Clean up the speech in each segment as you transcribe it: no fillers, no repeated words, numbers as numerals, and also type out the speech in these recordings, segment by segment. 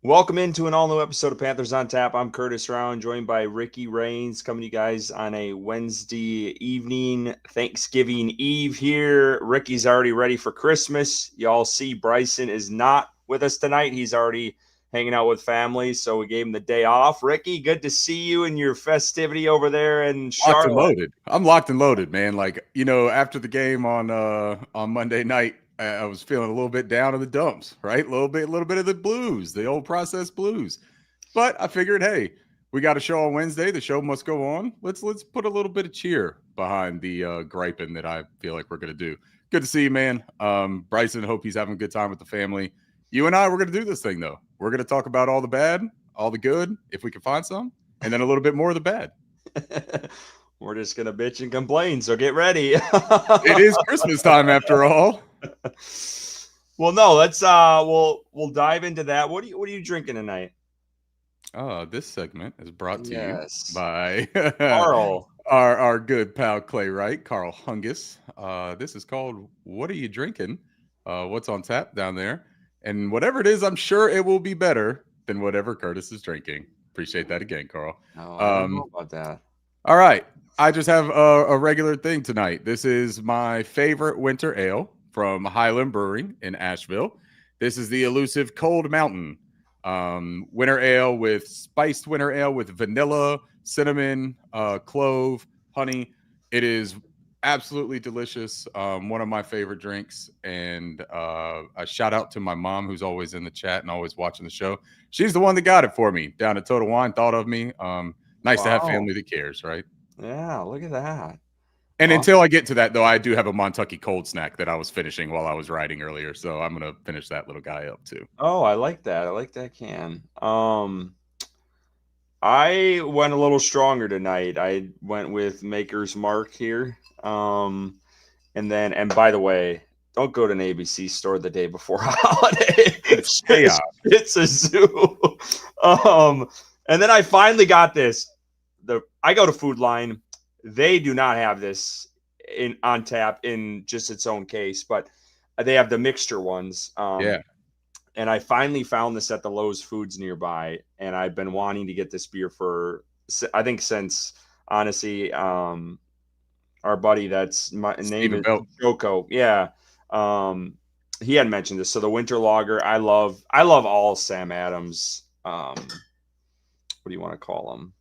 Welcome into an all-new episode of Panthers on Tap. I'm Curtis Rauen, joined by Ricky Raines, coming to you guys on a Wednesday evening, Thanksgiving Eve here. Ricky's already ready for Christmas. Y'all see Bryson is not with us tonight. He's already hanging out with family, so we gave him the day off. Ricky, good to see you in your festivity over there in Locked and Charlotte. loaded. I'm locked and loaded, man. Like, after the game on Monday night, I was feeling a little bit down in the dumps, right? A little bit of the blues, the old process blues. But I figured, hey, we got a show on Wednesday. The show must go on. Let's put a little bit of cheer behind the griping that I feel like we're gonna do. Good to see you, man. Bryson, hope he's having a good time with the family. You and I, we're gonna do this thing though. We're gonna talk about all the bad, all the good, if we can find some, and then a little bit more of the bad. We're just gonna bitch and complain, so get ready. It is Christmas time after all. Well, no, let's we'll dive into that. What are you drinking tonight? This segment is brought to you Yes. by Carl. our good pal Clay Wright, Carl Hungus. This is called "What Are You Drinking?" What's on tap down there, and whatever it is, I'm sure it will be better than whatever Curtis is drinking. Appreciate that again, Carl. Oh, I don't know about that. All right, I just have a regular thing tonight. This is my favorite winter ale from Highland Brewing in Asheville. This is the elusive Cold Mountain winter ale with spiced winter ale with vanilla, cinnamon, clove, honey. It is absolutely delicious. One of my favorite drinks. And a shout out to my mom, who's always in the chat and always watching the show. She's the one that got it for me down at Total Wine, thought of me. Nice to have Wow. family that cares, right? Yeah, look at that. And Oh, until I get to that, though, I do have a Montucky cold snack that I was finishing while I was writing earlier. So I'm going to finish that little guy up too. oh, I like that. I like that can. I went a little stronger tonight. I went with Maker's Mark here. And by the way, don't go to an ABC store the day before a holiday. It's chaos. It's a zoo. Um, and then I finally got this. I go to Food Line. They do not have this in on tap in just its own case, but they have the mixture ones. Yeah. And I finally found this at the Lowe's Foods nearby, and I've been wanting to get this beer for I think since honestly, our buddy that's my name Stephen is Belt. Joko. Yeah. He had mentioned this. So the winter lager, I love all Sam Adams. What do you want to call them?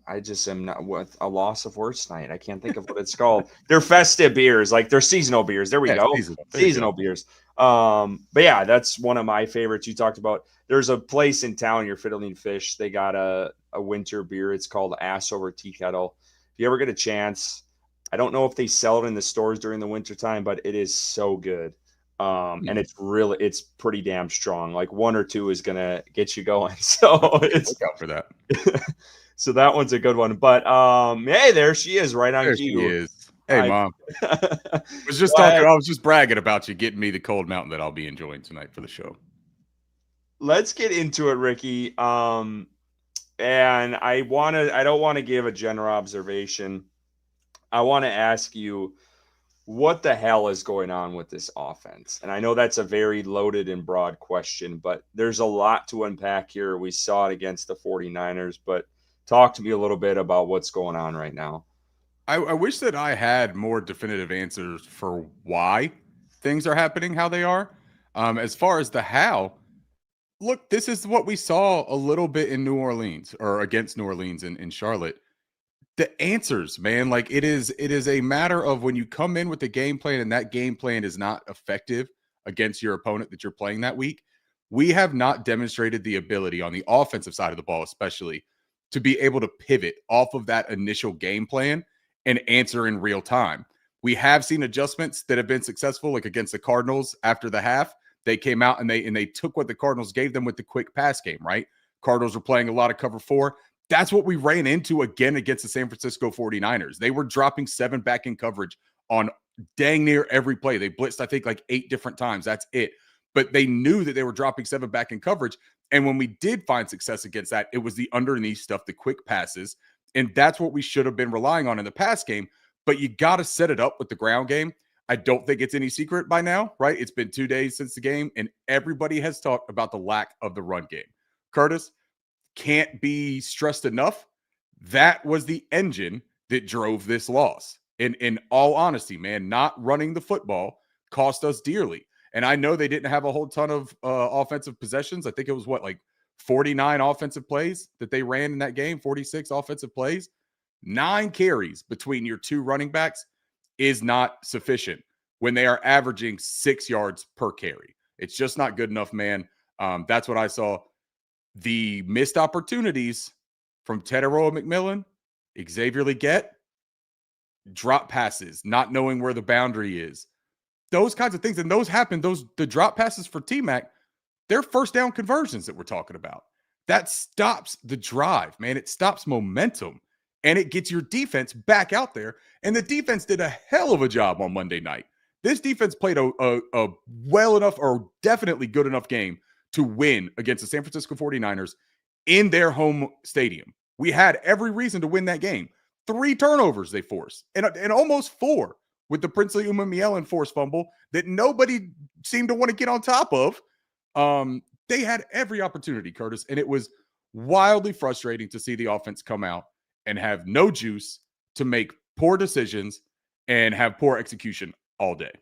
I just am not with a loss of words tonight. I can't think of what it's called. They're festive beers, like they're seasonal beers. There we Yeah, go. seasonal. Seasonal beers. But yeah, that's one of my favorites. You talked about there's a place in town, your Fiddling Fish. They got a winter beer. It's called Ass Over Tea Kettle. If you ever get a chance, I don't know if they sell it in the stores during the winter time, but it is so good. And it's pretty damn strong. Like one or two is gonna get you going. So it's Look out for that. so that one's a good one. But hey, there she is, right on There she cue. is. Hey, I Mom. Was just Go talking. ahead. I was just bragging about you getting me the cold mountain that I'll be enjoying tonight for the show. Let's get into it, Ricky. And I don't want to give a general observation. I want to ask you what the hell is going on with this offense? And I know that's a very loaded and broad question, but there's a lot to unpack here. We saw it against the 49ers, but talk to me a little bit about what's going on right now. I wish that I had more definitive answers for why things are happening how they are. As far as the how, look, this is what we saw a little bit in New Orleans or against New Orleans in Charlotte. The answers, man, like it is a matter of when you come in with a game plan and that game plan is not effective against your opponent that you're playing that week. We have not demonstrated the ability on the offensive side of the ball, especially to be able to pivot off of that initial game plan and answer in real time. We have seen adjustments that have been successful, like against the Cardinals after the half. They came out and they took what the Cardinals gave them with the quick pass game, right? Cardinals were playing a lot of cover four. That's what we ran into again against the San Francisco 49ers. They were dropping 7 back in coverage on dang near every play. They blitzed, I think, like 8 different times. That's it. But they knew that they were dropping 7 back in coverage. And when we did find success against that, it was the underneath stuff, the quick passes. And that's what we should have been relying on in the pass game. But you got to set it up with the ground game. I don't think it's any secret by now, right? It's been 2 days since the game, and everybody has talked about the lack of the run game. Curtis, can't be stressed enough. That was the engine that drove this loss. In all honesty, man, not running the football cost us dearly. And I know they didn't have a whole ton of offensive possessions. I think it was like 49 offensive plays that they ran in that game, 46 offensive plays. 9 carries between your two running backs is not sufficient when they are averaging 6 yards per carry. It's just not good enough, man. That's what I saw. The missed opportunities from Tedero McMillan, Xavier Legette, drop passes, not knowing where the boundary is, those kinds of things. And those happen. The drop passes for T-Mac, they're first down conversions that we're talking about. That stops the drive, man. It stops momentum and it gets your defense back out there. And the defense did a hell of a job on Monday night. This defense played a well enough or definitely good enough game to win against the San Francisco 49ers in their home stadium. We had every reason to win that game. 3 turnovers they forced, and almost 4 with the Princely Umamielen forced fumble that nobody seemed to want to get on top of. They had every opportunity, Curtis, and it was wildly frustrating to see the offense come out and have no juice, to make poor decisions and have poor execution all day.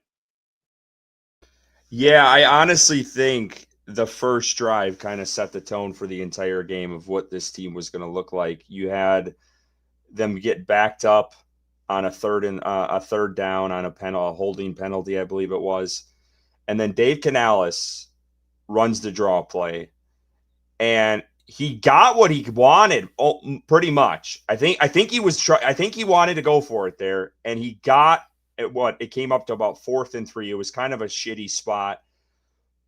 Yeah, I honestly think the first drive kind of set the tone for the entire game of what this team was going to look like. You had them get backed up on a third down on a holding penalty, I believe it was, and then Dave Canales runs the draw play, and he got what he wanted pretty much. I think he wanted to go for it there, and he got it came up to about 4th and 3. It was kind of a shitty spot.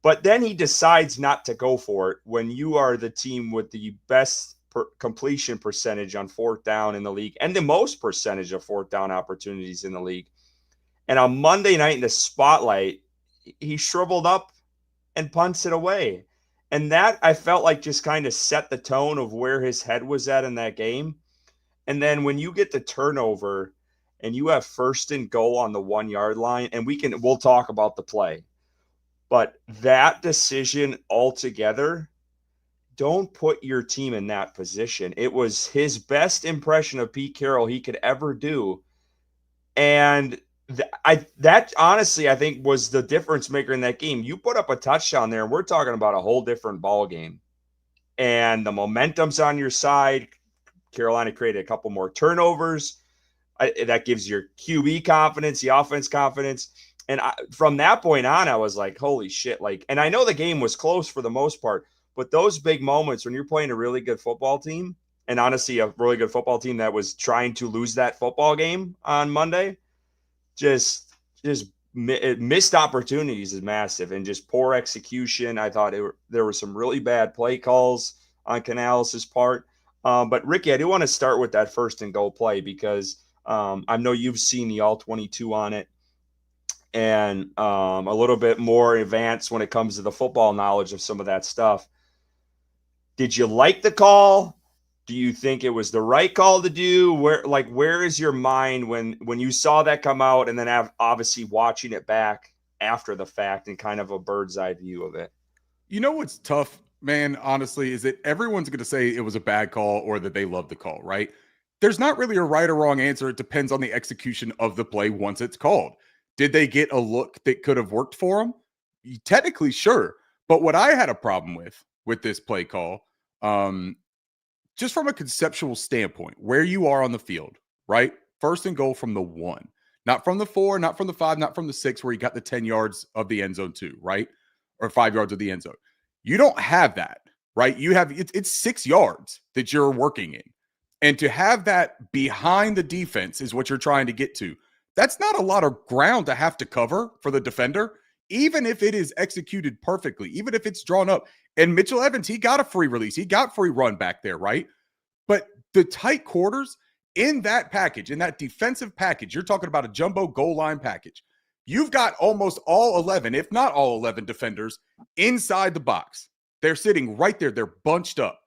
But then he decides not to go for it when you are the team with the best completion percentage on 4th down in the league and the most percentage of 4th down opportunities in the league. And on Monday night in the spotlight, he shriveled up and punts it away. And that, I felt like, just kind of set the tone of where his head was at in that game. And then when you get the turnover and you have 1st and goal on the 1-yard line, and we'll talk about the play. But that decision altogether, don't put your team in that position. It was his best impression of Pete Carroll he could ever do. And that honestly, I think, was the difference maker in that game. You put up a touchdown there, and we're talking about a whole different ball game. And the momentum's on your side. Carolina created a couple more turnovers. That gives your QB confidence, the offense confidence. And from that point on, I was like, holy shit. And I know the game was close for the most part, but those big moments when you're playing a really good football team, and honestly, a really good football team that was trying to lose that football game on Monday, just missed opportunities is massive, and just poor execution. I thought there were some really bad play calls on Canales' part. But Ricky, I do want to start with that 1st and goal play because I know you've seen the all 22 on it, and a little bit more advanced when it comes to the football knowledge of some of that stuff. Did you like the call? Do you think it was the right call to do? Where is your mind when you saw that come out, and then obviously watching it back after the fact and kind of a bird's eye view of it? You know what's tough, man, honestly, is that everyone's going to say it was a bad call or that they love the call, right? There's not really a right or wrong answer. It depends on the execution of the play once it's called. Did they get a look that could have worked for them? Technically, sure. But what I had a problem with this play call, just from a conceptual standpoint, where you are on the field, right? 1st and goal from the 1, not from the 4, not from the 5, not from the 6, where you got the 10 yards of the end zone too, right? Or 5 yards of the end zone. You don't have that, right? You have it's 6 yards that you're working in. And to have that behind the defense is what you're trying to get to. That's not a lot of ground to have to cover for the defender, even if it is executed perfectly, even if it's drawn up. And Mitchell Evans, he got a free release. He got free run back there, right? But the tight quarters in that package, in that defensive package, you're talking about a jumbo goal line package. You've got almost all 11, if not all 11 defenders inside the box. They're sitting right there. They're bunched up.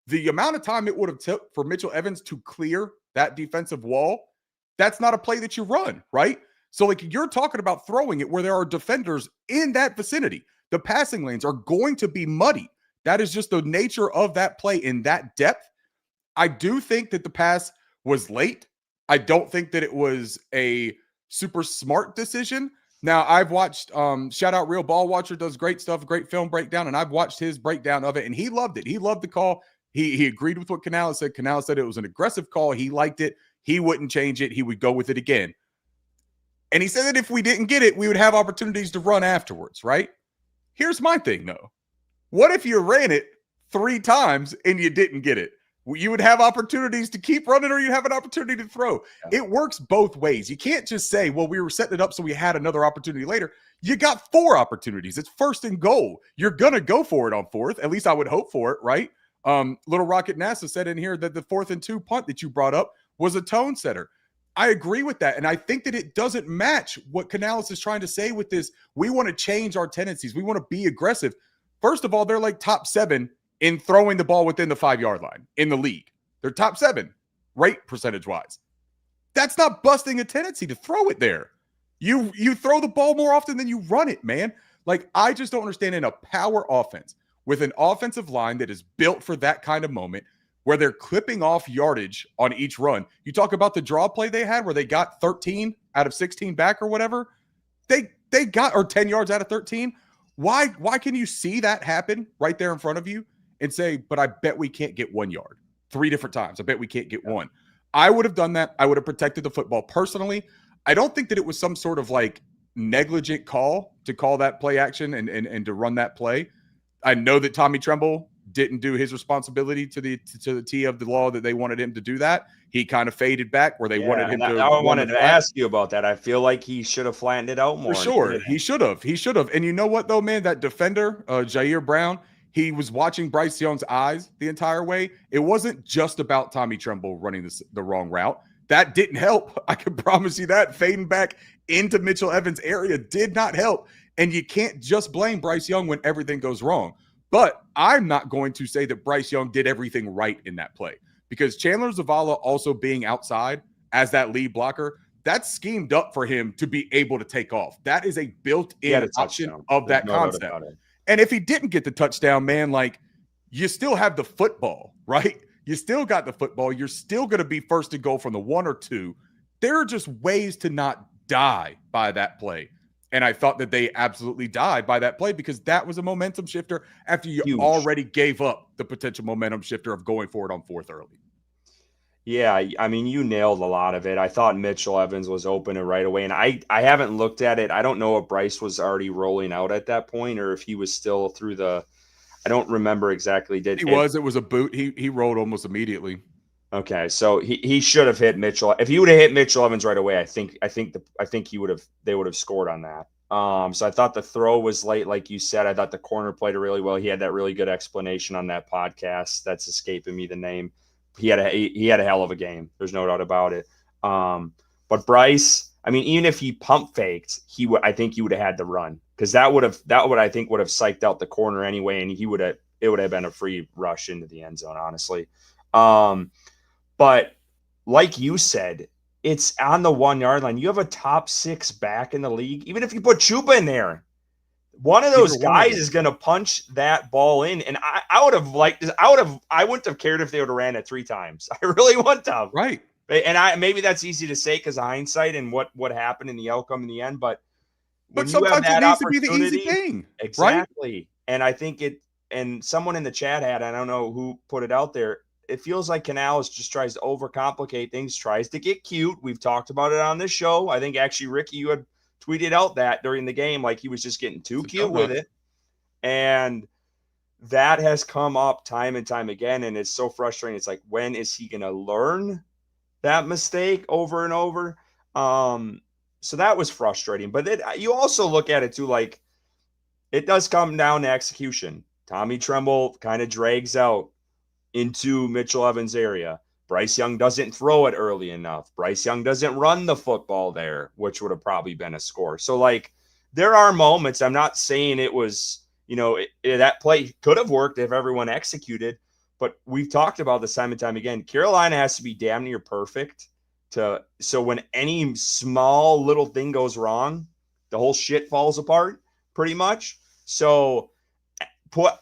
The amount of time it would have took for Mitchell Evans to clear that defensive wall, that's not a play that you run, right? So you're talking about throwing it where there are defenders in that vicinity. The passing lanes are going to be muddy. That is just the nature of that play in that depth. I do think that the pass was late. I don't think that it was a super smart decision. Now, I've watched shout out Real Ball Watcher, does great stuff, great film breakdown, and I've watched his breakdown of it, and he loved it. He loved the call. He agreed with what Canales said. Canales said it was an aggressive call. He liked it. He wouldn't change it. He would go with it again. And he said that if we didn't get it, we would have opportunities to run afterwards, right? Here's my thing, though. What if you ran it 3 times and you didn't get it? You would have opportunities to keep running or you have an opportunity to throw. Yeah. It works both ways. You can't just say, well, we were setting it up so we had another opportunity later. You got 4 opportunities. It's 1st and goal. You're going to go for it on 4th. At least I would hope for it, right? Little Rocket NASA said in here that the 4th and 2 punt that you brought up was a tone setter. I agree with that. And I think that it doesn't match what Canales is trying to say with this. We want to change our tendencies. We want to be aggressive. First of all, they're like top 7 in throwing the ball within the 5-yard line in the league. They're top 7 rate percentage-wise. That's not busting a tendency to throw it there. You throw the ball more often than you run it, man. Like, I just don't understand in a power offense with an offensive line that is built for that kind of moment where they're clipping off yardage on each run. You talk about the draw play they had where they got 13 out of 16 back or whatever. They got, or 10 yards out of 13. Why can you see that happen right there in front of you and say, but I bet we can't get 1 yard 3 different times. I bet we can't get 1. I would have done that. I would have protected the football personally. I don't think that it was some sort of like negligent call to call that play action and to run that play. I know that Tommy Tremble didn't do his responsibility to the T of the law that they wanted him to do that. He kind of faded back where they wanted him to. I wanted to ask you about that. I feel like he should have flattened it out more. For sure. He should have. And you know what, though, man? That defender, Jair Brown, he was watching Bryce Young's eyes the entire way. It wasn't just about Tommy Tremble running the wrong route. That didn't help. I can promise you that. Fading back into Mitchell Evans' area did not help. And you can't just blame Bryce Young when everything goes wrong. But I'm not going to say that Bryce Young did everything right in that play because Chandler Zavala also being outside as that lead blocker, that's schemed up for him to be able to take off. That is a built-in option of that concept. And if he didn't get the touchdown, man, like you still have the football, right? You still got the football. You're still going to be 1st and goal from the 1 or 2. There are just ways to not die by that play. And I thought that they absolutely died by that play because that was a momentum shifter after you already gave up the potential momentum shifter of going for it on 4th early. Yeah, I mean, you nailed a lot of it. I thought Mitchell Evans was open right away, and I haven't looked at it. I don't know if Bryce was already rolling out at that point or if he was still through the – I don't remember exactly. It was a boot. He rolled almost immediately. Okay, so he should have hit Mitchell. If he would have hit Mitchell Evans right away, I think they would have scored on that. So I thought the throw was late, like you said. I thought the corner played it really well. He had that really good explanation on that podcast. That's escaping me the name. He had a hell of a game. There's no doubt about it. But Bryce, I mean, even if he pump faked, I think he would have had to run because that would have psyched out the corner anyway, and it would have been a free rush into the end zone, honestly. But like you said, it's on the 1 yard line. You have a top 6 back in the league. Even if you put Chupa in there, one of those guys is going to punch that ball in. And I would have liked this. I wouldn't have cared if they would have ran it 3 times. I really wouldn't have. Right. And maybe that's easy to say because of hindsight and what happened in the outcome in the end. But sometimes it needs to be the easy thing. Exactly. Right? And I think and someone in the chat had, I don't know who put it out there, it feels like Canales just tries to overcomplicate things, tries to get cute. We've talked about it on this show. I think actually, Ricky, you had tweeted out that during the game, like he was just getting too cute with it. And that has come up time and time again. And it's so frustrating. It's like, when is he going to learn that mistake over and over? So that was frustrating. But you also look at it too, like it does come down to execution. Tommy Tremble kind of drags out into Mitchell Evans' area. Bryce Young doesn't throw it early enough. Bryce Young doesn't run the football there, which would have probably been a score. So, like, there are moments. I'm not saying it was, that play could have worked if everyone executed, but we've talked about this time and time again. Carolina has to be damn near perfect so when any small little thing goes wrong, the whole shit falls apart pretty much. So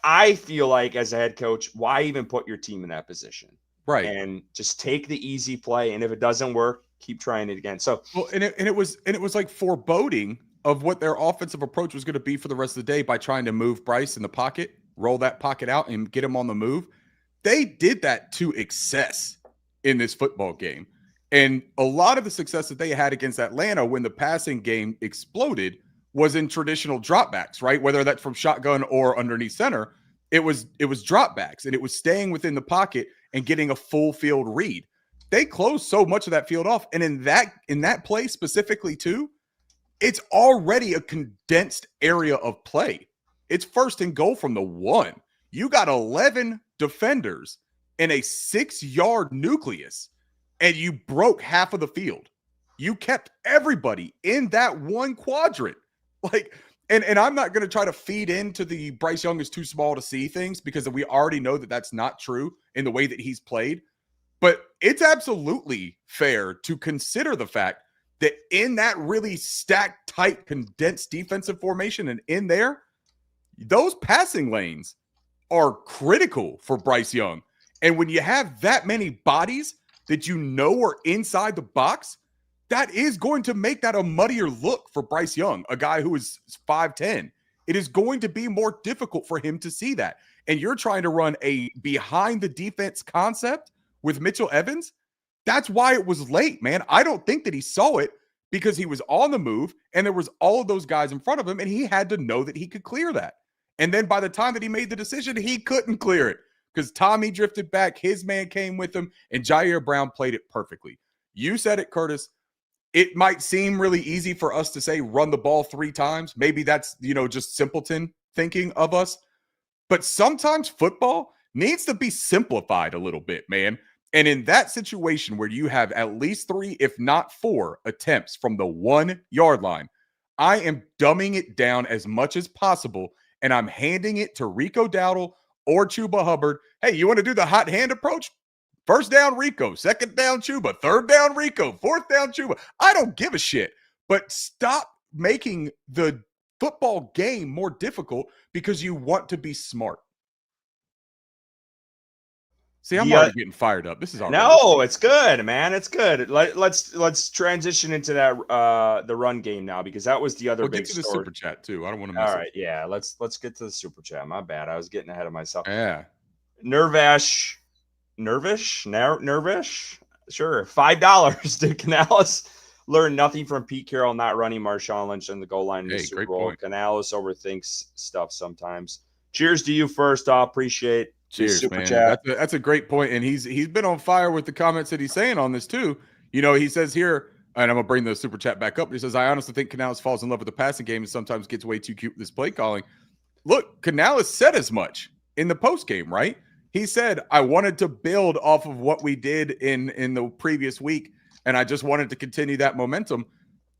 I feel like as a head coach, why even put your team in that position? Right. And just take the easy play. And if it doesn't work, keep trying it again. So Well, and it was like foreboding of what their offensive approach was going to be for the rest of the day by trying to move Bryce in the pocket, roll that pocket out, and get him on the move. They did that to excess in this football game. And a lot of the success that they had against Atlanta when the passing game exploded was in traditional dropbacks, right? Whether that's from shotgun or underneath center, it was dropbacks, and it was staying within the pocket and getting a full field read. They closed so much of that field off, and in that play specifically too, it's already a condensed area of play. It's first and goal from the 1. You got 11 defenders in a 6-yard nucleus, and you broke half of the field. You kept everybody in that one quadrant. Like, and I'm not going to try to feed into the Bryce Young is too small to see things, because we already know that that's not true in the way that he's played. But it's absolutely fair to consider the fact that in that really stacked, tight, condensed defensive formation, and in there, those passing lanes are critical for Bryce Young. And when you have that many bodies that you know are inside the box, that is going to make that a muddier look for Bryce Young, a guy who is 5'10". It is going to be more difficult for him to see that. And you're trying to run a behind the defense concept with Mitchell Evans. That's why it was late, man. I don't think that he saw it, because he was on the move and there was all of those guys in front of him, and he had to know that he could clear that. And then by the time that he made the decision, he couldn't clear it because Tommy drifted back, his man came with him, and Jair Brown played it perfectly. You said it, Curtis. It might seem really easy for us to say run the ball 3 times. Maybe that's, just simpleton thinking of us. But sometimes football needs to be simplified a little bit, man. And in that situation where you have at least 3, if not 4, attempts from the 1-yard line, I am dumbing it down as much as possible, and I'm handing it to Rico Dowdle or Chuba Hubbard. Hey, you want to do the hot hand approach? First down, Rico. Second down, Chuba. Third down, Rico. Fourth down, Chuba. I don't give a shit. But stop making the football game more difficult because you want to be smart. See, I'm already getting fired up. This is already no, it's good, man. It's good. Let's transition into that the run game now, because that was the other we'll big get to the story. super chat too. I don't want to miss All it. right, yeah. Let's get to the super chat. My bad. I was getting ahead of myself. Yeah. Nervish. Sure. $5. Did Canales learn nothing from Pete Carroll not running Marshawn Lynch in the goal line in the Super Bowl? Point. Canales overthinks stuff sometimes. Cheers to you first. I appreciate. Cheers, super man. Chat. That's a great point, and he's been on fire with the comments that he's saying on this too. He says here, and I'm gonna bring the super chat back up. He says, "I honestly think Canales falls in love with the passing game and sometimes gets way too cute with this play calling." Look, Canales said as much in the post game, right? He said, "I wanted to build off of what we did in the previous week, and I just wanted to continue that momentum."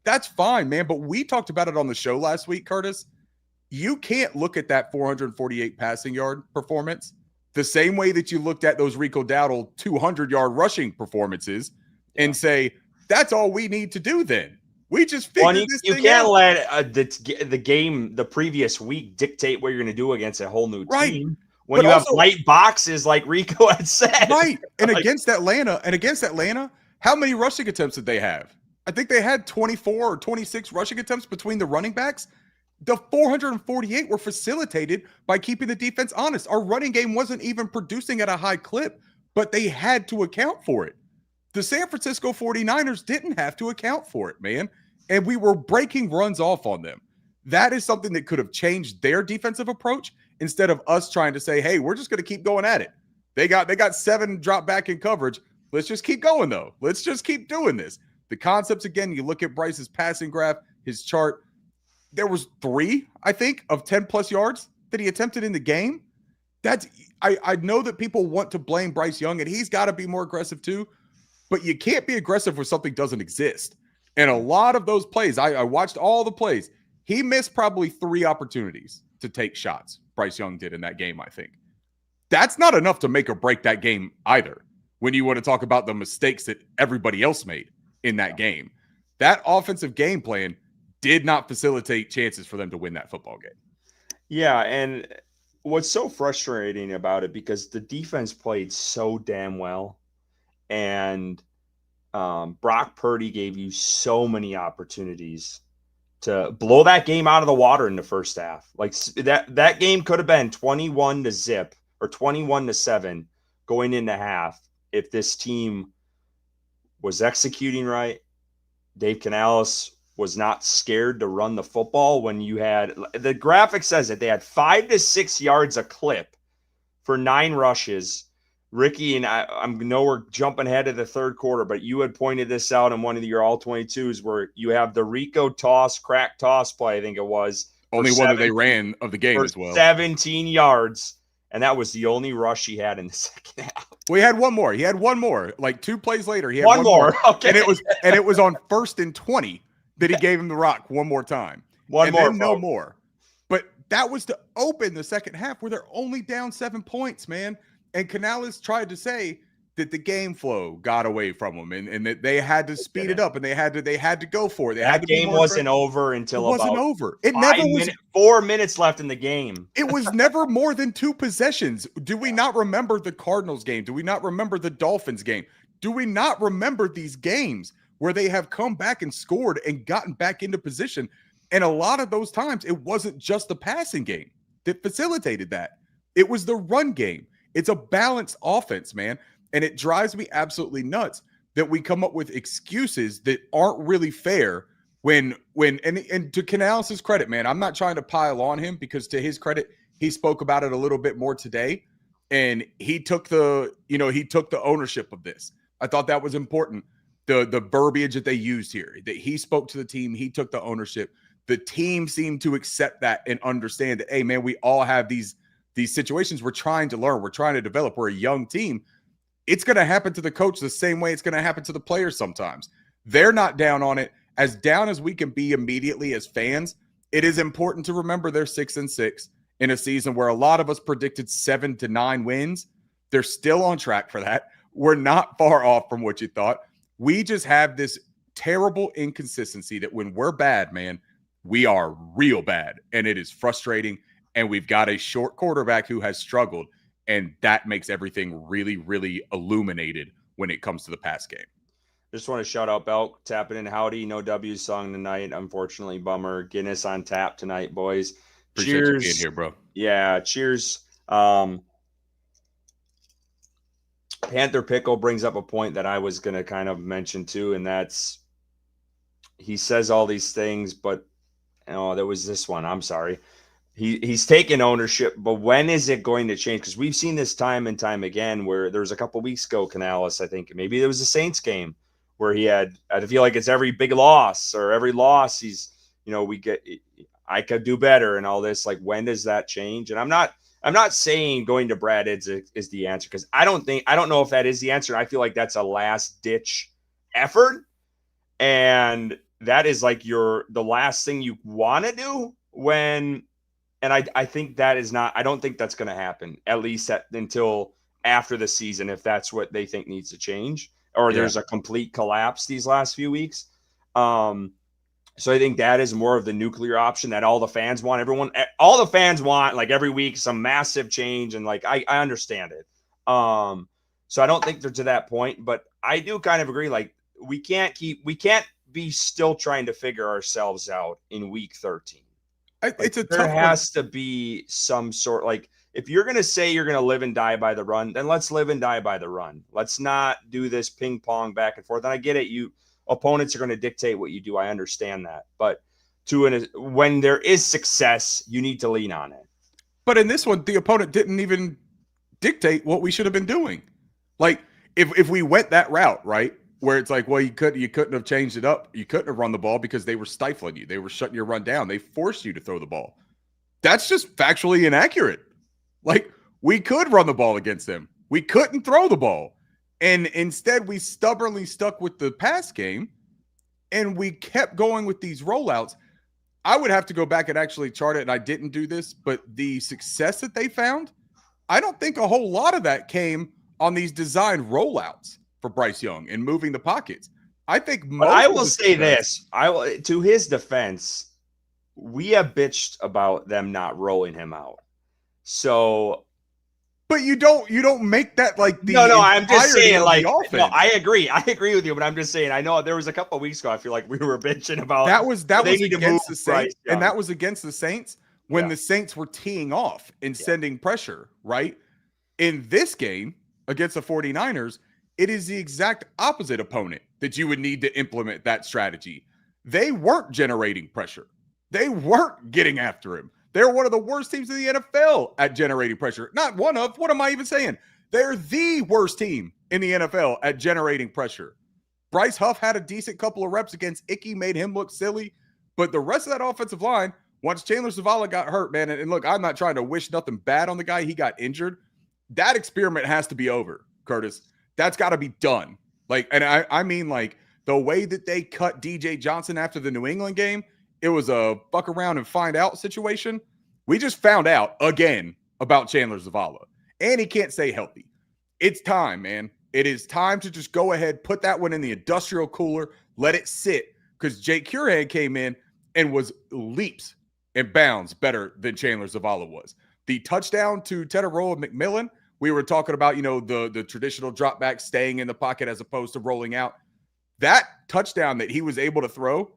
That's fine, man. But we talked about it on the show last week, Curtis. You can't look at that 448 passing yard performance the same way that you looked at those Rico Dowdle 200-yard rushing performances and say, that's all we need to do then. We just figured this thing out. You can't let the game the previous week dictate what you're going to do against a whole new team. When you have light boxes like Rico had said. Right. And against Atlanta, how many rushing attempts did they have? I think they had 24 or 26 rushing attempts between the running backs. The 448 were facilitated by keeping the defense honest. Our running game wasn't even producing at a high clip, but they had to account for it. The San Francisco 49ers didn't have to account for it, man. And we were breaking runs off on them. That is something that could have changed their defensive approach instead of us trying to say, hey, we're just going to keep going at it. They got 7 drop back in coverage. Let's just keep going, though. Let's just keep doing this. The concepts, again, you look at Bryce's passing graph, his chart. There was 3, I think, of 10-plus yards that he attempted in the game. I know that people want to blame Bryce Young, and he's got to be more aggressive too, but you can't be aggressive when something doesn't exist. And a lot of those plays, I watched all the plays. He missed probably 3 opportunities to take shots. Bryce Young did in that game, I think. That's not enough to make or break that game either, when you want to talk about the mistakes that everybody else made in that game. That offensive game plan did not facilitate chances for them to win that football game. Yeah, and what's so frustrating about it, because the defense played so damn well, and Brock Purdy gave you so many opportunities to blow that game out of the water in the first half. Like that game could have been 21-0 or 21-7 going into half if this team was executing right. Dave Canales was not scared to run the football. When you had, the graphic says it, they had 5 to 6 yards a clip for 9 rushes. Ricky and I know we're jumping ahead of the third quarter, but you had pointed this out in one of your all 22s where you have the Rico crack toss play, I think it was. Only one that they ran of the game as well. 17 yards, and that was the only rush he had in the second half. Well, he had one more. He had one more. Like 2 plays later, he had one more. Okay. And it was on 1st and 20 that he gave him the rock one more time. One more. Then no more. But that was to open the second half where they're only down 7 points, man. And Canales tried to say that the game flow got away from them, and that they had to speed it up, and they had to go for it. That game wasn't over until it wasn't over. It 5 never was. 4 minutes left in the game. It was never more than 2 possessions. Do we not remember the Cardinals game? Do we not remember the Dolphins game? Do we not remember these games where they have come back and scored and gotten back into position? And a lot of those times, it wasn't just the passing game that facilitated that. It was the run game. It's a balanced offense, man. And it drives me absolutely nuts that we come up with excuses that aren't really fair and to Canales' credit, man, I'm not trying to pile on him, because to his credit, he spoke about it a little bit more today, and he took the ownership of this. I thought that was important. The verbiage that they used here, that he spoke to the team, he took the ownership. The team seemed to accept that and understand that, hey, man, we all have these situations. We're trying to learn. We're trying to develop. We're a young team. It's going to happen to the coach the same way it's going to happen to the players sometimes. They're not down on it. As down as we can be immediately as fans, it is important to remember they're 6-6 in a season where a lot of us predicted 7 to 9 wins. They're still on track for that. We're not far off from what you thought. We just have this terrible inconsistency that when we're bad, man, we are real bad. And it is frustrating. And we've got a short quarterback who has struggled. And that makes everything really, really illuminated when it comes to the pass game. Just want to shout out Belk, tapping in. Howdy, no W song tonight. Unfortunately, bummer. Guinness on tap tonight, boys. Appreciate cheers. You being here, bro. Yeah, cheers. Panther Pickle brings up a point that I was going to kind of mention too, and that's, he says all these things, but there was this one. I'm sorry. He's taking ownership, but when is it going to change? Because we've seen this time and time again, where there was a couple weeks ago, Canales, I think maybe it was the Saints game, where I feel like it's every big loss or every loss I could do better and all this. Like, when does that change? And I'm not saying going to Brad is the answer, because I don't know if that is the answer. I feel like that's a last ditch effort, and that is like the last thing you want to do and I think that is not, I don't think that's going to happen, at least until after the season, if that's what they think needs to change, or there's a complete collapse these last few weeks. So I think that is more of the nuclear option that all the fans want. All the fans want, like, every week, some massive change. And like, I understand it. So I don't think they're to that point, but I do kind of agree. Like, we can't be still trying to figure ourselves out in week 13. There has to be some sort, like, if you're going to say you're going to live and die by the run, then let's live and die by the run. Let's not do this ping pong back and forth. And I get it. Opponents are going to dictate what you do. I understand that. But when there is success, you need to lean on it. But in this one, the opponent didn't even dictate what we should have been doing. Like, if we went that route, right, where it's like, well, you couldn't have changed it up. You couldn't have run the ball because they were stifling you. They were shutting your run down. They forced you to throw the ball. That's just factually inaccurate. Like, we could run the ball against them. We couldn't throw the ball. And instead, we stubbornly stuck with the pass game, and we kept going with these rollouts. I would have to go back and actually chart it, and I didn't do this, but the success that they found, I don't think a whole lot of that came on these designed rollouts for Bryce Young and moving the pockets. I think most. But I will say this. To his defense, we have bitched about them not rolling him out. So But you don't make that like the no, I'm just entirety saying, of the like, no, offense. I agree with you, but I'm just saying, I know there was a couple of weeks ago, I feel like we were bitching about That they was need to move against the Bryce Saints, and Young. that was against the Saints when Yeah, the Saints were teeing off and yeah, sending pressure, right? In this game against the 49ers, it is the exact opposite opponent that you would need to implement that strategy. They weren't generating pressure. They weren't getting after him. They're one of the worst teams in the NFL at generating pressure. Not one of, what am I even saying? They're the worst team in the NFL at generating pressure. Bryce Huff had a decent couple of reps against Icky, made him look silly. But the rest of that offensive line, once Chandler Zavala got hurt, man, and look, I'm not trying to wish nothing bad on the guy. He got injured. That experiment has to be over, Curtis. That's got to be done. Like, and I mean, like, the way that they cut DJ Johnson after the New England game, it was a fuck around and find out situation. We just found out again about Chandler Zavala, and he can't stay healthy. It's time, man. It is time to just go ahead, put that one in the industrial cooler, let it sit. Because Jake Curhan came in and was leaps and bounds better than Chandler Zavala was. The touchdown to Tedoroa McMillan, we were talking about, the traditional drop back, staying in the pocket as opposed to rolling out. That touchdown that he was able to throw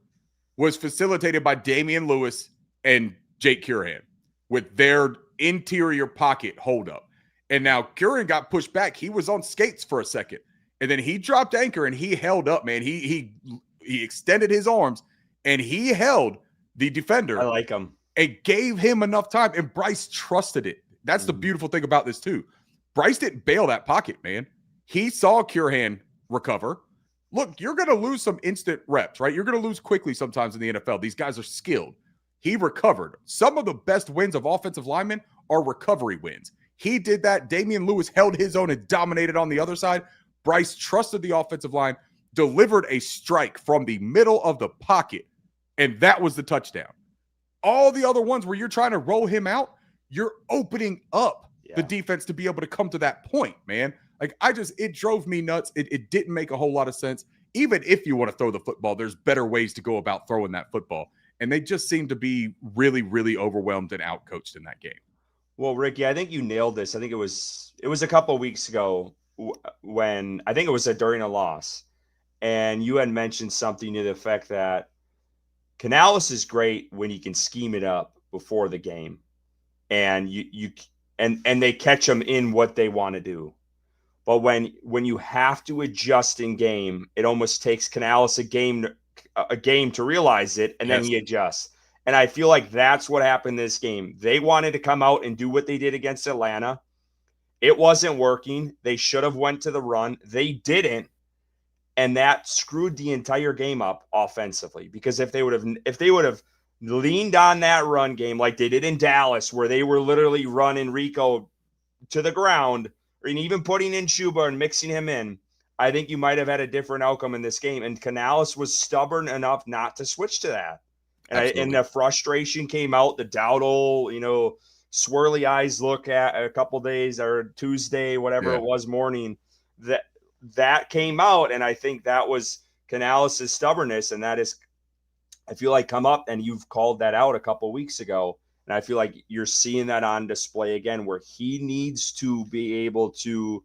was facilitated by Damian Lewis and Jake Curhan with their interior pocket holdup. And now Curran got pushed back. He was on skates for a second. And then he dropped anchor and he held up, man. He extended his arms and he held the I defender like him. and gave him enough time. And Bryce trusted it. That's the beautiful thing about this, too. Bryce didn't bail that pocket, man. He saw Curhan recover. Look, you're going to lose some instant reps, right? You're going to lose quickly sometimes in the NFL. These guys are skilled. He recovered. Some of the best wins of offensive linemen are recovery wins. He did that. Damian Lewis held his own and dominated on the other side. Bryce trusted the offensive line, delivered a strike from the middle of the pocket, and that was the touchdown. All the other ones where you're trying to roll him out, you're opening up the defense to be able to come to that point, man. Like, it drove me nuts. It didn't make a whole lot of sense. Even if you want to throw the football, there's better ways to go about throwing that football. And they just seem to be really, really overwhelmed and outcoached in that game. Well, Ricky, I think you nailed this. I think it was a couple of weeks ago when I think it was during a loss, and you had mentioned something to the effect that Canales is great when he can scheme it up before the game, and and they catch them in what they want to do. But when you have to adjust in game, it almost takes Canales a game to realize it, and then he adjusts. And I feel like that's what happened this game. They wanted to come out and do what they did against Atlanta. It wasn't working. They should have went to the run. They didn't, and that screwed the entire game up offensively. Because if they would have leaned on that run game like they did in Dallas, where they were literally running Rico to the ground, and even putting in Chuba and mixing him in, I think you might have had a different outcome in this game. And Canales was stubborn enough not to switch to that. And the frustration came out, the Dowdle, swirly eyes look at a couple days or Tuesday, whatever it was morning, that came out. And I think that was Canales' stubbornness. And that is, I feel like, come up, and you've called that out a couple weeks ago. And I feel like you're seeing that on display again, where he needs to be able to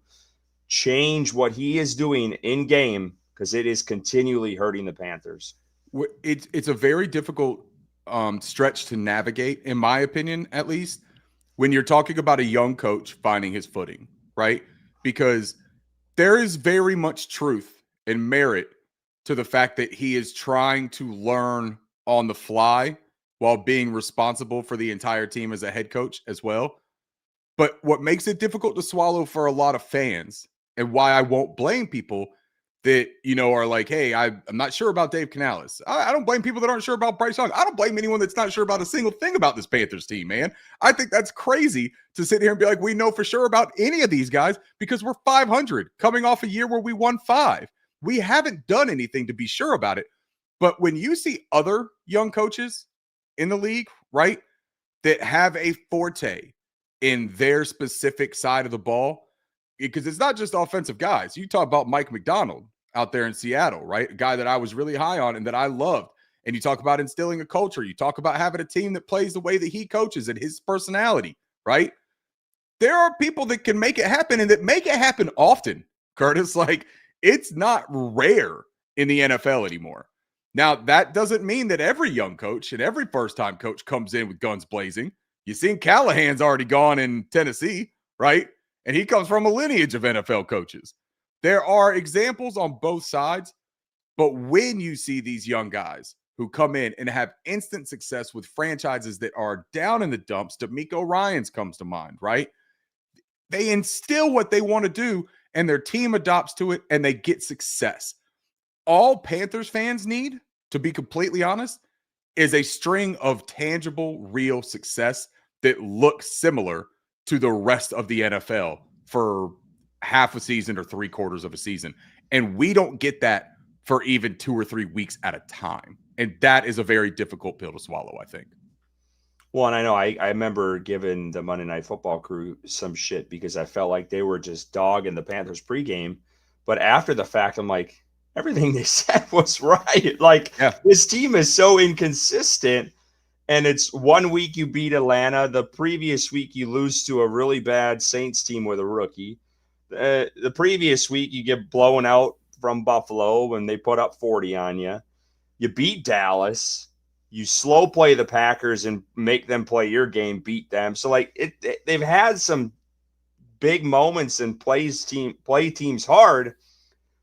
change what he is doing in game, because it is continually hurting the Panthers. It's a very difficult stretch to navigate, in my opinion, at least, when you're talking about a young coach finding his footing, right? Because there is very much truth and merit to the fact that he is trying to learn on the fly while being responsible for the entire team as a head coach as well. But what makes it difficult to swallow for a lot of fans, and why I won't blame people that, are like, hey, I'm not sure about Dave Canales. I don't blame people that aren't sure about Bryce Young. I don't blame anyone that's not sure about a single thing about this Panthers team, man. I think that's crazy to sit here and be like, we know for sure about any of these guys because we're 500 coming off a year where we won 5. We haven't done anything to be sure about it. But when you see other young coaches in the league, right, that have a forte in their specific side of the ball, because it's not just offensive guys. You talk about Mike McDonald out there in Seattle, right? A guy that I was really high on and that I loved. And you talk about instilling a culture. You talk about having a team that plays the way that he coaches and his personality, right? there are people that can make it happen and that make it happen often, Curtis. Like, it's not rare in the NFL anymore. Now, that doesn't mean that every young coach and every first-time coach comes in with guns blazing. You've seen Callahan's already gone in Tennessee, right? And he comes from a lineage of NFL coaches. There are examples on both sides, but when you see these young guys who come in and have instant success with franchises that are down in the dumps, D'Amico Ryans comes to mind, right? They instill what they want to do and their team adopts to it and they get success. All Panthers fans need, to be completely honest, is a string of tangible, real success that looks similar to the rest of the NFL for half a season or 3/4 of a season. And we don't get that for even 2 or 3 weeks at a time. And that is a very difficult pill to swallow, I think. Well, and I know I remember giving the Monday Night Football crew some shit because I felt like they were just dogging the Panthers pregame. But after the fact, I'm like, everything they said was right. Like, Yeah. this team is so inconsistent. And it's one week you beat Atlanta. The previous week you lose to a really bad Saints team with a rookie. The previous week you get blown out from Buffalo when they put up 40 on you. You beat Dallas. You slow play the Packers and make them play your game, beat them. So like they've had some big moments and play teams hard,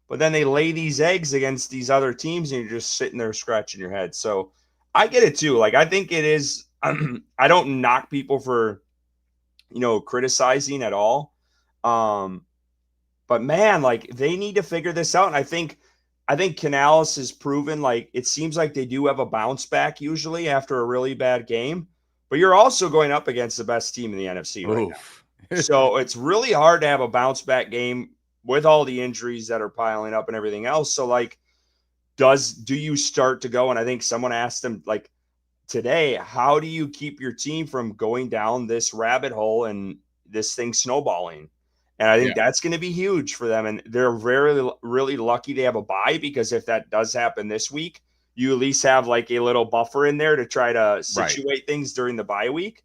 but then they lay these eggs against these other teams and you're just sitting there scratching your head. So I get it too. Like, I think it is, I don't knock people for, criticizing at all. But man, like, they need to figure this out. And I think Canales has proven, like, it seems like they do have a bounce back usually after a really bad game, but you're also going up against the best team in the NFC right now. So it's really hard to have a bounce back game with all the injuries that are piling up and everything else. So like, do you start to go? And I think someone asked them like today, how do you keep your team from going down this rabbit hole and this thing snowballing? And I think Yeah. that's going to be huge for them. And they're very, really lucky they have a bye, because if that does happen this week, you at least have like a little buffer in there to try to situate things during the bye week.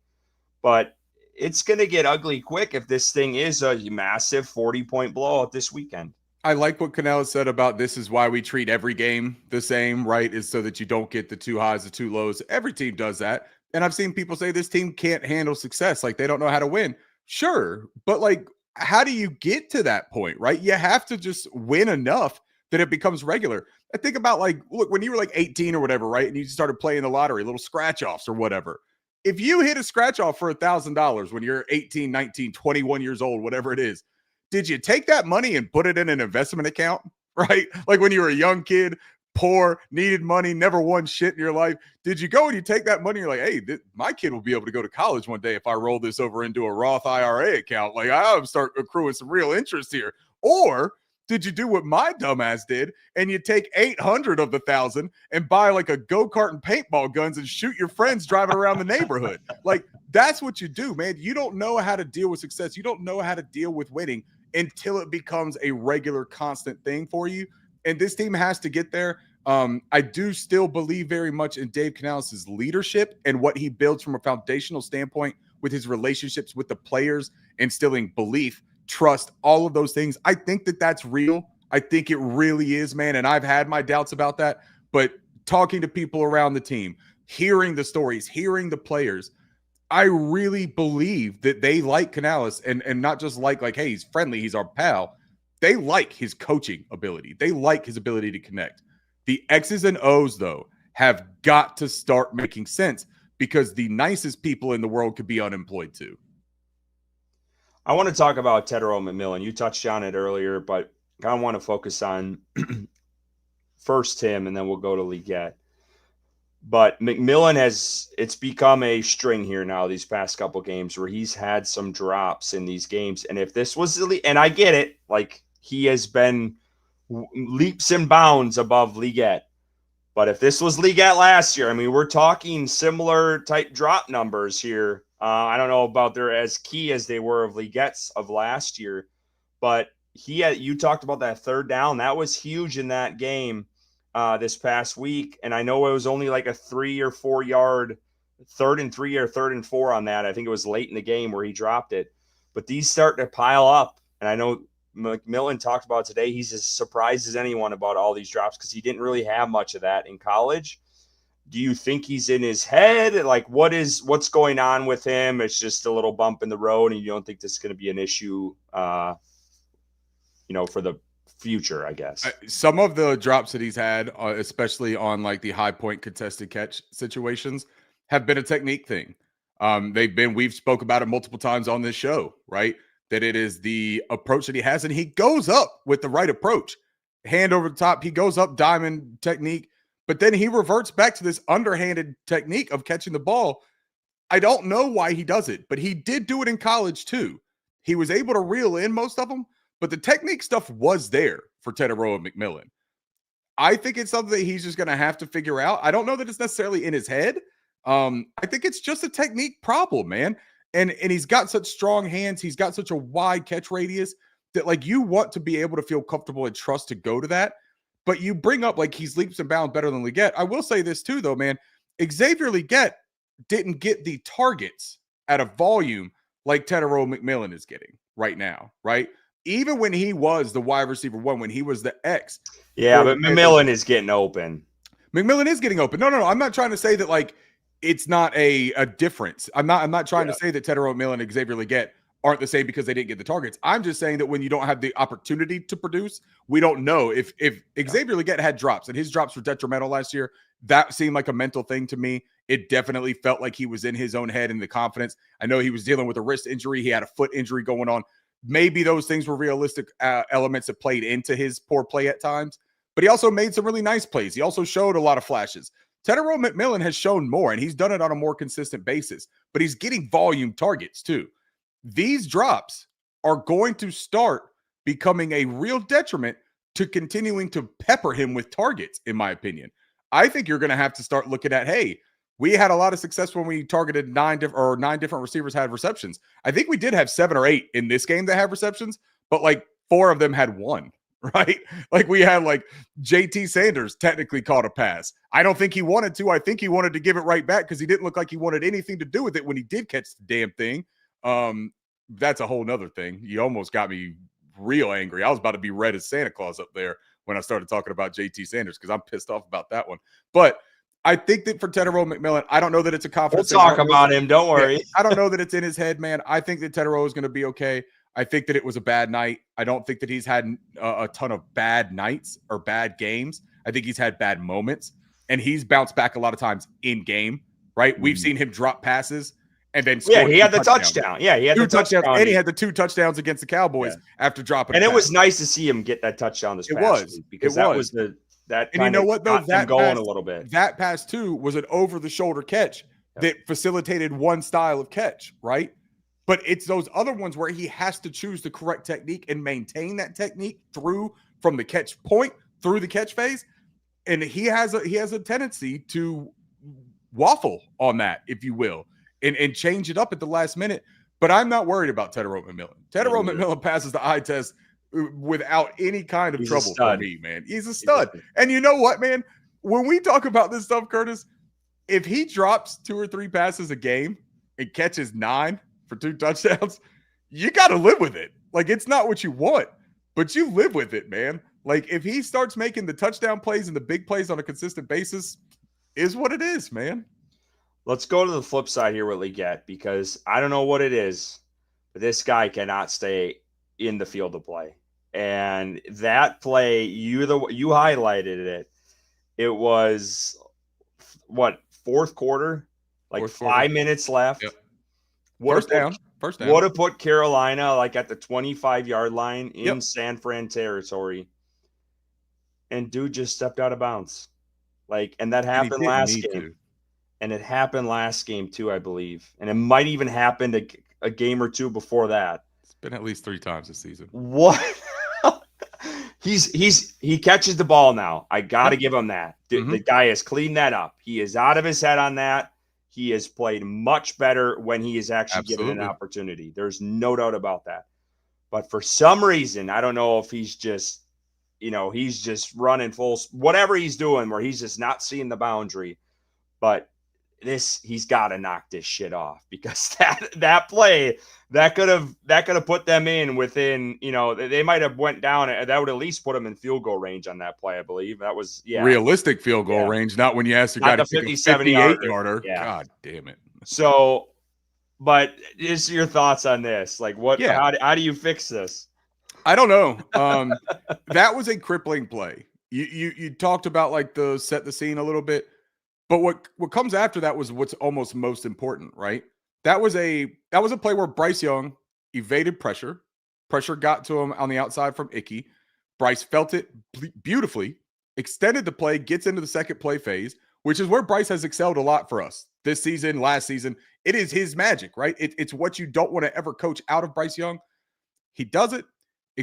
But it's going to get ugly quick if this thing is a massive 40-point blowout this weekend. I like what Canales said about this is why we treat every game the same, right? Is so that you don't get the two highs, the two lows. Every team does that. And I've seen people say this team can't handle success. Like, they don't know how to win. Sure. But like, how do you get to that point, right? You have to just win enough that it becomes regular. I think about, like, look, when you were like 18 or whatever, right? And you started playing the lottery, little scratch offs or whatever. If you hit a scratch off for $1,000 when you're 18, 19, 21 years old, whatever it is, did you take that money and put it in an investment account, right? Like when you were a young kid, poor, needed money, never won shit in your life. Did you go and you take that money? You're like, hey, my kid will be able to go to college one day if I roll this over into a Roth IRA account. Like, I'll start accruing some real interest here. Or did you do what my dumbass did and you take 800 of the 1,000 and buy like a go-kart and paintball guns and shoot your friends driving around the neighborhood? Like, that's what you do, man. You don't know how to deal with success. You don't know how to deal with winning until it becomes a regular, constant thing for you. And this team has to get there. I do still believe very much in Dave Canales' leadership and what he builds from a foundational standpoint with his relationships with the players, instilling belief, trust, all of those things. I think that that's real. I think it really is, man. And I've had my doubts about that. But talking to people around the team, hearing the stories, hearing the players, I really believe that they like Canales and not just like, hey, he's friendly, he's our pal. They like his coaching ability. They like his ability to connect. The X's and O's, though, have got to start making sense because the nicest people in the world could be unemployed too. I want to talk about Tetero McMillan. You touched on it earlier, but I want to focus on first him, and then we'll go to Leggett. But McMillan it's become a string here now these past couple games where he's had some drops in these games. And if this was and I get it, like, he has been leaps and bounds above Leggett. But if this was Leggett last year, I mean, we're talking similar type drop numbers here. I don't know about they're as key as they were of Leggett's of last year, but you talked about that third down. That was huge in that game this past week. And I know it was only like a 3 or 4 yard 3rd and 3 or 3rd and 4 on that. I think it was late in the game where he dropped it. but these start to pile up. And I know McMillan talked about today, he's as surprised as anyone about all these drops because he didn't really have much of that in college. Do you think he's in his head? Like, what's going on with him? It's just a little bump in the road, and you don't think this is going to be an issue, for the future, I guess. Some of the drops that he's had, especially on like the high point contested catch situations, have been a technique thing. We've spoke about it multiple times on this show, right? That it is the approach that he has, and he goes up with the right approach, hand over the top. He goes up diamond technique, but then he reverts back to this underhanded technique of catching the ball. I don't know why he does it, but he did do it in college too. He was able to reel in most of them, but the technique stuff was there for Teteroa McMillan. I think it's something that he's just going to have to figure out. I don't know that it's necessarily in his head. I think it's just a technique problem, man. And he's got such strong hands. He's got such a wide catch radius that like you want to be able to feel comfortable and trust to go to that. But you bring up like he's leaps and bounds better than Leggett. I will say this too, though, man. Xavier Leggett didn't get the targets at a volume like Teteroa McMillan is getting right now, right? Even when he was the wide receiver one, when he was the X. Yeah, but McMillan is getting open. McMillan is getting open. No. I'm not trying to say that like it's not a difference. I'm not trying to say that Teteroa McMillan and Xavier Leggett aren't the same because they didn't get the targets. I'm just saying that when you don't have the opportunity to produce, we don't know if Xavier Leggett had drops and his drops were detrimental last year. That seemed like a mental thing to me. It definitely felt like he was in his own head and the confidence. I know he was dealing with a wrist injury. He had a foot injury going on. Maybe those things were realistic elements that played into his poor play at times, but he also made some really nice plays. He also showed a lot of flashes. Teteroa McMillan has shown more, and he's done it on a more consistent basis, but he's getting volume targets too. These drops are going to start becoming a real detriment to continuing to pepper him with targets, in my opinion. I think you're going to have to start looking at, hey, we had a lot of success when we targeted nine different receivers had receptions. I think we did have 7 or 8 in this game that have receptions, but like 4 of them had 1, right? Like we had like JT Sanders technically caught a pass. I don't think he wanted to. I think he wanted to give it right back because he didn't look like he wanted anything to do with it when he did catch the damn thing. That's a whole nother thing. You almost got me real angry. I was about to be red as Santa Claus up there when I started talking about JT Sanders because I'm pissed off about that one. But I think that for Teteroa McMillan, I don't know that it's a confidence. We'll talk about him. Don't worry. Yeah, I don't know that it's in his head, man. I think that Teteroa is going to be okay. I think that it was a bad night. I don't think that he's had a ton of bad nights or bad games. I think he's had bad moments, and he's bounced back a lot of times in game, right? Mm-hmm. We've seen him drop passes and then score. Yeah, he had the touchdown. Yeah, he had 2 the touchdown. And he had the 2 touchdowns against the Cowboys after dropping. And it was nice to see him get that touchdown this past week because that was that. And you know what, though? That going a little bit. That pass, too, was an over-the-shoulder catch that facilitated one style of catch, right? But it's those other ones where he has to choose the correct technique and maintain that technique from the catch point through the catch phase. And he has a tendency to waffle on that, if you will, and change it up at the last minute. But I'm not worried about Teteroa McMillan. Teteroa McMillan passes the eye test without any kind of trouble for me, man. He's a stud. And you know what, man? When we talk about this stuff, Curtis, if he drops 2 or 3 passes a game and catches 9 for 2 touchdowns, you got to live with it. Like, it's not what you want, but you live with it, man. Like, if he starts making the touchdown plays and the big plays on a consistent basis, is what it is, man. Let's go to the flip side here with Leggett, because I don't know what it is, but this guy cannot stay in the field of play. And that play, you highlighted it. It was what, fourth quarter? Like 5 minutes left. Yep. First down. Would have put Carolina like at the 25-yard line in San Fran territory. And dude just stepped out of bounds. Like, and that happened last game. And it happened last game too, I believe. And it might even happen a game or two before that. It's been at least 3 times this season. What? He catches the ball now. I got to give him that. The guy has cleaned that up. He is out of his head on that. He has played much better when he is actually given an opportunity. There's no doubt about that. But for some reason, I don't know if he's just, he's just running full, whatever he's doing, where he's just not seeing the boundary. But he's got to knock this shit off, because that play that could have put them in within, they might have went down. That would at least put them in field goal range on that play, I believe. That was, realistic field goal range, not when you ask a guy not to the kick a 57 58-yarder. Yeah. God damn it. So, but just your thoughts on this? Like, how do you fix this? I don't know. That was a crippling play. You talked about like the set the scene a little bit, but what comes after that was what's almost most important, right? That was a play where Bryce Young evaded pressure. Pressure got to him on the outside from Icky. Bryce felt it beautifully, extended the play, gets into the second play phase, which is where Bryce has excelled a lot for us this season, last season. It is his magic, right? It's what you don't want to ever coach out of Bryce Young. He does it.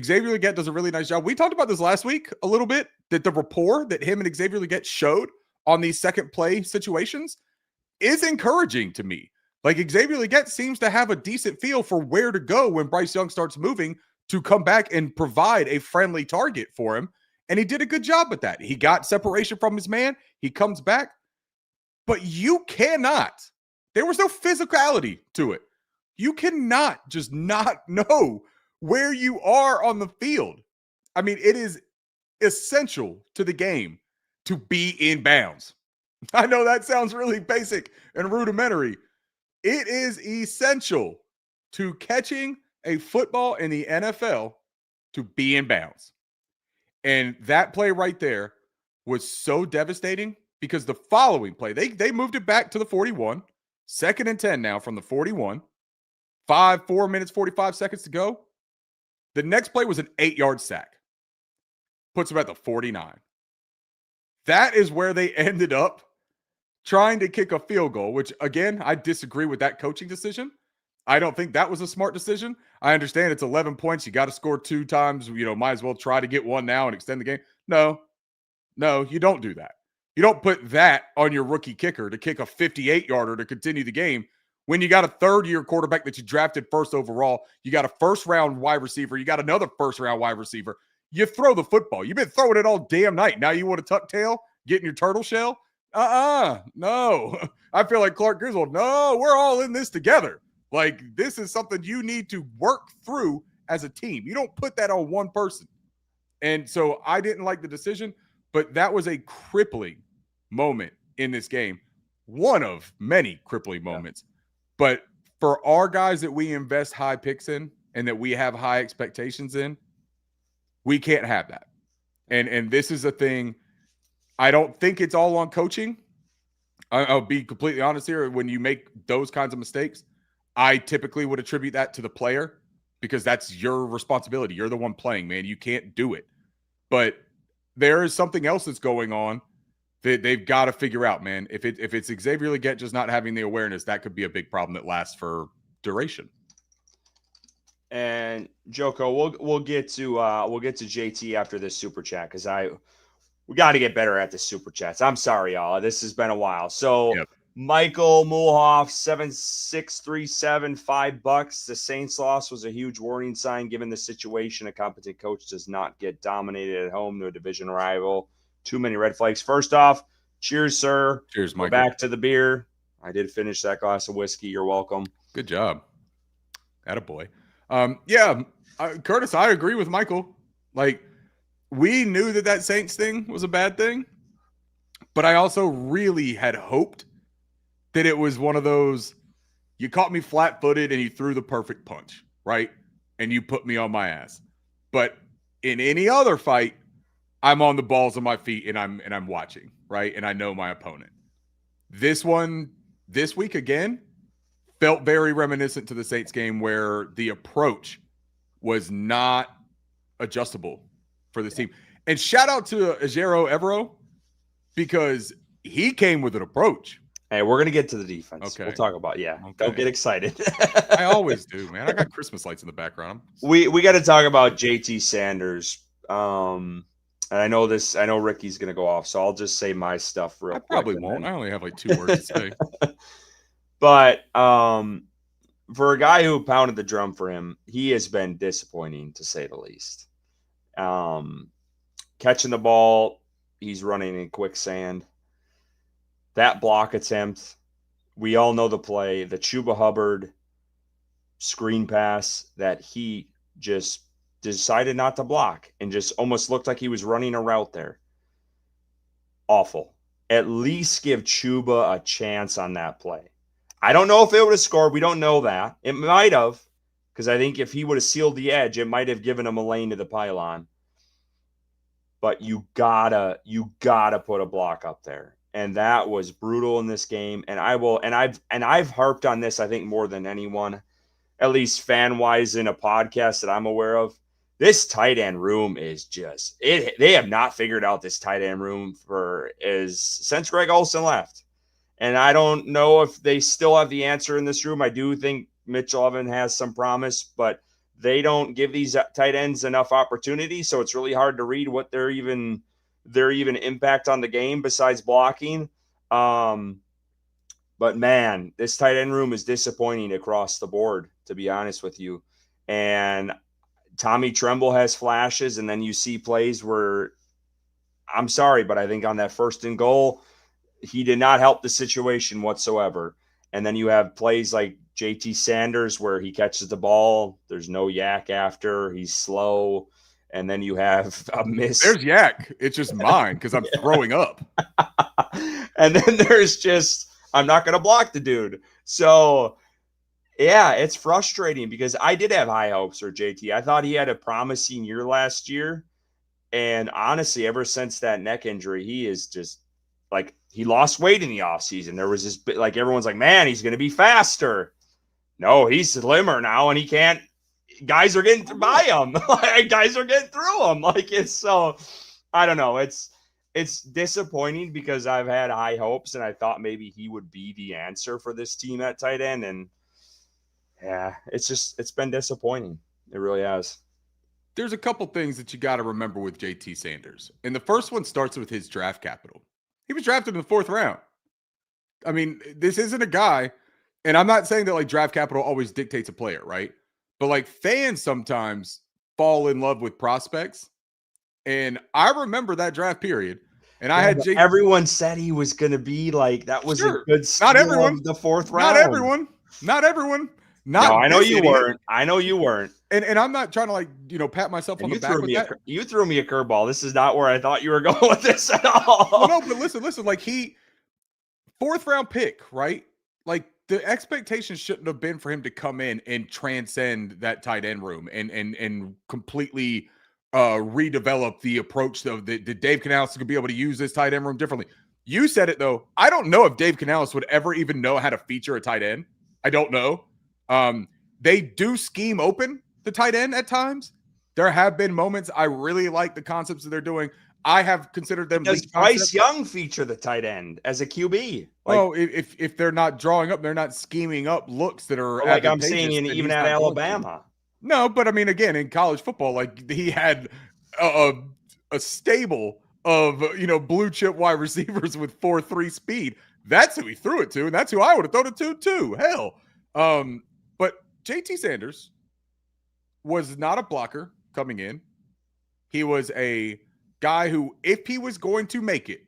Xavier Legette does a really nice job. We talked about this last week a little bit, that the rapport that him and Xavier Legette showed on these second play situations is encouraging to me. Like, Xavier Legette seems to have a decent feel for where to go when Bryce Young starts moving to come back and provide a friendly target for him. And he did a good job with that. He got separation from his man. He comes back. But you cannot, there was no physicality to it. You cannot just not know where you are on the field. I mean, it is essential to the game to be in bounds. I know that sounds really basic and rudimentary. It is essential to catching a football in the NFL to be in bounds. And that play right there was so devastating, because the following play, they moved it back to the 41, 2nd and 10 now from the 41, 4 minutes, 45 seconds to go. The next play was an 8-yard sack. Puts them at the 49. That is where they ended up trying to kick a field goal, which, again, I disagree with that coaching decision. I don't think that was a smart decision. I understand it's 11 points. You got to score 2 times. Might as well try to get one now and extend the game. No, you don't do that. You don't put that on your rookie kicker to kick a 58-yarder to continue the game when you got a third-year quarterback that you drafted first overall. You got a first-round wide receiver. You got another first-round wide receiver. You throw the football. You've been throwing it all damn night. Now you want to tuck tail, get in your turtle shell? No. I feel like Clark Griswold. No, we're all in this together. Like, this is something you need to work through as a team. You don't put that on one person. And so I didn't like the decision, but that was a crippling moment in this game. One of many crippling moments. But for our guys that we invest high picks in and that we have high expectations in, we can't have that. And this is a thing. I don't think it's all on coaching. I'll be completely honest here. When you make those kinds of mistakes, I typically would attribute that to the player, because that's your responsibility. You're the one playing, man. You can't do it. But there is something else that's going on that they've got to figure out, man. If it's Xavier Legette just not having the awareness, that could be a big problem that lasts for duration. And Joko, we'll get to JT after this super chat, because we got to get better at the super chats. I'm sorry, y'all. This has been a while. So Michael Mulhoff, 7637, $5. The Saints loss was a huge warning sign given the situation. A competent coach does not get dominated at home to a division rival. Too many red flags. First off, cheers, sir. Cheers, Michael. Go back to the beer. I did finish that glass of whiskey. You're welcome. Good job. Attaboy. Curtis, I agree with Michael. Like, we knew that Saints thing was a bad thing, but I also really had hoped that it was one of those, you caught me flat-footed and you threw the perfect punch, right? And you put me on my ass. But in any other fight, I'm on the balls of my feet and I'm watching, right? And I know my opponent. This one, this week again, felt very reminiscent to the Saints game, where the approach was not adjustable for this team. And shout out to Ejiro Evero, because he came with an approach. Hey, we're going to get to the defense. Okay. We'll talk about Don't get excited. I always do, man. I got Christmas lights in the background. We got to talk about JT Sanders. And I know Ricky's going to go off, so I'll just say my stuff real quick. I probably won't. I only have like 2 words to say. But for a guy who pounded the drum for him, he has been disappointing, to say the least. Catching the ball, he's running in quicksand. That block attempt, we all know the play, the Chuba Hubbard screen pass that he just decided not to block and just almost looked like he was running a route there. Awful. At least give Chuba a chance on that play. I don't know if it would have scored. We don't know that. It might have, because I think if he would have sealed the edge, it might have given him a lane to the pylon. But you gotta put a block up there. And that was brutal in this game. And I've harped on this, I think, more than anyone, at least fan wise in a podcast that I'm aware of. This tight end room is just it. They have not figured out this tight end room since Greg Olsen left. And I don't know if they still have the answer in this room. I do think Mitchell Evans has some promise, but they don't give these tight ends enough opportunity. So it's really hard to read what their even impact on the game besides blocking. But man, this tight end room is disappointing across the board, to be honest with you. And Tommy Tremble has flashes, and then you see plays where, I'm sorry, but I think on that 1st and goal, he did not help the situation whatsoever. And then you have plays like JT Sanders where he catches the ball, there's no yak after, he's slow, and then you have a miss. There's yak. It's just mine because I'm throwing up. And then there's just, I'm not going to block the dude. So, yeah, it's frustrating because I did have high hopes for JT. I thought he had a promising year last year. And honestly, ever since that neck injury, he is just like, he lost weight in the offseason. There was this, like, everyone's like, man, he's going to be faster. No, he's slimmer now, and he can't. Guys are getting by him. Guys are getting through him. Like, it's so, I don't know. It's disappointing because I've had high hopes, and I thought maybe he would be the answer for this team at tight end. And yeah, it's been disappointing. It really has. There's a couple things that you got to remember with JT Sanders. And the first one starts with his draft capital. He was drafted in the 4th round. I mean, this isn't a guy, and I'm not saying that like draft capital always dictates a player, right? But like fans sometimes fall in love with prospects. And I remember that draft period. And I had everyone said he was going to be like, that was a good steal. Not everyone. Of the 4th round. Not everyone. No, I know you weren't. I know you weren't. And I'm not trying to like, pat myself on the back with that. You threw me a curveball. This is not where I thought you were going with this at all. Well, no, but listen, like 4th round pick, right? Like the expectation shouldn't have been for him to come in and transcend that tight end room and completely redevelop the approach that Dave Canales could be able to use this tight end room differently. You said it though. I don't know if Dave Canales would ever even know how to feature a tight end. I don't know. They do scheme open the tight end at times. There have been moments I really like the concepts that they're doing. I have considered them. Does Bryce Young feature the tight end as a QB? Well, if they're not drawing up, they're not scheming up looks that are like I'm seeing even at Alabama. No, but I mean, again, in college football, like he had a stable of blue chip wide receivers with 4.3 speed. That's who he threw it to, and that's who I would have thrown it to too. Hell, but JT Sanders was not a blocker coming in. He was a guy who, if he was going to make it,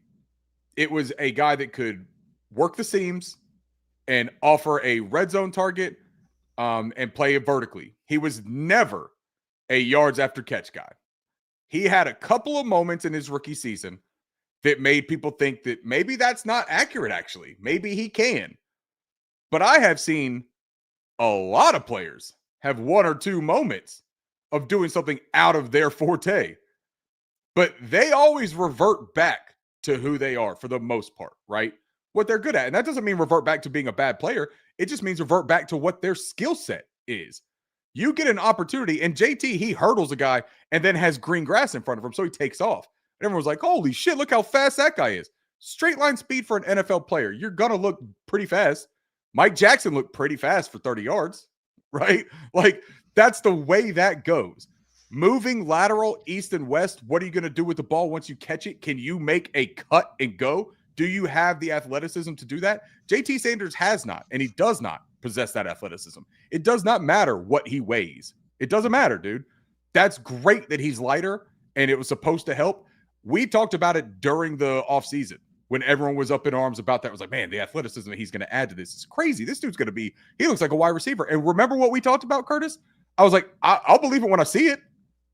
it was a guy that could work the seams and offer a red zone target and play it vertically. He was never a yards after catch guy. He had a couple of moments in his rookie season that made people think that maybe that's not accurate, actually. Maybe he can. But I have seen a lot of players have 1 or 2 moments of doing something out of their forte. But they always revert back to who they are for the most part, right? What they're good at. And that doesn't mean revert back to being a bad player. It just means revert back to what their skill set is. You get an opportunity, and JT, he hurdles a guy and then has green grass in front of him, so he takes off. And everyone's like, holy shit, look how fast that guy is. Straight line speed for an NFL player. You're going to look pretty fast. Mike Jackson looked pretty fast for 30 yards, right? Like, that's the way that goes. Moving lateral east and west, what are you going to do with the ball once you catch it? Can you make a cut and go? Do you have the athleticism to do that? JT Sanders has not, and he does not possess that athleticism. It does not matter what he weighs. It doesn't matter, dude. That's great that he's lighter, and it was supposed to help. We talked about it during the offseason. when everyone was up in arms about that. It was like, man, the athleticism that he's going to add to this is crazy. This dude's going to be, he looks like a wide receiver. And remember what we talked about, Curtis? I was like, I'll believe it when I see it.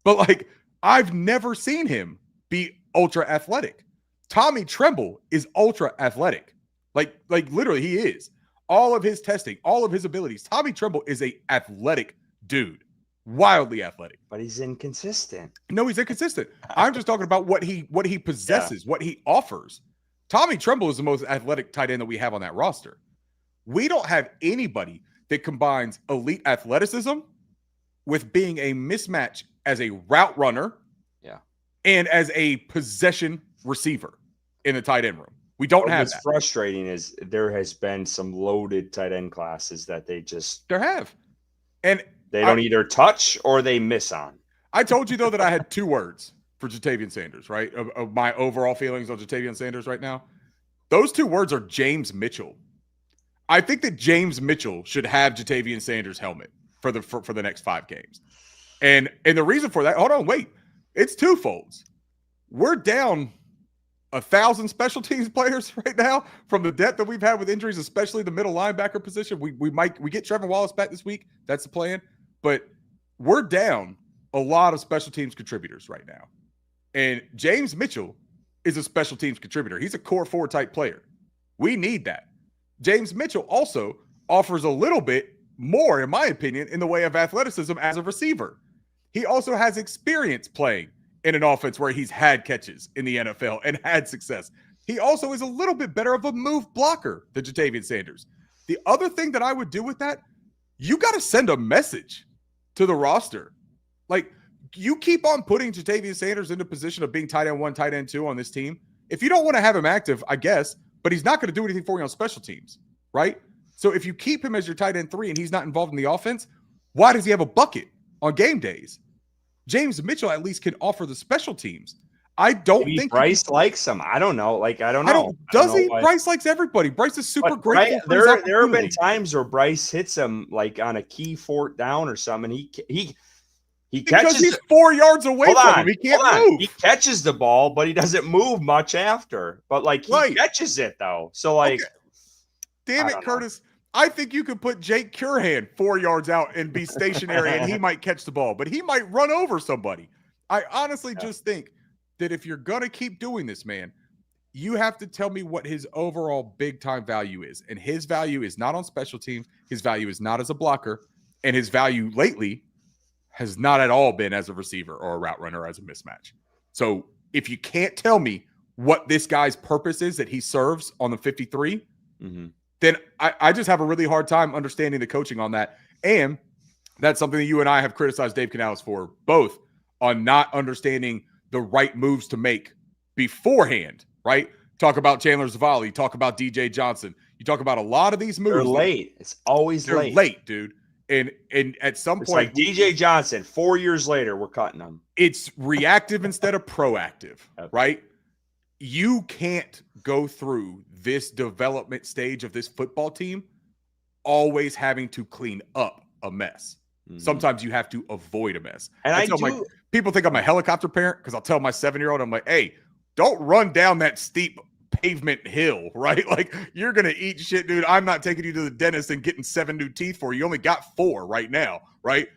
But like, I've never seen him be ultra athletic. Tommy Tremble is ultra athletic. Like literally he is. All of his testing, all of his abilities. Tommy Tremble is a athletic dude. Wildly athletic. But he's inconsistent. No, he's inconsistent. I'm just talking about what he possesses, what he offers. Tommy Tremble is the most athletic tight end that we have on that roster. We don't have anybody that combines elite athleticism with being a mismatch as a route runner, and as a possession receiver in the tight end room. We don't have that. What's frustrating is there has been some loaded tight end classes that there have. And they don't either touch or they miss on. I told you, though, that I had 2 words for Jatavian Sanders, right? Of my overall feelings on Jatavian Sanders right now. Those 2 words are James Mitchell. I think that James Mitchell should have Jatavian Sanders' helmet for the next 5 games. And the reason for that, hold on, wait. It's twofold. We're down 1,000 special teams players right now from the depth that we've had with injuries, especially the middle linebacker position. We get Trevor Wallace back this week. That's the plan. But we're down a lot of special teams contributors right now. And James Mitchell is a special teams contributor. He's a core 4 type player. We need that. James Mitchell also offers a little bit more, in my opinion, in the way of athleticism as a receiver. He also has experience playing in an offense where he's had catches in the NFL and had success. He also is a little bit better of a move blocker than Jatavian Sanders. The other thing that I would do with that, you got to send a message to the roster. Like, you keep on putting Jatavian Sanders into position of being tight end 1, tight end 2 on this team. If you don't want to have him active, I guess, but he's not going to do anything for you on special teams, right? So if you keep him as your tight end 3 and he's not involved in the offense, why does he have a bucket on game days? James Mitchell at least can offer the special teams. I don't think Bryce likes him. I don't know. Like, I don't know. Does he? Bryce likes everybody. Bryce is super grateful. There have been times where Bryce hits him like on a key 4th down or something. He catches, because he's 4 yards away from him. He can't move. He catches the ball, but he doesn't move much after. But like he catches it though. So like, damn it, Curtis. I think you could put Jake Curhan 4 yards out and be stationary and he might catch the ball, but he might run over somebody. I honestly just think that if you're going to keep doing this, man, you have to tell me what his overall big time value is. And his value is not on special teams. His value is not as a blocker. And his value lately has not at all been as a receiver or a route runner or as a mismatch. So if you can't tell me what this guy's purpose is that he serves on the 53, then I just have a really hard time understanding the coaching on that. And that's something that you and I have criticized Dave Canales for, both on not understanding the right moves to make beforehand, right? Talk about Chandler Zavala, talk about DJ Johnson. You talk about a lot of these moves. They're late. It's always late. They're late, dude. And at some point, like DJ Johnson, 4 years later, we're cutting them. It's reactive instead of proactive, right? You can't go through this development stage of this football team always having to clean up a mess. Sometimes you have to avoid a mess. And people think I'm a helicopter parent because I'll tell my 7-year-old, I'm like, hey, don't run down that steep pavement hill, right? Like, you're going to eat shit, dude. I'm not taking you to the dentist and getting 7 new teeth for you. You only got 4 right now, right?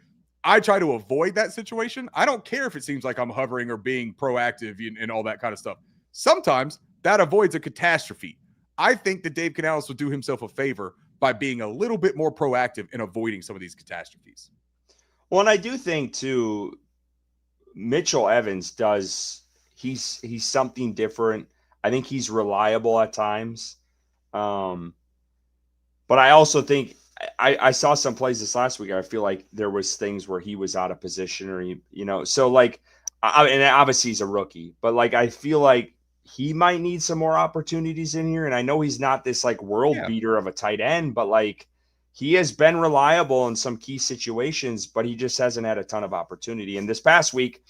I try to avoid that situation. I don't care if it seems like I'm hovering or being proactive and all that kind of stuff. Sometimes that avoids a catastrophe. I think that Dave Canales would do himself a favor by being a little bit more proactive in avoiding some of these catastrophes. Well, and I do think too, Mitchell Evans he's something different. I think he's reliable at times. But I also think I saw some plays this last week. I feel like there was things where he was out of position or, so like, and obviously he's a rookie, but like, I feel like he might need some more opportunities in here. And I know he's not this like world beater of a tight end, but like he has been reliable in some key situations, but he just hasn't had a ton of opportunity. And this past week,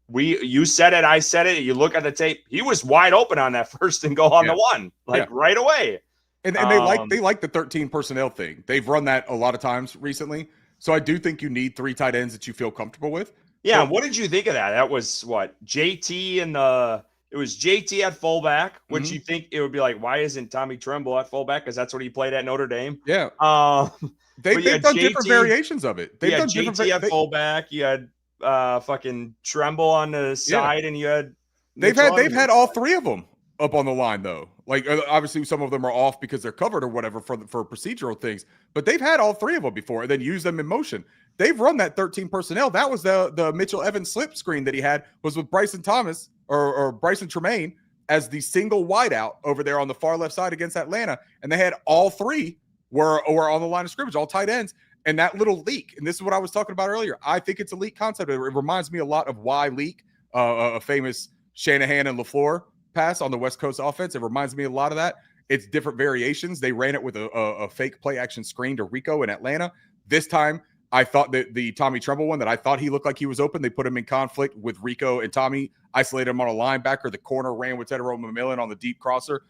you said it, I said it. You look at the tape, he was wide open on that 1st and goal on the 1, right away. And they like the 13 personnel thing. They've run that a lot of times recently. So I do think you need 3 tight ends that you feel comfortable with. Yeah. So, what did you think of that? That was what JT and the It was JT at fullback, which Mhm. you think it would be like, why isn't Tommy Tremble at fullback? Because that's what he played at Notre Dame. Yeah. Um, but They've done different variations of it. You They've had done different JT at they fullback. You had fucking Tremble on the yeah. side, and you had They've Mitchell had on they've the had all inside. three of them up on the line though. Like obviously some of them are off because they're covered or whatever for procedural things, but they've had all three of them before and then used them in motion. They've run that 13 personnel. That was the Mitchell Evans slip screen that he had was with Bryson Thomas or Bryson Tremaine as the single wideout over there on the far left side against Atlanta, and they had all three were on the line of scrimmage, all tight ends. And that little leak, and this is what I was talking about earlier. I think it's a leak concept. It reminds me a lot of why leak, a famous Shanahan and LaFleur pass on the West Coast offense. It reminds me a lot of that. It's different variations. They ran it with a fake play action screen to Rico in Atlanta. This time, I thought that the Tommy Tremble one that I thought he looked like he was open. They put him in conflict with Rico and Tommy, isolated him on a linebacker. The corner ran with Tedero McMillan on the deep crosser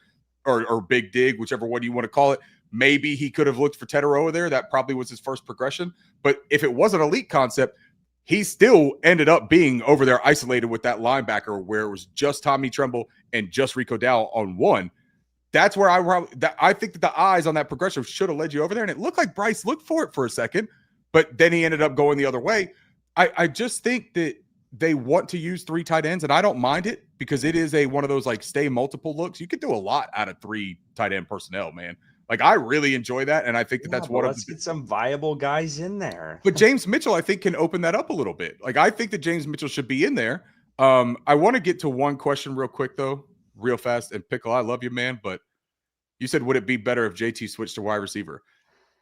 or big dig, whichever one you want to call it. Maybe he could have looked for Tedero there. That probably was his first progression. But if it wasn't a leak concept, he still ended up being over there isolated with that linebacker where it was just Tommy Tremble and just Rico Dowell on one. That's where I think that the eyes on that progression should have led you over there. And it looked like Bryce looked for it for a second, but then he ended up going the other way. I just think that they want to use three tight ends, and I don't mind it because it is one of those like stay multiple looks. You could do a lot out of three tight end personnel, man. Like I really enjoy that, and I think that that's one of let's get some viable guys in there. But James Mitchell, I think, can open that up a little bit. Like I think that James Mitchell should be in there. I want to get to one question real quick though, real fast. And Pickle, I love you, man, but you said would it be better if JT switched to wide receiver?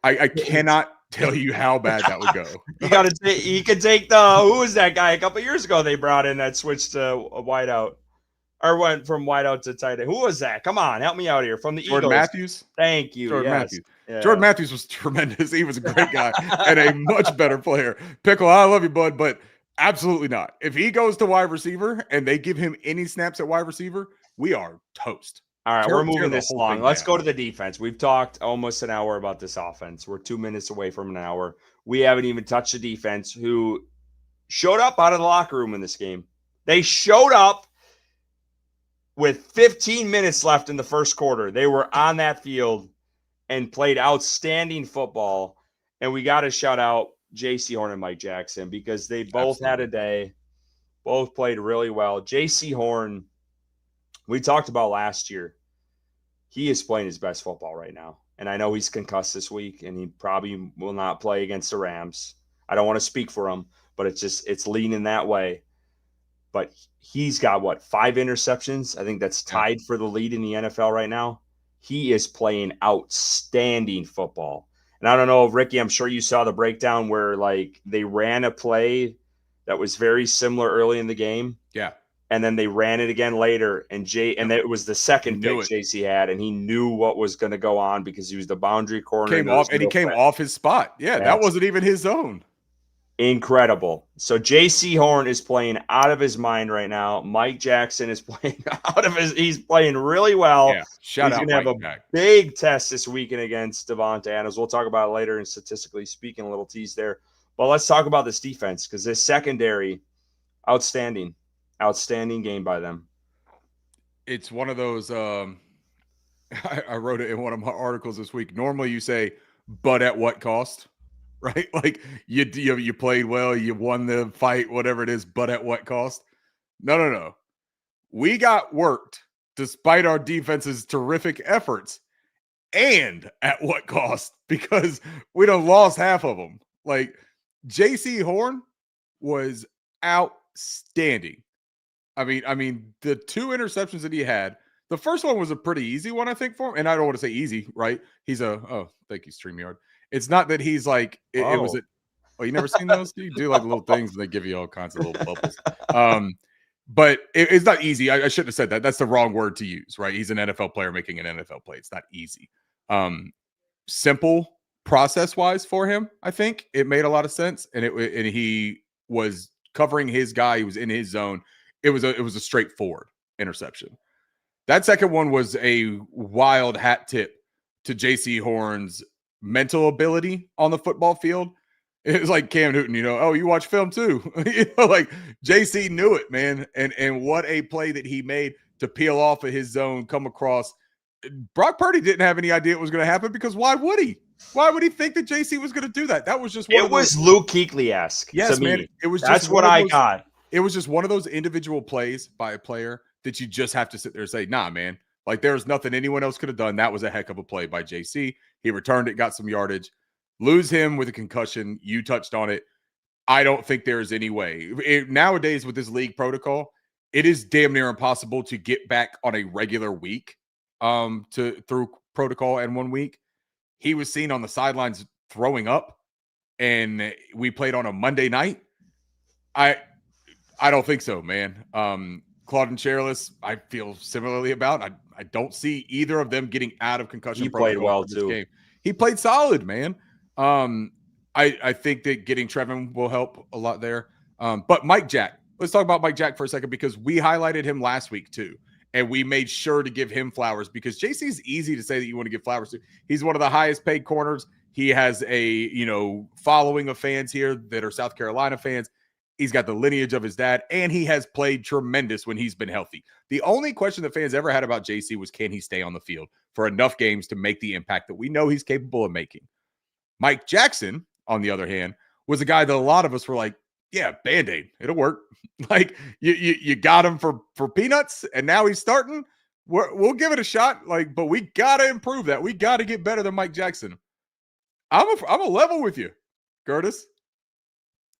I cannot tell you how bad that would go. You got to take. You could take the who was that guy a couple of years ago? They brought in that switched to a wideout. Or went from wideout to tight end. Who was that? Come on, help me out here. From the Jordan Eagles. Matthews. Thank you. Jordan yes. Matthews. Yeah. Jordan Matthews was tremendous. He was a great guy and a much better player. Pickle, I love you, bud, but absolutely not. If he goes to wide receiver and they give him any snaps at wide receiver, we are toast. All right, we're moving this along. Let's down. go to the defense. We've talked almost an hour about this offense. We're 2 minutes away from an hour. We haven't even touched the defense, who showed up out of the locker room in this game. They showed up with 15 minutes left in the first quarter. They were on that field and played outstanding football. And we got to shout out J.C. Horn and Mike Jackson because they both had a day, both played really well. J.C. Horn, we talked about last year. He is playing his best football right now. And I know he's concussed this week, and he probably will not play against the Rams. I don't want to speak for him, but it's leaning that way. But he's got, 5 interceptions? I think that's tied for the lead in the NFL right now. He is playing outstanding football. And I don't know, Ricky, I'm sure you saw the breakdown where, they ran a play that was very similar early in the game. Yeah. And then they ran it again later, and it was the second pick JC had, and he knew what was going to go on because he was the boundary corner. He came off his spot. Yeah, that wasn't even his zone. Incredible. So J.C. Horn is playing out of his mind right now. Mike Jackson is playing he's playing really well. Yeah, shout out. He's going to have a big test this weekend against Devonta Adams. We'll talk about it later, and statistically speaking, a little tease there. But let's talk about this defense because this secondary, outstanding game by them. It's one of those, I wrote it in one of my articles this week. Normally you say, but at what cost? Right? Like you played well, you won the fight, whatever it is, but at what cost? No. We got worked despite our defense's terrific efforts. And at what cost? Because we done lost half of them. Like J.C. Horn was outstanding. I mean, the 2 interceptions that he had, the first one was a pretty easy one, I think, for him. And I don't want to say easy, right? He's thank you, StreamYard. It's not that he's like, it was you never seen those? You do like little things and they give you all kinds of little bubbles. But it's not easy. I shouldn't have said that. That's the wrong word to use, right? He's an NFL player making an NFL play. It's not easy. Simple process-wise for him, I think. It made a lot of sense. And he was covering his guy. He was in his zone. It was a straightforward interception. That second one was a wild hat tip to J.C. Horn's mental ability on the football field. It was like Cam Newton, you watch film too. Like J.C. knew it, man. And what a play that he made. to peel off of his zone, come across. Brock Purdy didn't have any idea it was going to happen because why would he? Why would he think that JC was going to do that? That was just one It of those. was Luke Kuechly-esque to Yes, man. me. It was That's just what one of I those. got. It was just one of those individual plays by a player that you just have to sit there and say, nah, man, like there's nothing anyone else could have done. That was a heck of a play by JC. He returned it, got some yardage. Lose him with a concussion. You touched on it. I don't think there is any way. Nowadays, with this league protocol, it is damn near impossible to get back on a regular week through protocol in 1 week. He was seen on the sidelines throwing up, and we played on a Monday night. I don't think so, man. Claude and Cherylus, I feel similarly about. I don't see either of them getting out of concussion protocol played well for this too. game. He played solid, man. I think that getting Trevin will help a lot there. But Mike Jack, let's talk about Mike Jack for a second because we highlighted him last week too. And we made sure to give him flowers because JC's easy to say that you want to give flowers to. He's one of the highest paid corners. He has a, following of fans here that are South Carolina fans. He's got the lineage of his dad, and he has played tremendous when he's been healthy. The only question that fans ever had about JC was, can he stay on the field for enough games to make the impact that we know he's capable of making? Mike Jackson, on the other hand, was a guy that a lot of us were like, yeah, Band-Aid, it'll work. Like you got him for peanuts, and now he's starting. We'll give it a shot. Like, but we got to improve that. We got to get better than Mike Jackson. I'm a level with you, Curtis.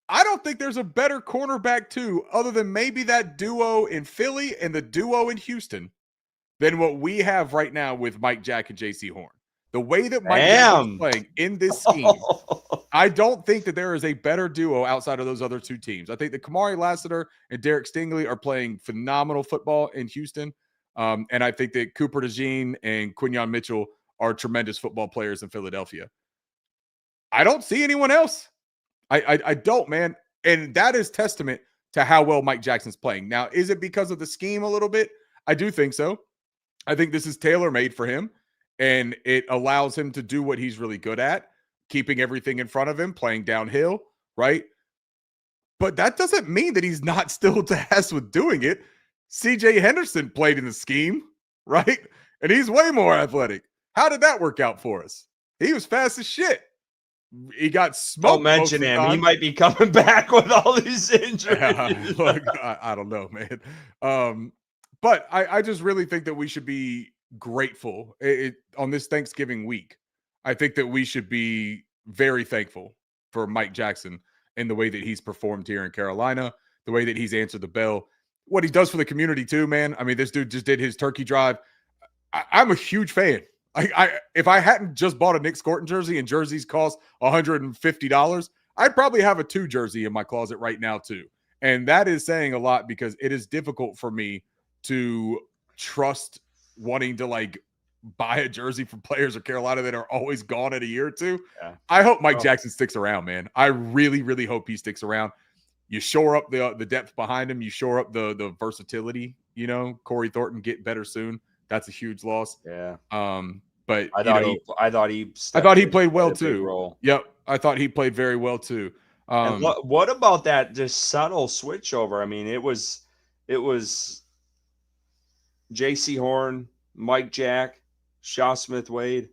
I don't think there's a better cornerback too, other than maybe that duo in Philly and the duo in Houston, than what we have right now with Mike Jack and JC Horn. The way that Mike Jack is playing in this scheme, I don't think that there is a better duo outside of those other two teams. I think that Kamari Lassiter and Derek Stingley are playing phenomenal football in Houston. And I think that Cooper DeJean and Quinyon Mitchell are tremendous football players in Philadelphia. I don't see anyone else. I don't, man. And that is testament to how well Mike Jackson's playing. Now, is it because of the scheme a little bit? I do think so. I think this is tailor-made for him. And it allows him to do what he's really good at, keeping everything in front of him, playing downhill, right? But that doesn't mean that he's not still tasked with doing it. CJ Henderson played in the scheme, right? And he's way more athletic. How did that work out for us? He was fast as shit. He got smoked. Don't mention him. He might be coming back with all these injuries. Look, I don't know, man. But I just really think that we should be grateful on this Thanksgiving week. I think that we should be very thankful for Mike Jackson and the way that he's performed here in Carolina, the way that he's answered the bell, what he does for the community too, man. I mean, this dude just did his turkey drive. I'm a huge fan. If I hadn't just bought a Nick Scorton jersey and jerseys cost $150, I'd probably have a 2 jersey in my closet right now too. And that is saying a lot because it is difficult for me to trust wanting to like buy a jersey from players of Carolina that are always gone in a year or two. Yeah. I hope Mike Jackson sticks around, man. I really, really hope he sticks around. You shore up the depth behind him. You shore up the versatility. Corey Thornton get better soon. That's a huge loss. Yeah. But I thought he played well too. Yep. I thought he played very well too. And what about that just subtle switch over? I mean, it was JC Horn, Mike Jack, Shaw Smith Wade,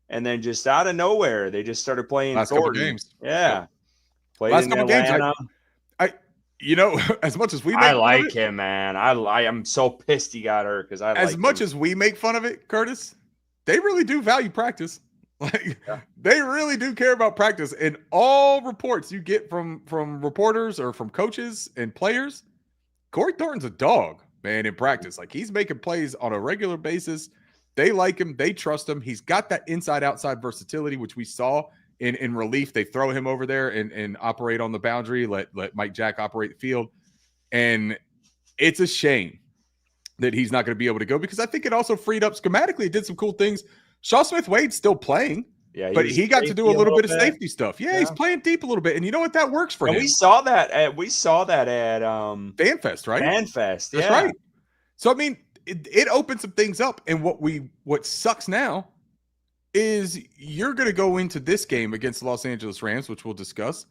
and then just out of nowhere, they just started playing last Thornton. Couple games. Yeah. Played last in couple Atlanta. games. As much as we I like him, man. I am so pissed he got hurt because as much as we make fun of it, Curtis, they really do value practice. They really do care about practice. And all reports you get from reporters or from coaches and players, Corey Thornton's a dog, man, in practice. Like he's making plays on a regular basis. They like him. They trust him. He's got that inside-outside versatility, which we saw in relief. They throw him over there and operate on the boundary, let Mike Jack operate the field. And it's a shame that he's not going to be able to go because I think it also freed up schematically. It did some cool things. Shaw Smith Wade's still playing, but he got to do a little bit of safety stuff. Yeah, he's playing deep a little bit. And you know what? That works for him. We saw that at FanFest, right? FanFest, yeah. That's right. So, I mean, it opened some things up. And what sucks now is you're going to go into this game against the Los Angeles Rams, which we'll discuss.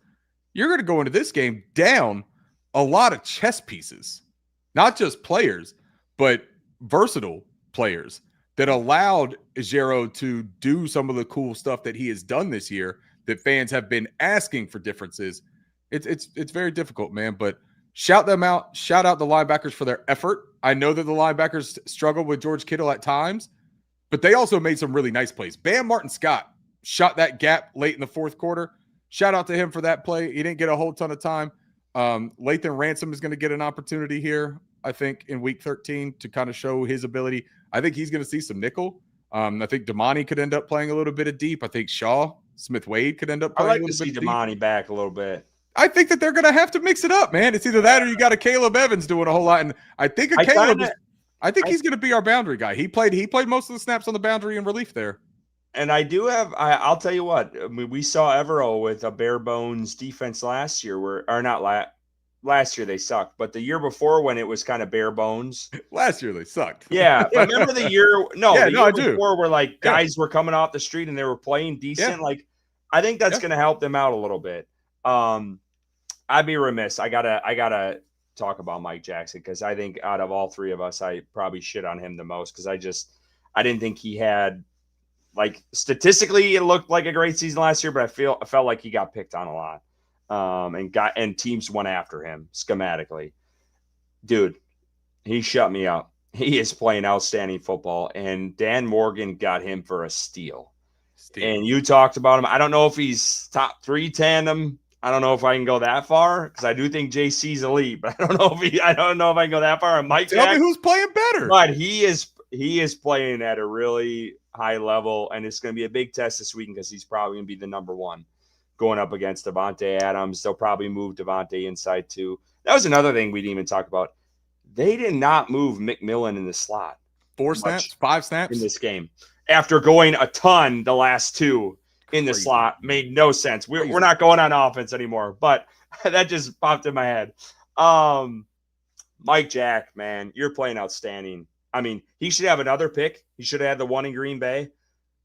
You're going to go into this game down a lot of chess pieces, not just players, but versatile players that allowed Ejiro to do some of the cool stuff that he has done this year that fans have been asking for differences. It's very difficult, man. But shout them out. Shout out the linebackers for their effort. I know that the linebackers struggled with George Kittle at times, but they also made some really nice plays. Bam Martin Scott shot that gap late in the fourth quarter. Shout out to him for that play. He didn't get a whole ton of time. Lathan Ransom is going to get an opportunity here, I think, in week 13 to kind of show his ability. I think he's going to see some nickel. I think Damani could end up playing a little bit of deep. I think Shaw Smith-Wade could end up playing I like a to little see bit of deep. Damani back a little bit. I think that they're going to have to mix it up, man. It's either that or you got a Caleb Evans doing a whole lot. And I think he's going to be our boundary guy. He played most of the snaps on the boundary in relief there. And I do have, I'll tell you what, I mean, we saw Evero with a bare bones defense last year, last year they sucked, but the year before when it was kind of bare bones. Last year they sucked. Yeah, but remember the year? No, yeah, the no, year I do. Before where like guys were coming off the street and they were playing decent. Yeah. Like, I think that's going to help them out a little bit. I'd be remiss. I gotta talk about Mike Jackson because I think out of all three of us, I probably shit on him the most because I didn't think he had. Like statistically, it looked like a great season last year, but I felt like he got picked on a lot, and teams went after him schematically. Dude, he shut me up. He is playing outstanding football, and Dan Morgan got him for a steal. And you talked about him. I don't know if he's top 3 tandem. I don't know if I can go that far because I do think JC's elite, but I don't know if I can go that far. And Mike, tell me who's playing better. But he is playing at a really high level, and it's going to be a big test this weekend because he's probably going to be the number one going up against Devontae Adams. They'll probably move Devontae inside too. That was another thing we didn't even talk about. They did not move McMillan in the slot. 4 snaps, 5 snaps in this game after going a ton the last 2 in the slot. Made no sense. We're not going on offense anymore, but that just popped in my head. Mike Jack, man, you're playing outstanding. I mean, he should have another pick. He should have had the one in Green Bay.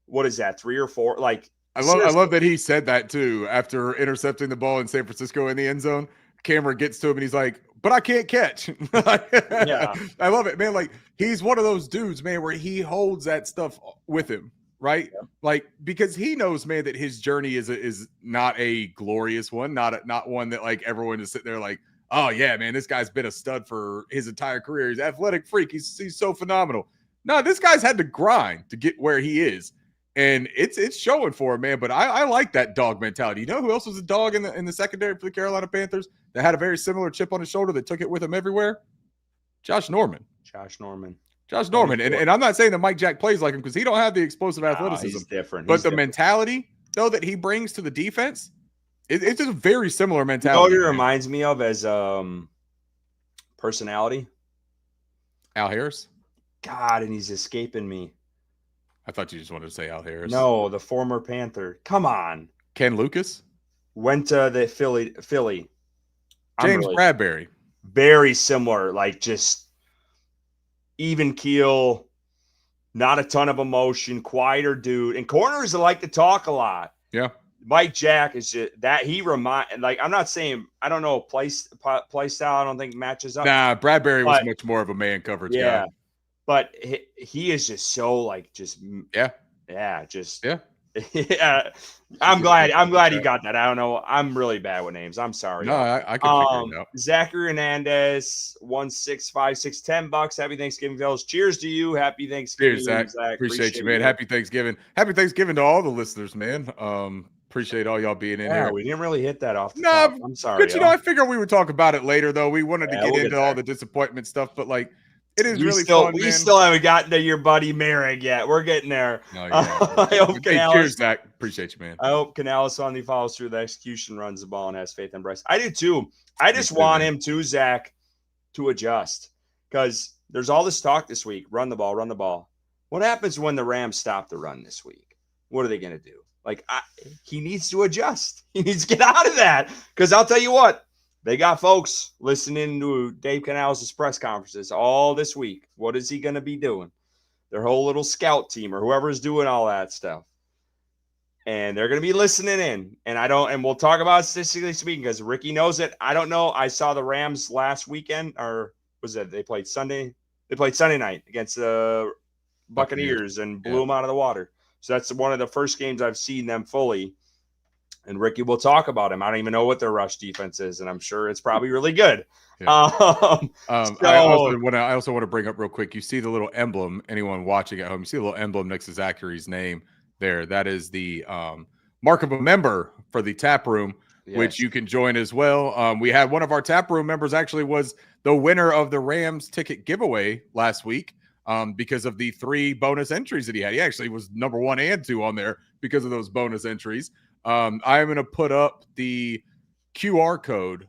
What is that, 3 or 4? Like, I love that he said that too after intercepting the ball in San Francisco in the end zone. Camera gets to him and he's like, "But I can't catch." Yeah, I love it, man. Like he's one of those dudes, man, where he holds that stuff with him, right? Yeah. Like because he knows, man, that his journey is not a glorious one, not one that like everyone is sitting there like, "Oh yeah, man, this guy's been a stud for his entire career. He's an athletic freak. He's so phenomenal." No, this guy's had to grind to get where he is, and it's showing for him, man. But I like that dog mentality. You know who else was a dog in the secondary for the Carolina Panthers that had a very similar chip on his shoulder that took it with him everywhere? Josh Norman. And I'm not saying that Mike Jack plays like him because he don't have the explosive athleticism. He's different. But the mentality though that he brings to the defense. It's just a very similar mentality. You know what it reminds me of as personality? Al Harris? God, and he's escaping me. I thought you just wanted to say Al Harris. No, the former Panther. Come on. Ken Lucas? Went to the Philly. James Bradbury. Very similar, like just even keel, not a ton of emotion, quieter dude. And corners like to talk a lot. Yeah. Mike Jack is just that I'm not saying I don't know play style. I don't think matches up. Nah, Bradbury was much more of a man coverage guy. But he is just so like just yeah. I'm glad you got that. I don't know. I'm really bad with names. I'm sorry. No, I can figure it out. Zachary Hernandez, 165 $10. Happy Thanksgiving, fellas. Cheers to you. Happy Thanksgiving. Cheers, Zach. Appreciate you, man. Happy Thanksgiving. Happy Thanksgiving to all the listeners, man. Appreciate all y'all being in here. We didn't really hit that off the top. I'm sorry. But I figured we would talk about it later, though. We wanted to get into all the disappointment stuff, but like it is really fun. We still haven't gotten to your buddy Merrick yet. We're getting there. No, I hope cheers, Zach. Appreciate you, man. I hope Canales finally follows through the execution, runs the ball, and has faith in Bryce. I do too. I just want him to, Zach, to adjust because there's all this talk this week. Run the ball. What happens when the Rams stop the run this week? What are they going to do? Like, he needs to adjust. He needs to get out of that. Because I'll tell you what, they got folks listening to Dave Canales' press conferences all this week. What is he going to be doing? Their whole little scout team or whoever's doing all that stuff. And they're going to be listening in. And we'll talk about it statistically speaking because Ricky knows it. I don't know. I saw the Rams last weekend, or was it they played Sunday? They played Sunday night against the Buccaneers. Buccaneers and blew Yeah. them out of the water. So that's one of the first games I've seen them fully. And Ricky will talk about him. I don't even know what their rush defense is, and I'm sure it's probably really good. Yeah. I So also want to bring up real quick. You see the little emblem. Anyone watching at home, you see the little emblem next to Zachary's name there. That is the mark of a member for the tap room, which yes. you can join as well. We had one of our tap room members actually was the winner of the Rams ticket giveaway last week because of the 3 bonus entries that he had. He actually was number 1 and 2 on there because of those bonus entries. I am going to put up the QR code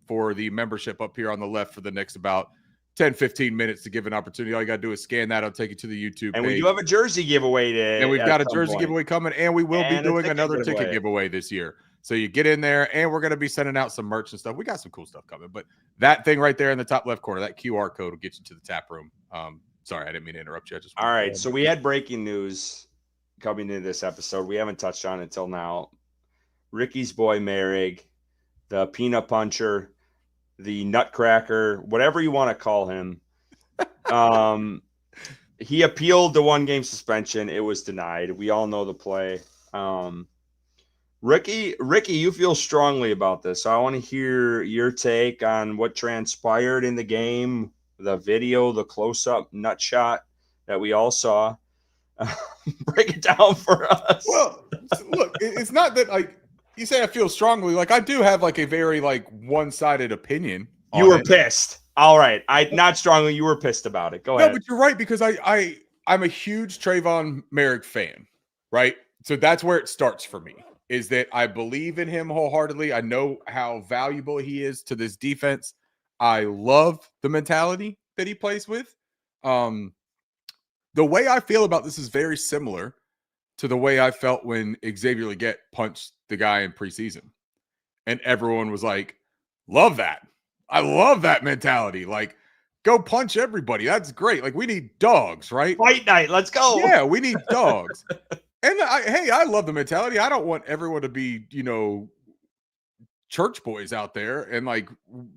for the membership up here on the left for the next about 10-15 minutes to give an opportunity. All you got to do is scan that. I'll take you to the YouTube And page. we do have a jersey giveaway And we've got a jersey giveaway coming, and we will be doing another ticket giveaway this year. So you get in there, and we're going to be sending out some merch and stuff. We got some cool stuff coming, but that thing right there in the top left corner, that QR code will get you to the tap room. Sorry, I didn't mean to interrupt you. All right, so we had breaking news coming into this episode. We haven't touched on it until now. Ricky's boy Merrig, the peanut puncher, the nutcracker, whatever you want to call him. He appealed the 1-game suspension. It was denied. We all know the play. Ricky, you feel strongly about this. So I want to hear your take on what transpired in the game, the video, the close-up nut shot that we all saw. Break it down for us. Well, look, it's not that like you say I feel strongly. Like I do have like a very like one-sided opinion. You were pissed. All right. Not strongly. You were pissed about it. Go ahead. No, but you're right because I'm a huge Trayvon Merrick fan, right? So that's where it starts for me. Is that I believe in him wholeheartedly. I know how valuable he is to this defense. I love the mentality that he plays with. The way I feel about this is very similar to the way I felt when Xavier Legette punched the guy in preseason. And everyone was like, love that. I love that mentality. Like, go punch everybody. That's great. Like, we need dogs, right? Fight night. Let's go. Yeah, we need dogs. And I love the mentality. I don't want everyone to be, church boys out there and like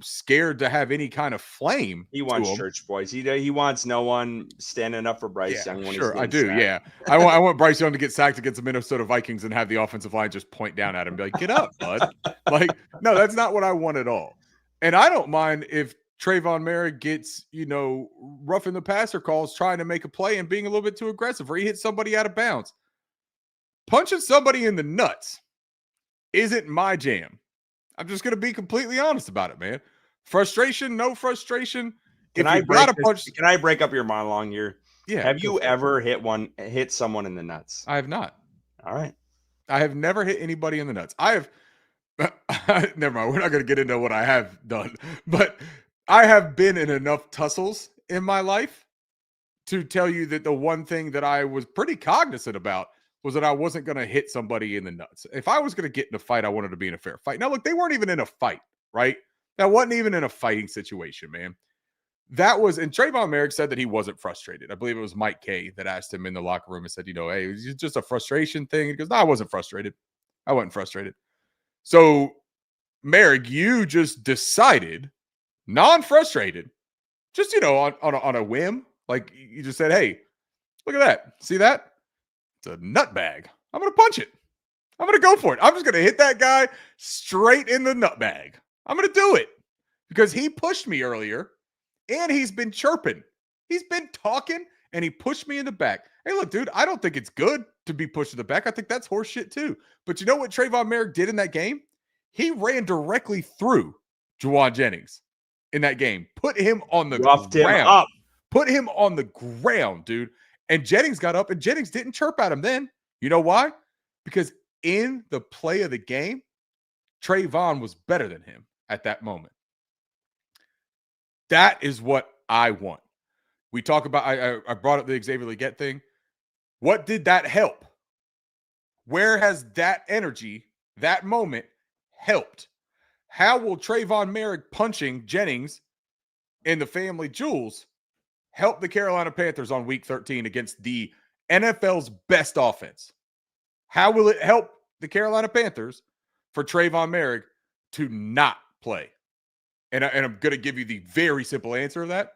scared to have any kind of flame. He wants church boys. He wants no one standing up for Bryce Young. When Sure, he's I do. sacked. Yeah, I want Bryce Young to get sacked against the Minnesota Vikings and have the offensive line just point down at him, and be like, "Get up, bud!" Like, no, that's not what I want at all. And I don't mind if Trayvon Merrick gets, roughing the passer calls, trying to make a play and being a little bit too aggressive, or he hits somebody out of bounds. Punching somebody in the nuts isn't my jam. I'm just going to be completely honest about it, man. Frustration, no frustration. Can I break up your monologue here? Yeah. Have you ever hit someone in the nuts? I have not. All right. I have never hit anybody in the nuts. I have. Never mind. We're not going to get into what I have done, but I have been in enough tussles in my life to tell you that the one thing that I was pretty cognizant about was that I wasn't going to hit somebody in the nuts. If I was going to get in a fight, I wanted to be in a fair fight. Now, look, they weren't even in a fight, right? That wasn't even in a fighting situation, man. That was, and Trayvon Merrick said that he wasn't frustrated. I believe it was Mike Kay that asked him in the locker room and said, hey, it's just a frustration thing. He goes, no, I wasn't frustrated. I wasn't frustrated. So, Merrick, you just decided, non-frustrated, just, on a whim, like you just said, hey, look at that. See that? It's a nut bag. I'm going to punch it. I'm going to go for it. I'm just going to hit that guy straight in the nut bag. I'm going to do it because he pushed me earlier and he's been chirping. He's been talking and he pushed me in the back. Hey, look, dude, I don't think it's good to be pushed in the back. I think that's horse shit too. But you know what Trayvon Merrick did in that game? He ran directly through Juwan Jennings in that game. Put him on the ground. Him up. Put him on the ground, dude. And Jennings got up and Jennings didn't chirp at him then. You know why? Because in the play of the game, Trayvon was better than him at that moment. That is what I want. We talk about, I brought up the Xavier Legette thing. What did that help? Where has that energy, that moment helped? How will Trayvon Merrick punching Jennings in the family jewels help the Carolina Panthers on week 13 against the NFL's best offense? How will it help the Carolina Panthers for Trayvon Merrick to not play? And I'm going to give you the very simple answer of that.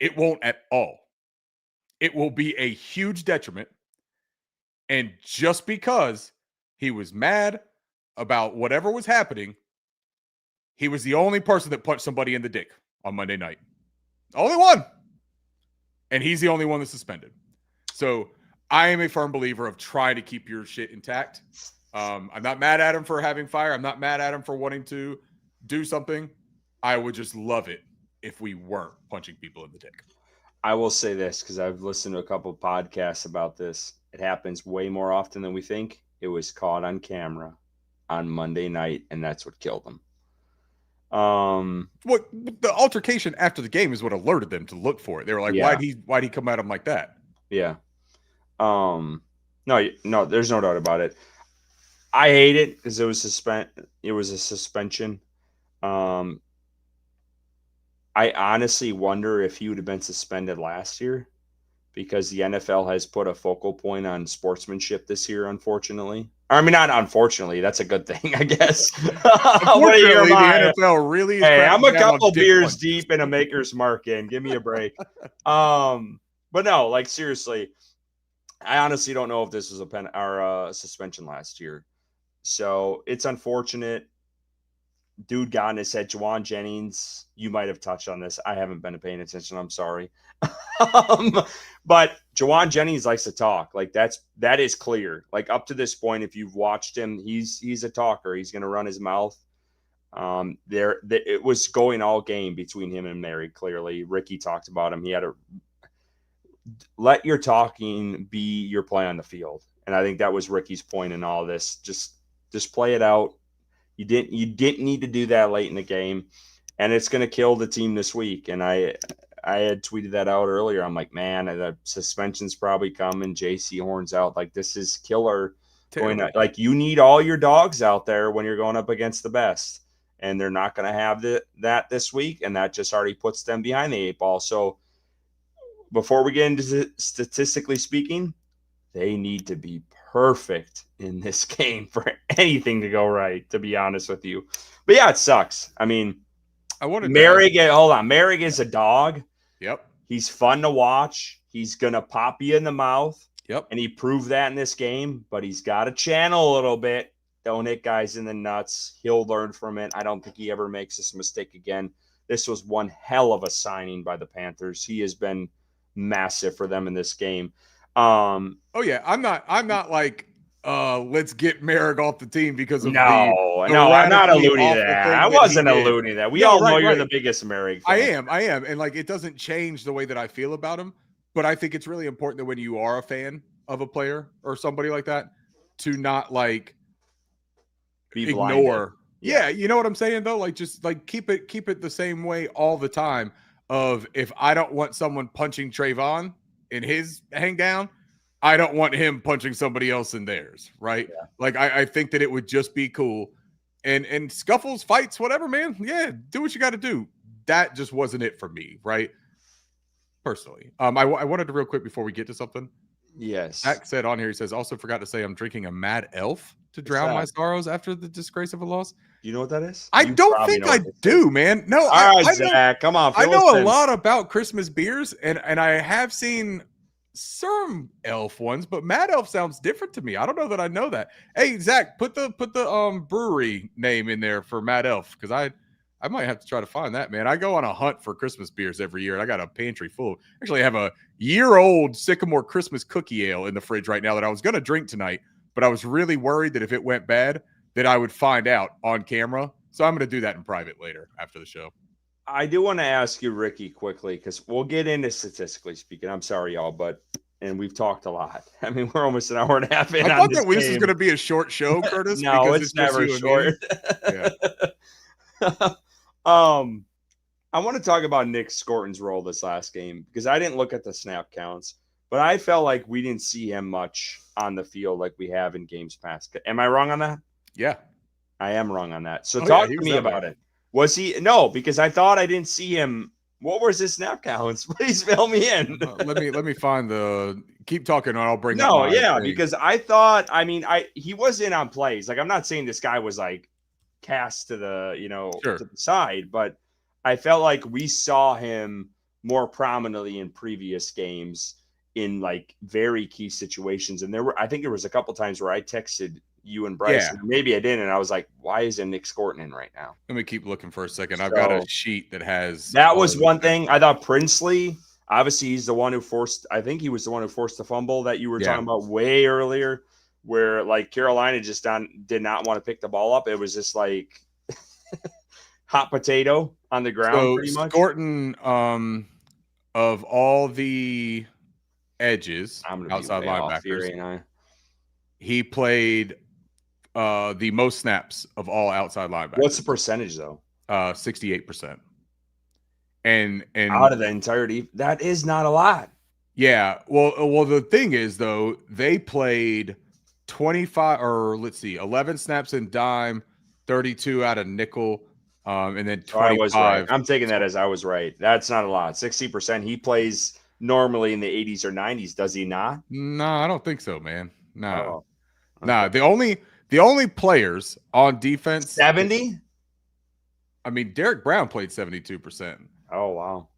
It won't at all. It will be a huge detriment. And just because he was mad about whatever was happening, he was the only person that punched somebody in the dick on Monday night. Only one. And he's the only one that's suspended. So I am a firm believer of trying to keep your shit intact. I'm not mad at him for having fire. I'm not mad at him for wanting to do something. I would just love it if we weren't punching people in the dick. I will say this because I've listened to a couple of podcasts about this. It happens way more often than we think. It was caught on camera on Monday night, and that's what killed him. What the altercation after the game is what alerted them to look for it. They were like, Yeah. why'd he come at him like that? Yeah. No, there's no doubt about it. I hate it because it was a suspension. I honestly wonder if he would have been suspended last year because the NFL has put a focal point on sportsmanship this year, unfortunately. I mean, not unfortunately. That's a good thing, I guess. Unfortunately, the NFL really is. Hey, I'm a couple beers deep in a Maker's Mark in. Give me a break. But no, like seriously, I honestly don't know if this was a suspension last year. So it's unfortunate. Dude got in his head. Juwan Jennings, you might have touched on this. I haven't been paying attention. I'm sorry. But Juwan Jennings likes to talk. Like that is clear. Like up to this point, if you've watched him, he's a talker. He's going to run his mouth. It was going all game between him and Mary. Clearly, Ricky talked about him. He had to let your talking be your play on the field, and I think that was Ricky's point in all this. Just play it out. You didn't need to do that late in the game, and it's going to kill the team this week. And I had tweeted that out earlier. I'm like, man, the suspension's probably coming. JC Horn's out. Like this is killer. Like you need all your dogs out there when you're going up against the best, and they're not going to have that this week, and that just already puts them behind the 8 ball. So before we get into statistically speaking, they need to be perfect in this game for anything to go right, to be honest with you. But yeah, it sucks. I mean, Merrick is a dog. Yep. He's fun to watch. He's going to pop you in the mouth. Yep. And he proved that in this game, but he's got to channel a little bit. Don't hit guys in the nuts. He'll learn from it. I don't think he ever makes this mistake again. This was one hell of a signing by the Panthers. He has been massive for them in this game. I'm not like let's get Merrick off the team because of I'm not alluding to that. I wasn't alluding to that. We all know you're the biggest Merrick fan. I am. And like it doesn't change the way that I feel about him, but I think it's really important that when you are a fan of a player or somebody like that, to not like ignore. Yeah, you know what I'm saying though? Like just like keep it the same way all the time. Of if I don't want someone punching Trayvon in his hang down, I don't want him punching somebody else in theirs, right? Yeah. Like I think that it would just be cool. And scuffles, fights, whatever, man. Yeah, do what you got to do. That just wasn't it for me, right? Personally. I wanted to real quick before we get to something. Yes. Zach said on here, he says, also forgot to say I'm drinking a Mad Elf to drown my sorrows after the disgrace of a loss. Do you know what that is? I don't think I do, man. No, all right, Zach, come on. I know a lot about Christmas beers, and I have seen some Elf ones, but Mad Elf sounds different to me. I don't know that I know that. Hey, Zach, put the brewery name in there for Mad Elf because I might have to try to find that, man. I go on a hunt for Christmas beers every year, and I got a pantry full. Actually, I have a year-old Sycamore Christmas cookie ale in the fridge right now that I was going to drink tonight, but I was really worried that if it went bad, that I would find out on camera. So I'm going to do that in private later after the show. I do want to ask you, Ricky, quickly, because we'll get into statistically speaking. I'm sorry, y'all, and we've talked a lot. I mean, we're almost an hour and a half in. I thought that this was going to be a short show, Curtis. No, it's never short. Yeah. I want to talk about Nick Scorton's role this last game because I didn't look at the snap counts, but I felt like we didn't see him much on the field like we have in games past. Am I wrong on that? Yeah. I am wrong on that. So talk to me about it. Was he? No, because I thought I didn't see him. What was his snap counts? Please fill me in. Let me find keep talking and I'll bring because I thought, he was in on plays. Like, I'm not saying this guy was like cast to the, to the side, but I felt like we saw him more prominently in previous games in like very key situations. And I think there was a couple times where I texted you and Bryce, Yeah. and maybe I didn't. And I was like, why isn't Nick Scorton in right now? Let me keep looking for a second. I've got a So sheet that has that all was of the one stats. thing. I thought Princely, obviously, he's the one who forced, I think he was the one who forced the fumble that you were Yeah. talking about way earlier, where like Carolina just did not want to pick the ball up. It was just like hot potato on the ground, So pretty much. Scorton, of all the edges, I'm going to be outside way off here, linebackers, ain't I? he played the most snaps of all outside What's the linebackers, percentage though? 68%. And Out of the entirety, that is not a lot. yeah, well, the thing is though, they played 25 or let's see, 11 snaps in dime, 32 out of nickel, and then So I was right. 25. I'm taking that as I was right. That's not a lot. 60%. He plays normally in the 80s or 90s, does he not? No, I don't think so, man. Nah. Oh, okay. Nah, the only players on defense, 70? I mean, Derek Brown played 72%. Oh, wow.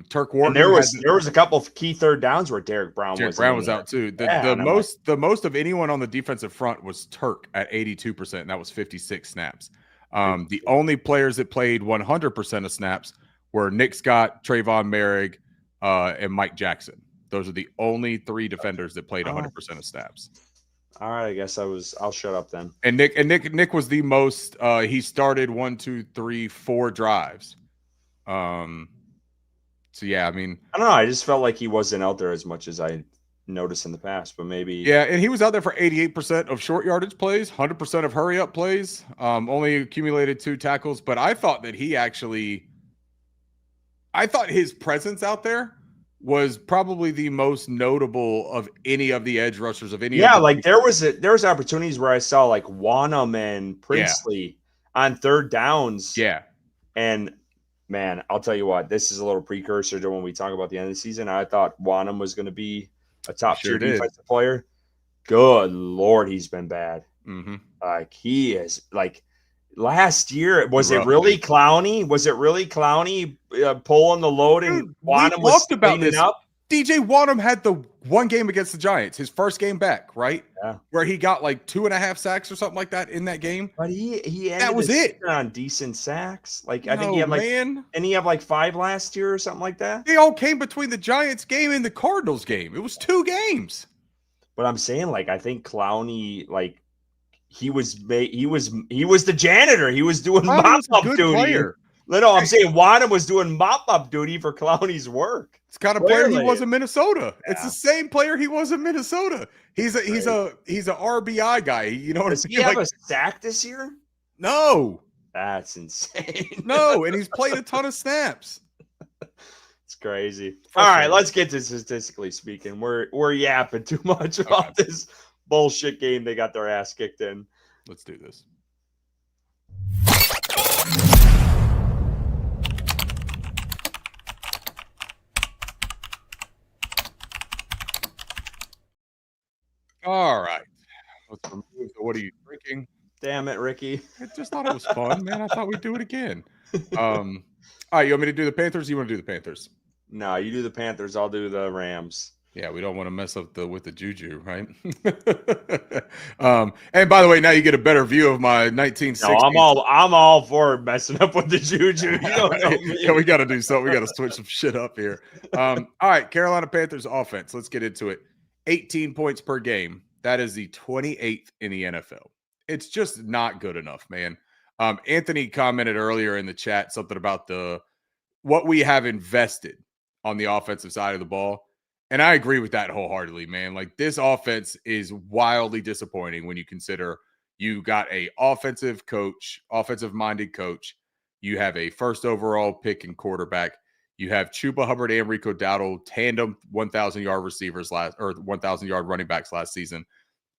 Turk And Wharton there had was there was a couple of key third downs where Derek Brown Derek wasn't Brown in was there. out too. The Yeah, the and I'm like, most of anyone on the defensive front was Turk at 82%, and that was 56 snaps. The only players that played 100% of snaps were Nick Scott, Trayvon Merrick, and Mike Jackson. Those are the only three defenders that played 100% of snaps. all right, I guess I'll shut up then. And Nick was the most. He started 1, 2, 3, 4 drives. So yeah, I mean, I don't know. I just felt like he wasn't out there as much as I noticed in the past, but maybe yeah, and he was out there for 88% of short yardage plays, 100% of hurry up plays. Only accumulated 2 tackles, but I thought that I thought his presence out there was probably the most notable of any of the edge rushers of any of yeah, the like there was opportunities where I saw like Wanham and yeah, Princely on third downs. yeah, And man, I'll tell you what, this is a little precursor to when we talk about the end of the season. I thought Wanham was going to be a top sure tier did. defensive player. Good Lord, he's been bad. Mm-hmm. Like he is like last year. Was it Rough, really dude. Clowney? Was it really Clowney pulling the load and Dude, we Wanham was talked about cleaning this. up? DJ Wadham had the one game against the Giants, his first game back, right? Yeah. Where he got like 2.5 sacks or something like that in that game. But he ended That was the it. season on decent sacks. Like I think he No, had like, man. and he had like 5 last year or something like that. They all came between the Giants game and the Cardinals game. It was 2 games. But I'm saying like I think Clowney like he was the janitor. He was doing Clowney mop was a up good duty. player. No, I'm saying Wanham was doing mop up duty for Clowney's work. It's the kind of player he was in Minnesota. Yeah. It's the same player he was in Minnesota. He's a RBI guy. You know what Does I he mean? have a sack this year? No. That's insane. No, and he's played a ton of snaps. It's crazy. All right, let's get to statistically speaking. We're yapping too much about this bullshit game they got their ass kicked in. Let's do this. All right. Let's remove the what are you drinking? Damn it, Ricky. I just thought it was fun, man. I thought we'd do it again. All right, you want me to do the Panthers? You want to do the Panthers? No, you do the Panthers. I'll do the Rams. Yeah, we don't want to mess up with the juju, right? And by the way, now you get a better view of my 1960s. No, I'm all for messing up with the juju. You don't know me. Yeah, we got to do something. We got to switch some shit up here. All right, Carolina Panthers offense. Let's get into it. 18 points per game. That is the 28th in the NFL. It's just not good enough, man. Anthony commented earlier in the chat something about what we have invested on the offensive side of the ball. And I agree with that wholeheartedly, man. Like this offense is wildly disappointing when you consider you got a offensive-minded coach. You have a first overall pick and quarterback. You have Chuba Hubbard and Rico Dowdle, tandem 1,000-yard receivers 1,000-yard running backs last season.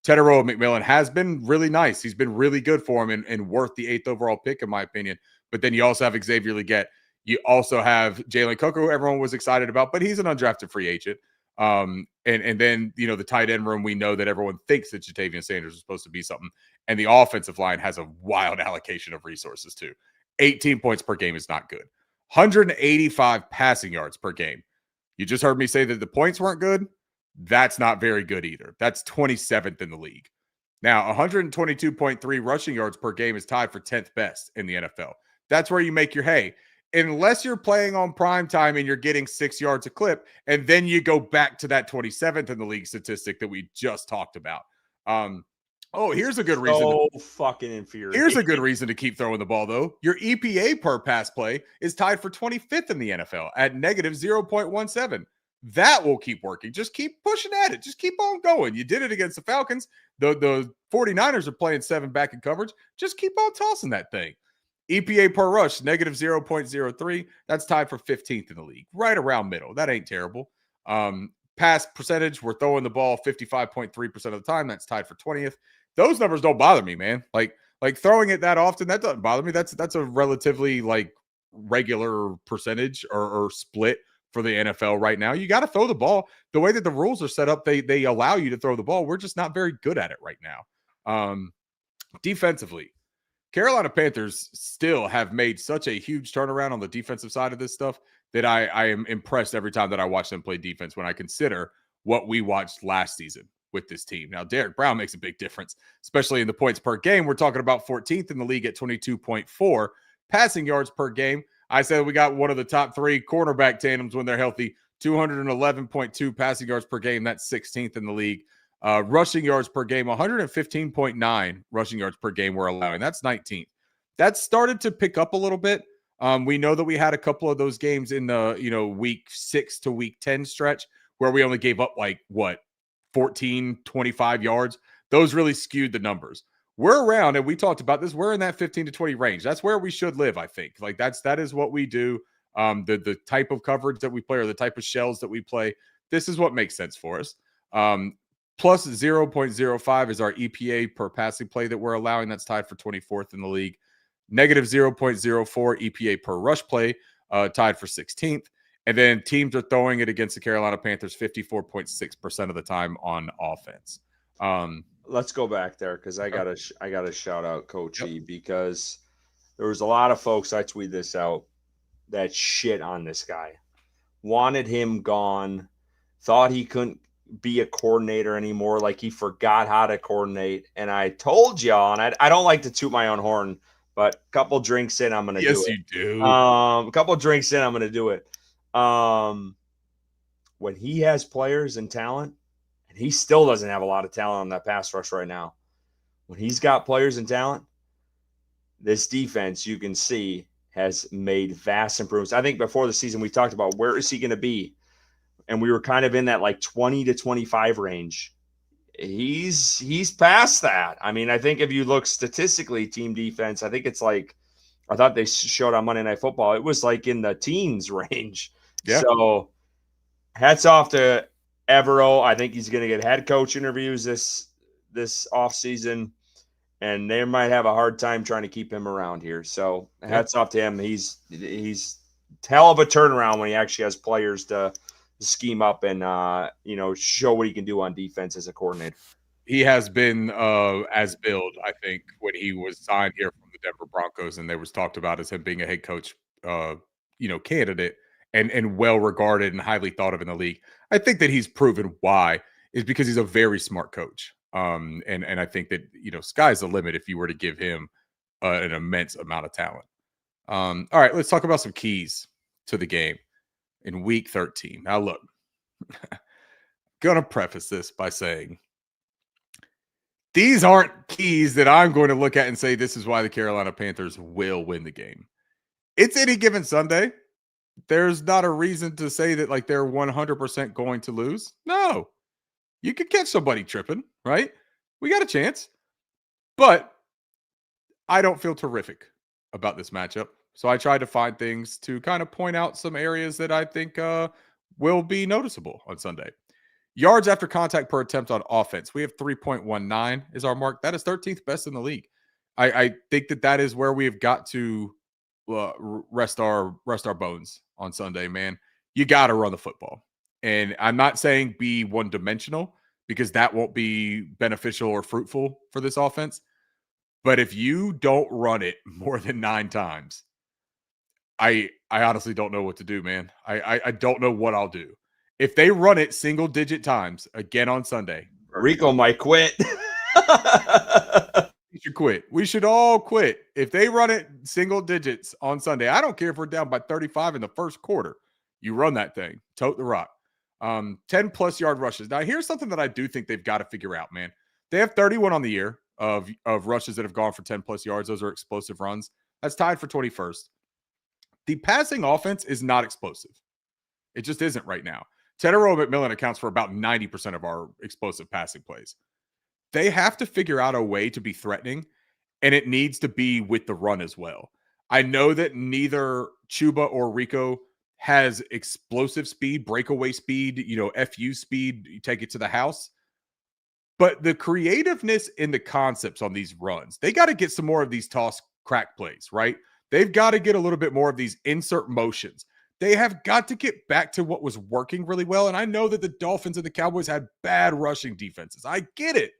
Tedero McMillan has been really nice. He's been really good for him and worth the 8th overall pick, in my opinion. But then you also have Xavier Legette. You also have Jalen Cook, who everyone was excited about, but he's an undrafted free agent. And then, the tight end room, we know that everyone thinks that Jatavian Sanders is supposed to be something. And the offensive line has a wild allocation of resources too. 18 points per game is not good. 185 passing yards per game. You just heard me say that the points weren't good. That's not very good either. That's 27th in the league. Now, 122.3 rushing yards per game is tied for 10th best in the NFL. That's where you make your hay. Unless you're playing on prime time and you're getting 6 yards a clip, and then you go back to that 27th in the league statistic that we just talked about. Here's a good reason. So fucking infuriating. Here's a good reason to keep throwing the ball, though. Your EPA per pass play is tied for 25th in the NFL at negative 0.17. That will keep working. Just keep pushing at it. Just keep on going. You did it against the Falcons. The 49ers are playing 7 back in coverage. Just keep on tossing that thing. EPA per rush, negative 0.03. That's tied for 15th in the league. Right around middle. That ain't terrible. Pass percentage, we're throwing the ball 55.3% of the time. That's tied for 20th. Those numbers don't bother me, man. Like throwing it that often, that doesn't bother me. That's a relatively like regular percentage or split for the NFL right now. You got to throw the ball. The way that the rules are set up, they allow you to throw the ball. We're just not very good at it right now. Defensively, Carolina Panthers still have made such a huge turnaround on the defensive side of this stuff that I am impressed every time that I watch them play defense when I consider what we watched last season with this team. Now, Derek Brown makes a big difference, especially in the points per game. We're talking about 14th in the league at 22.4 passing yards per game. I said we got one of the top 3 cornerback tandems when they're healthy, 211.2 passing yards per game. That's 16th in the league. Rushing yards per game, 115.9 rushing yards per game we're allowing. That's 19th. That's started to pick up a little bit. We know that we had a couple of those games in the week 6 to week 10 stretch where we only gave up 14, 25 yards. Those really skewed the numbers. We're around, and we talked about this, we're in that 15 to 20 range. That's where we should live, I think. That is what we do. The type of coverage that we play or the type of shells that we play, this is what makes sense for us. Plus 0.05 is our EPA per passing play that we're allowing. That's tied for 24th in the league. Negative 0.04 EPA per rush play, tied for 16th. And then teams are throwing it against the Carolina Panthers 54.6% of the time on offense. Let's go back there because I gotta shout out Coach E because there was a lot of folks, I tweeted this out, that shit on this guy, wanted him gone, thought he couldn't be a coordinator anymore, like he forgot how to coordinate. And I told y'all, and I don't like to toot my own horn, but a couple drinks in, I'm gonna do it. Yes, you do. A couple drinks in, I'm gonna do it. When he has players and talent, and he still doesn't have a lot of talent on that pass rush right now. When he's got players and talent, this defense, you can see, has made vast improvements. I think before the season, we talked about where is he going to be? And we were kind of in that 20 to 25 range. He's past that. I mean, I think if you look statistically, team defense, I think it's I thought they showed on Monday Night Football, it was in the teens range. Yeah. So hats off to Evero. I think he's going to get head coach interviews this offseason, and they might have a hard time trying to keep him around here. So hats off to him. He's hell of a turnaround when he actually has players to scheme up and show what he can do on defense as a coordinator. He has been as billed, I think, when he was signed here from the Denver Broncos, and there was talked about as him being a head coach candidate and well regarded and highly thought of in the league. I think that he's proven why is because he's a very smart coach. And I think that, sky's the limit if you were to give him an immense amount of talent. All right, let's talk about some keys to the game in week 13. Now, look, I'm going to preface this by saying these aren't keys that I'm going to look at and say this is why the Carolina Panthers will win the game. It's any given Sunday. There's not a reason to say that they're 100% going to lose. No, you could catch somebody tripping, right? We got a chance, but I don't feel terrific about this matchup. So I tried to find things to kind of point out some areas that I think will be noticeable on Sunday. Yards after contact per attempt on offense. We have 3.19 is our mark. That is 13th best in the league. I think that is where we have got to rest our bones on Sunday, man. You got to run the football. And I'm not saying be one-dimensional because that won't be beneficial or fruitful for this offense. But if you don't run it more than 9 times, I honestly don't know what to do, man. I don't know what I'll do. If they run it single digit times again on Sunday, Rico might quit. we should quit. We should all quit. If they run it single digits on Sunday, I don't care if we're down by 35 in the first quarter. You run that thing, tote the rock. 10 plus yard rushes. Now, here's something that I do think they've got to figure out, man. They have 31 on the year of rushes that have gone for 10 plus yards. Those are explosive runs. That's tied for 21st. The passing offense is not explosive. It just isn't right now. Tedero McMillan accounts for about 90% of our explosive passing plays. They have to figure out a way to be threatening, and it needs to be with the run as well. I know that neither Chuba or Rico has explosive speed, breakaway speed, FU speed, you take it to the house. But the creativeness in the concepts on these runs, they got to get some more of these toss crack plays, right? They've got to get a little bit more of these insert motions. They have got to get back to what was working really well. And I know that the Dolphins and the Cowboys had bad rushing defenses. I get it.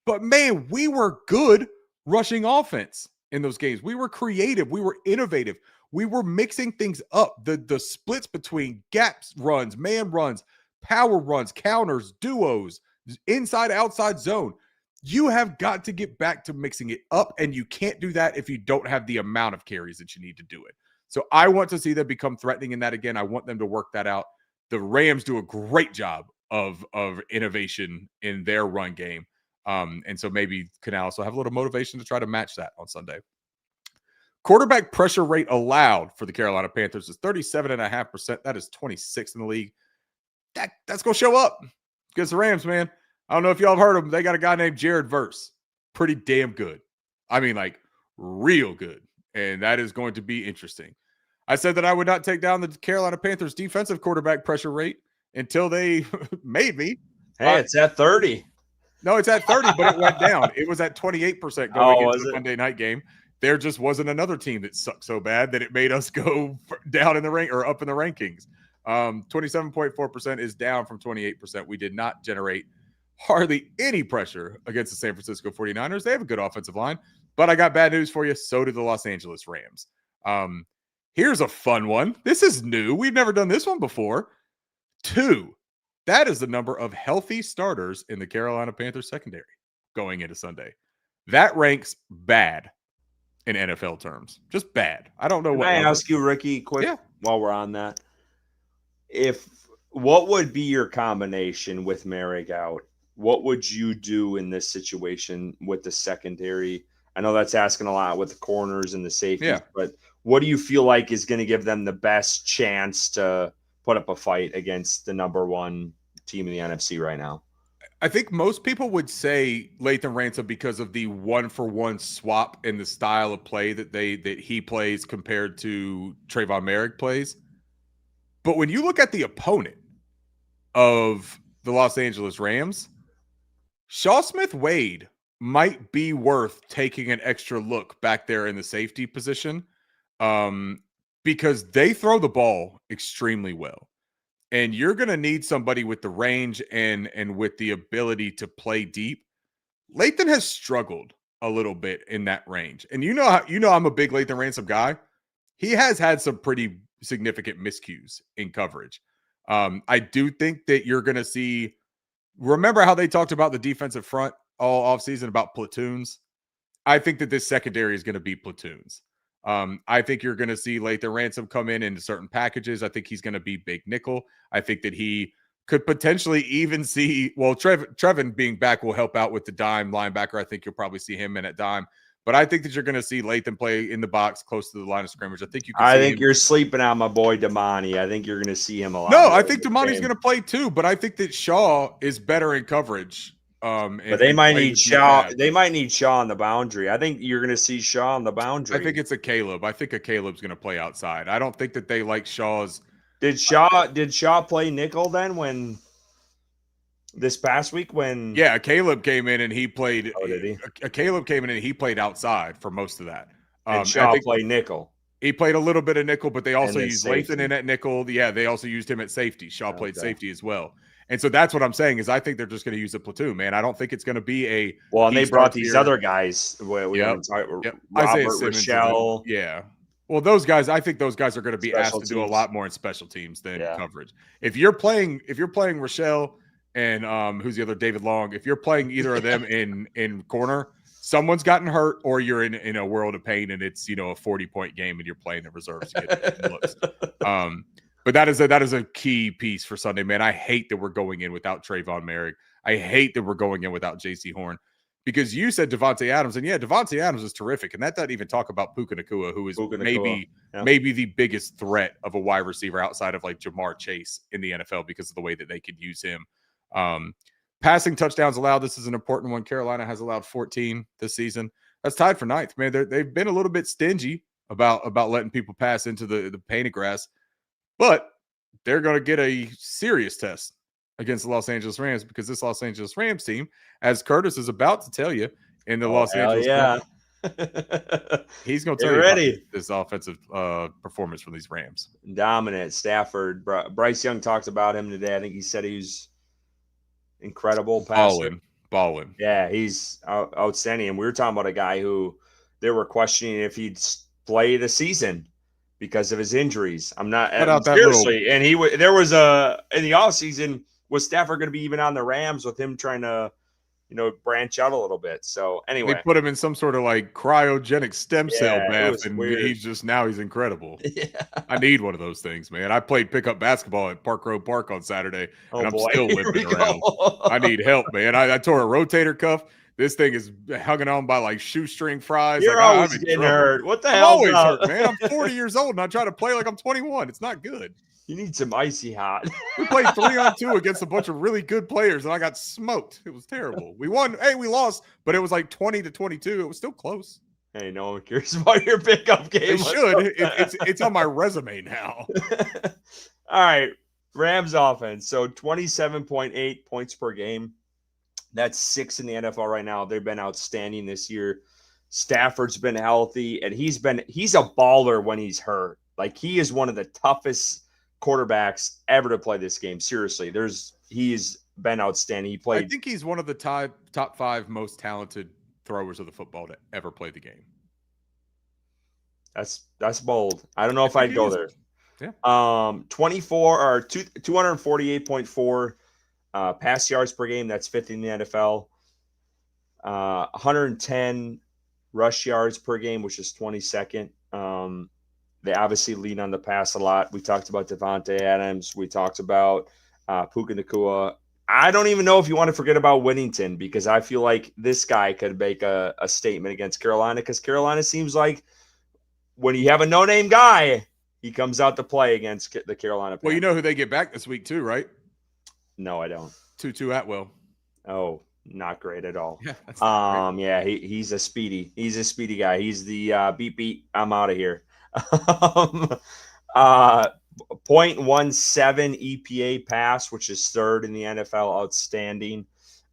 But man, we were good rushing offense in those games. We were creative. We were innovative. We were mixing things up. The splits between gaps runs, man runs, power runs, counters, duos, inside, outside zone. You have got to get back to mixing it up, and you can't do that if you don't have the amount of carries that you need to do it. So I want to see them become threatening in that again. I want them to work that out. The Rams do a great job of innovation in their run game. And so maybe Canales will have a little motivation to try to match that on Sunday. Quarterback pressure rate allowed for the Carolina Panthers is 37.5%. That is 26th in the league. That's going to show up against the Rams, man. I don't know if y'all have heard of them. They got a guy named Jared Verse. Pretty damn good. I mean, like, real good. And that is going to be interesting. I said that I would not take down the Carolina Panthers defensive quarterback pressure rate until they made me. Hey, it's at 30. No, it's at 30, but it went down. It was at 28% going into the Monday night game. There just wasn't another team that sucked so bad that it made us go down in the rank or up in the rankings. 27.4% is down from 28%. We did not generate hardly any pressure against the San Francisco 49ers. They have a good offensive line, but I got bad news for you. So do the Los Angeles Rams. Here's a fun one. This is new. We've never done this one before. 2. That is the number of healthy starters in the Carolina Panthers secondary going into Sunday. That ranks bad in NFL terms. Just bad. I don't know what. Can I ask you, Ricky, quick, while we're on that? What would be your combination with Merrick out? What would you do in this situation with the secondary? I know that's asking a lot with the corners and the safeties, but what do you feel like is going to give them the best chance to put up a fight against the number one team in the NFC right now? I think most people would say Lathan Ransom because of the 1-for-1 swap in the style of play that he plays compared to Trayvon Merrick plays. But when you look at the opponent of the Los Angeles Rams, Shaw Smith-Wade might be worth taking an extra look back there in the safety position because they throw the ball extremely well. And you're going to need somebody with the range and with the ability to play deep. Lathan has struggled a little bit in that range. And I'm a big Lathan Ransom guy. He has had some pretty significant miscues in coverage. I do think that you're going to see, remember how they talked about the defensive front all offseason about platoons? I think that this secondary is going to be platoons. I think you're going to see Lathan Ransom come in certain packages. I think he's going to be big nickel. I think that he could potentially even see, well, Trevin being back will help out with the dime linebacker. I think you'll probably see him in at dime. But I think that you're going to see Lathan play in the box close to the line of scrimmage. I think you're sleeping on my boy Damani. I think you're going to see him a lot. No, I think Damani's going to play too, but I think that Shaw is better in coverage. But they might need Shaw. They might need Shaw on the boundary. I think you're going to see Shaw on the boundary. I think it's a Caleb. I think a Caleb's going to play outside. I don't think that they like Shaw's. Did Shaw play nickel then when this past week when? Yeah, Caleb came in and he played. Oh, did he? Caleb came in and he played outside for most of that. And Shaw played nickel. He played a little bit of nickel, but they also used Lathan in at nickel. Yeah, they also used him at safety. Shaw played safety as well. And so that's what I'm saying is I think they're just going to use a platoon, man. I don't think it's going to be a – Well, and they brought these other guys. Isaiah Robert Simmons, Rochelle. yeah. Well, those guys, I think those guys are going to be asked Special to do a teams. lot more in special teams than Yeah. coverage. If you're playing Rochelle and who's the other, David Long, if you're playing either of them in corner, someone's gotten hurt, or you're in a world of pain, and it's a 40-point game and you're playing the reserves to get looks. But that is a key piece for Sunday, man. I hate that we're going in without Trayvon Merrick. I hate that we're going in without J.C. Horn. Because you said Devontae Adams, and yeah, Devontae Adams is terrific, and that doesn't even talk about Puka Nacua, who is maybe the biggest threat of a wide receiver outside of like Jamar Chase in the NFL because of the way that they could use him. Passing touchdowns allowed. This is an important one. Carolina has allowed 14 this season. That's tied for ninth, man. They've been a little bit stingy about letting people pass into the painted grass, but they're going to get a serious test against the Los Angeles Rams, because this Los Angeles Rams team, as Curtis is about to tell you in the Los Angeles Rams, he's going to tell you about this offensive performance from these Rams. Dominant. Stafford. Bryce Young talked about him today. I think he said he's incredible passer. Balling. Yeah, he's outstanding. And we were talking about a guy who they were questioning if he'd play the season because of his injuries. I'm not seriously. And there was in the offseason, was Stafford going to be even on the Rams with him trying to, branch out a little bit? So anyway, they put him in some sort of like cryogenic stem cell bath, and weird. he's incredible. Yeah. I need one of those things, man. I played pickup basketball at Park Road Park on Saturday, and I'm still limping around. I need help, man. I tore a rotator cuff. This thing is hanging on by like shoestring fries. You're always getting hurt. What the hell? I'm always hurt, man. I'm 40 years old, and I try to play like I'm 21. It's not good. You need some icy hot. We played 3-on-2 against a bunch of really good players, and I got smoked. It was terrible. We won. Hey, we lost, but it was like 20-22. It was still close. Hey, no one cares about your pickup game. They should. It's on my resume now. All right. Rams offense. So 27.8 points per game. That's 6th in the NFL right now. They've been outstanding this year. Stafford's been healthy, and he's a baller when he's hurt. Like, he is one of the toughest quarterbacks ever to play this game. Seriously, he's been outstanding. I think he's one of the top 5 most talented throwers of the football to ever play the game. That's bold. I don't know if I'd go there. Yeah. 248.4 pass yards per game. That's 5th in the NFL. 110 rush yards per game, which is 22nd. They obviously lean on the pass a lot. We talked about Devontae Adams. We talked about Puka Nacua. I don't even know if you want to forget about Whittington, because I feel like this guy could make a statement against Carolina, because Carolina seems like when you have a no-name guy, he comes out to play against the Carolina Panthers. Well, you know who they get back this week too, right? No, I don't. Tutu Atwell. Oh, not great at all. Yeah, that's not great. Yeah, he's a speedy guy. He's the beep, I'm out of here. 0.17 EPA pass, which is 3rd in the NFL, outstanding.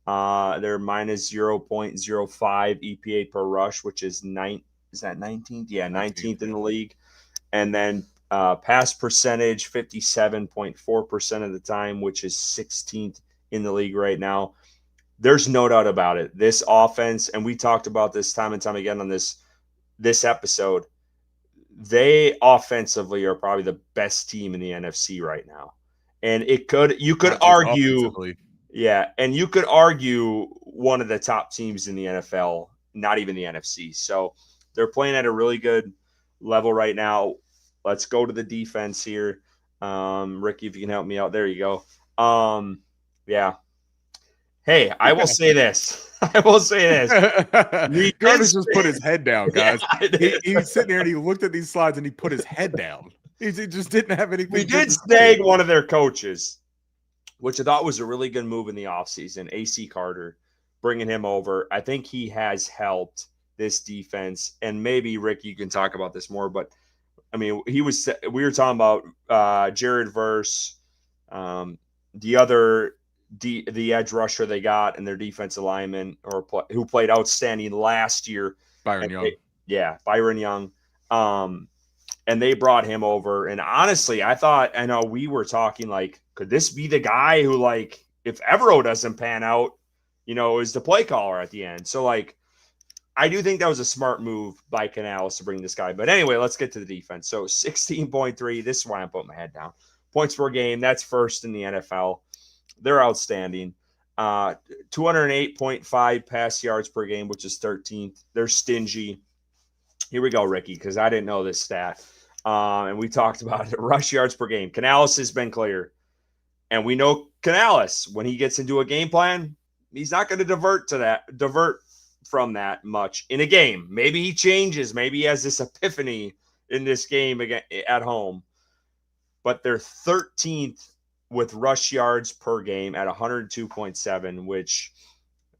They're minus 0.05 EPA per rush, which is 19th? Yeah, 19th in the league. And then pass percentage, 57.4% of the time, which is 16th in the league right now. There's no doubt about it. This offense, and we talked about this time and time again on this episode, they offensively are probably the best team in the NFC right now. And you could argue, and you could argue one of the top teams in the NFL, not even the NFC. So they're playing at a really good level right now. Let's go to the defense here. Ricky, if you can help me out. There you go. Yeah. Hey, I will say this. Curtis just put his head down, guys. Yeah, he was sitting there and he looked at these slides and he put his head down. He just didn't have anything. We did snag one of their coaches, which I thought was a really good move in the offseason. AC Carter, bringing him over. I think he has helped this defense. And maybe, Rick, you can talk about this more. But, I mean, we were talking about Jared Verse, the edge rusher they got, and their defensive lineman who played outstanding last year. Byron Young. Byron Young. And they brought him over. And honestly, I know we were talking like, could this be the guy who, like, if Evero doesn't pan out, is the play caller at the end? So, like, I do think that was a smart move by Canales to bring this guy. But anyway, let's get to the defense. So 16.3. This is why I'm putting my head down. Points per game. That's first in the NFL. They're outstanding. 208.5 pass yards per game, which is 13th. They're stingy. Here we go, Ricky, because I didn't know this stat. And we talked about it. Rush yards per game. Canales has been clear. And we know Canales, when he gets into a game plan, he's not going to divert from that much in a game. Maybe he changes. Maybe he has this epiphany in this game again at home. But they're 13th with rush yards per game at 102.7, which,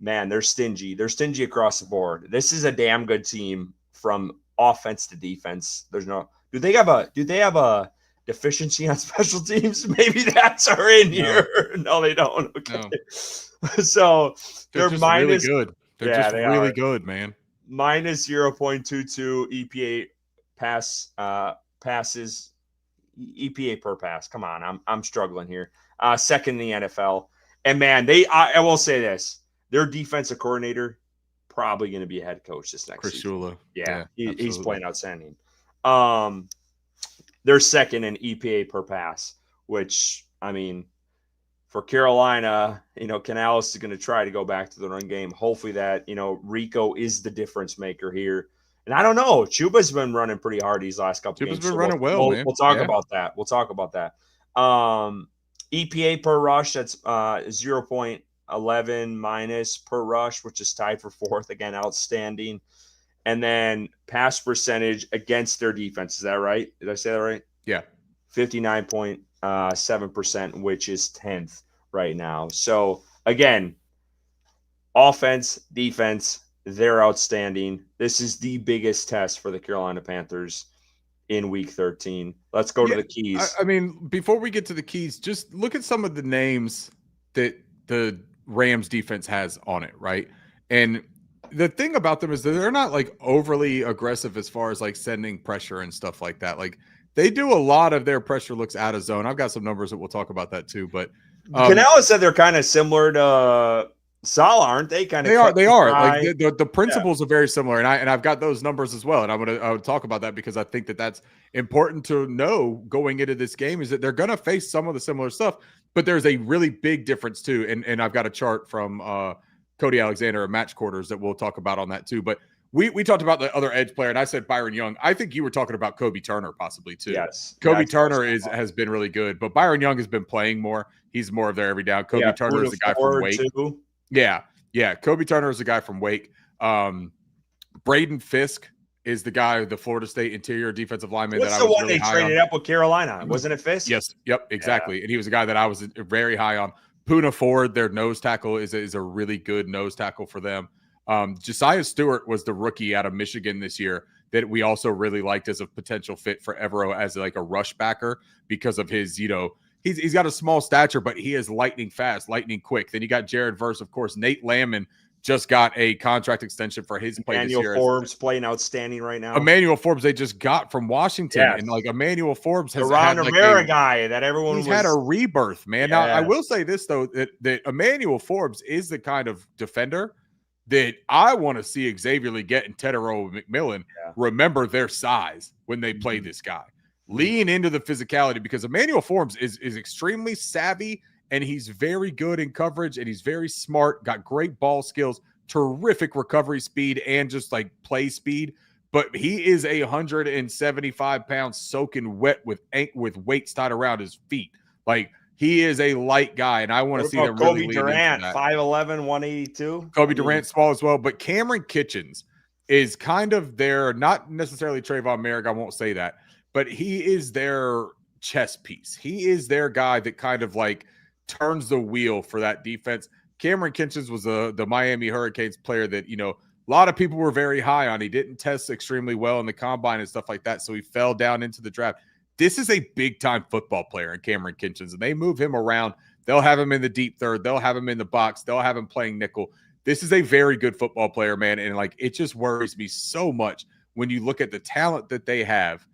man, they're stingy. They're stingy across the board. This is a damn good team from offense to defense. There's no do they have a deficiency on special teams? Maybe that's our in here. No, they don't. Okay. No. So they're just minus really good. They're just they really are. Good, man. Minus 0.22 EPA passes EPA per pass. Come on, I'm struggling here. Second in the NFL. And man, I will say this. Their defensive coordinator probably going to be a head coach this next season. Shula. Yeah, he's playing outstanding. They're second in EPA per pass, which, I mean, for Carolina, Canales is going to try to go back to the run game. Hopefully that, Rico is the difference maker here. And I don't know. Chuba's been running pretty hard these last couple games. Chuba's been running well, man. We'll talk about that. EPA per rush, that's 0.11 minus per rush, which is tied for fourth. Again, outstanding. And then pass percentage against their defense. Is that right? Did I say that right? Yeah. 59.7%, which is 10th right now. So, again, offense, defense, they're outstanding. This is the biggest test for the Carolina Panthers in Week 13. Let's go to the keys. I mean, before we get to the keys, just look at some of the names that the Rams defense has on it, right? And the thing about them is that they're not like overly aggressive as far as like sending pressure and stuff like that. Like they do a lot of their pressure looks out of zone. I've got some numbers that we'll talk about that too. But Canales said they're kind of similar to Sala, aren't they? They are. Like the principles are very similar, and I've got those numbers as well. And I would talk about that because I think that that's important to know going into this game is that they're going to face some of the similar stuff, but there's a really big difference too. And I've got a chart from Cody Alexander of Match Quarters that we'll talk about on that too. But we talked about the other edge player, and I said Byron Young. I think you were talking about Kobe Turner possibly too. Yes, Kobe Turner has been really good, but Byron Young has been playing more. He's more of their every down. Kobe Turner is the guy from Wake. Too. Yeah. Kobe Turner is the guy from Wake. Braden Fisk is the guy, the Florida State interior defensive lineman. What's that I was the one really they traded up with Carolina? Wasn't it Fisk? Yes. Yep. Exactly. Yeah. And he was a guy that I was very high on. Puna Ford, their nose tackle, is a really good nose tackle for them. Josiah Stewart was the rookie out of Michigan this year that we also really liked as a potential fit for Evero as like a rush backer because of his, he's got a small stature, but he is lightning fast, lightning quick. Then you got Jared Verse, of course. Nate Lamon just got a contract extension for his play this year. Emmanuel Forbes playing outstanding right now. Emmanuel Forbes they just got from Washington, and like Emmanuel Forbes has had like a guy that everyone had a rebirth, man. Now I will say this though that Emmanuel Forbes is the kind of defender that I want to see Xavier Legette and Tedero McMillan remember their size when they play this guy. Lean into the physicality because Emmanuel Forbes is extremely savvy and he's very good in coverage and he's very smart, got great ball skills, terrific recovery speed and just like play speed. But he is 175 pounds soaking wet with weights tied around his feet. Like he is a light guy, and I want to see them really lean Durant, 5'11", 182. Kobe Durant small as well, but Cameron Kitchens is kind of their, not necessarily Trayvon Merrick, I won't say that, but he is their chess piece. He is their guy that kind of like turns the wheel for that defense. Cameron Kitchens was the Miami Hurricanes player that, a lot of people were very high on. He didn't test extremely well in the combine and stuff like that, so he fell down into the draft. This is a big-time football player in Cameron Kitchens, and they move him around. They'll have him in the deep third. They'll have him in the box. They'll have him playing nickel. This is a very good football player, man, and like it just worries me so much when you look at the talent that they have.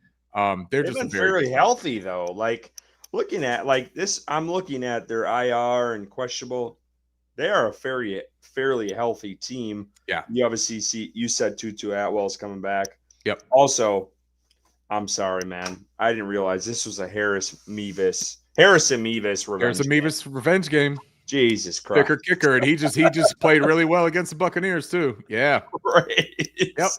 They've just been very healthy, though. Like looking at like this, I'm looking at their IR and questionable. they are a fairly healthy team. Yeah. You obviously see, you said Tutu Atwell's coming back. Yep. Also, I'm sorry, man. I didn't realize this was a Harrison Mevis There's a revenge game. Mevis revenge game. Jesus Christ. Kicker, and he just played really well against the Buccaneers too. Yeah. Right. Yep.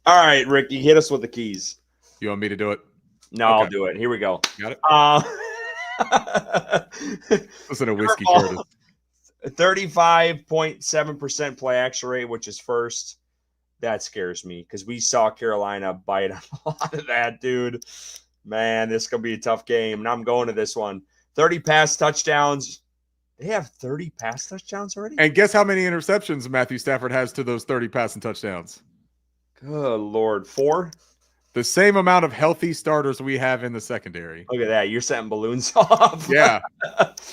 All right, Ricky, hit us with the keys. You want me to do it? No, Okay. I'll do it. Here we go. Got it. Listen to Whiskey Curtis. 35.7% play action rate, which is first. That scares me because we saw Carolina bite on a lot of that, dude. Man, this is going to be a tough game, and I'm going to this one. 30 pass touchdowns. They have 30 pass touchdowns already? And guess how many interceptions Matthew Stafford has to those 30 passing touchdowns? Good Lord. 4? The same amount of healthy starters we have in the secondary. Look at that. You're setting balloons off. Yeah.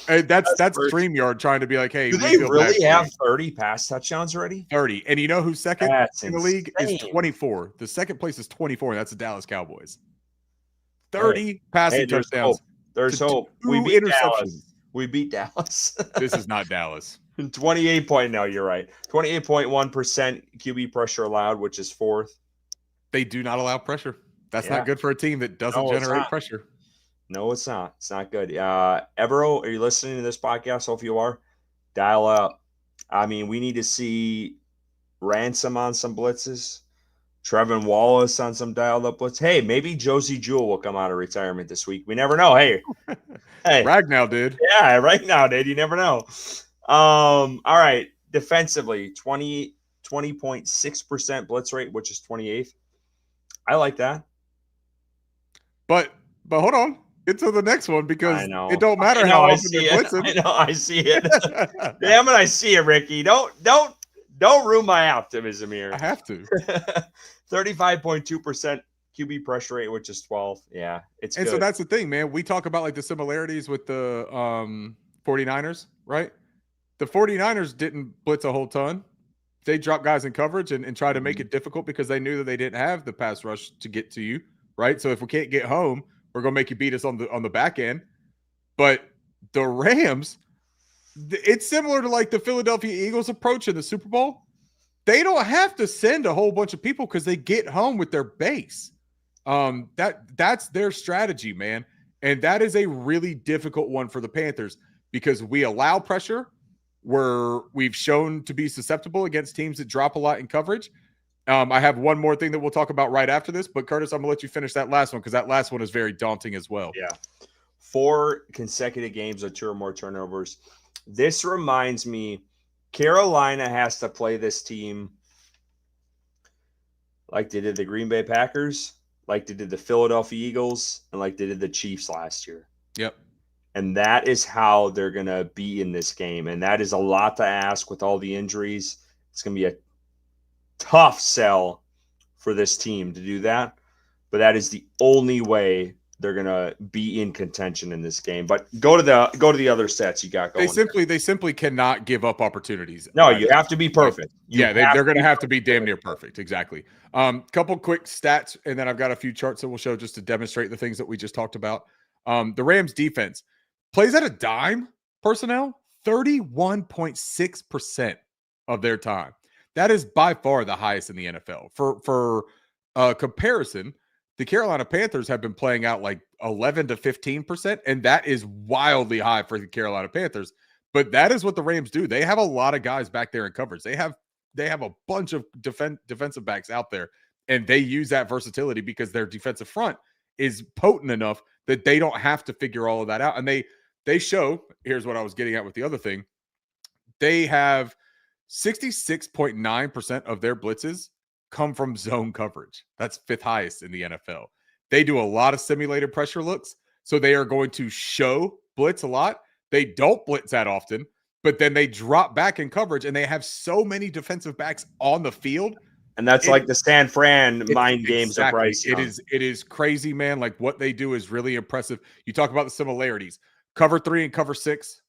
That's StreamYard trying to be like, hey, do we they feel really bad have 30 pass touchdowns already? 30. And you know who's second That's in the league insane. is 24. The second place is 24, and that's the Dallas Cowboys. 30 passing there's touchdowns. hope. There's hope. We 2 beat interceptions. Dallas. We beat Dallas. This is not Dallas. 28 point. No, you're right. 28.1% QB pressure allowed, which is fourth. They do not allow pressure. That's Yeah. not good for a team that doesn't generate pressure. No, it's not. It's not good. Evero, are you listening to this podcast? Hope you are. Dial up. I mean, we need to see Ransom on some blitzes. Trevin Wallace on some dialed up blitz. Hey, maybe Josie Jewell will come out of retirement this week. We never know. Hey. Ragnow did. Yeah, right now, dude. You never know. All right. Defensively, 20.6% blitz rate, which is 28th. I like that. But hold on. Get to the next one because it don't matter how often they're blitzing. I know, I see it. Damn it, I see it, Ricky. Don't ruin my optimism here. I have to. 35.2% QB pressure rate, which is 12th. Yeah, it's good. So that's the thing, man. We talk about like the similarities with the 49ers, right? The 49ers didn't blitz a whole ton. They dropped guys in coverage and try to make it difficult because they knew that they didn't have the pass rush to get to you, right? So if we can't get home, we're going to make you beat us on the back end. But the Rams, it's similar to like the Philadelphia Eagles approach in the Super Bowl. They don't have to send a whole bunch of people because they get home with their base. That's their strategy, man. And that is a really difficult one for the Panthers because we allow pressure where we've shown to be susceptible against teams that drop a lot in coverage. I have one more thing that we'll talk about right after this, but Curtis, I'm going to let you finish that last one because that last one is very daunting as well. Yeah. 4 consecutive games of 2 or more turnovers. This reminds me, Carolina has to play this team like they did the Green Bay Packers, like they did the Philadelphia Eagles, and like they did the Chiefs last year. Yep. And that is how they're going to be in this game. And that is a lot to ask with all the injuries. It's going to be a tough sell for this team to do that. But that is the only way they're going to be in contention in this game. But go to the other stats you got going. They simply cannot give up opportunities. No, you have to be perfect. They're going to have to be damn near perfect. Exactly. Couple quick stats, and then I've got a few charts that we'll show just to demonstrate the things that we just talked about. The Rams defense plays at a dime personnel 31.6% of their time. That is by far the highest in the NFL. For comparison, the Carolina Panthers have been playing out like 11 to 15%, and that is wildly high for the Carolina Panthers. But that is what the Rams do. They have a lot of guys back there in coverage. They have a bunch of defensive backs out there, and they use that versatility because their defensive front is potent enough that they don't have to figure all of that out. And they show, here's what I was getting at with the other thing. They have 66.9% of their blitzes come from zone coverage. That's 5th highest in the NFL. They do a lot of simulated pressure looks, so they are going to show blitz a lot. They don't blitz that often, but then they drop back in coverage, and they have so many defensive backs on the field. And that's like the San Fran mind games of Bryce Young. It is crazy, man. Like what they do is really impressive. You talk about the similarities. Cover 3 and cover 6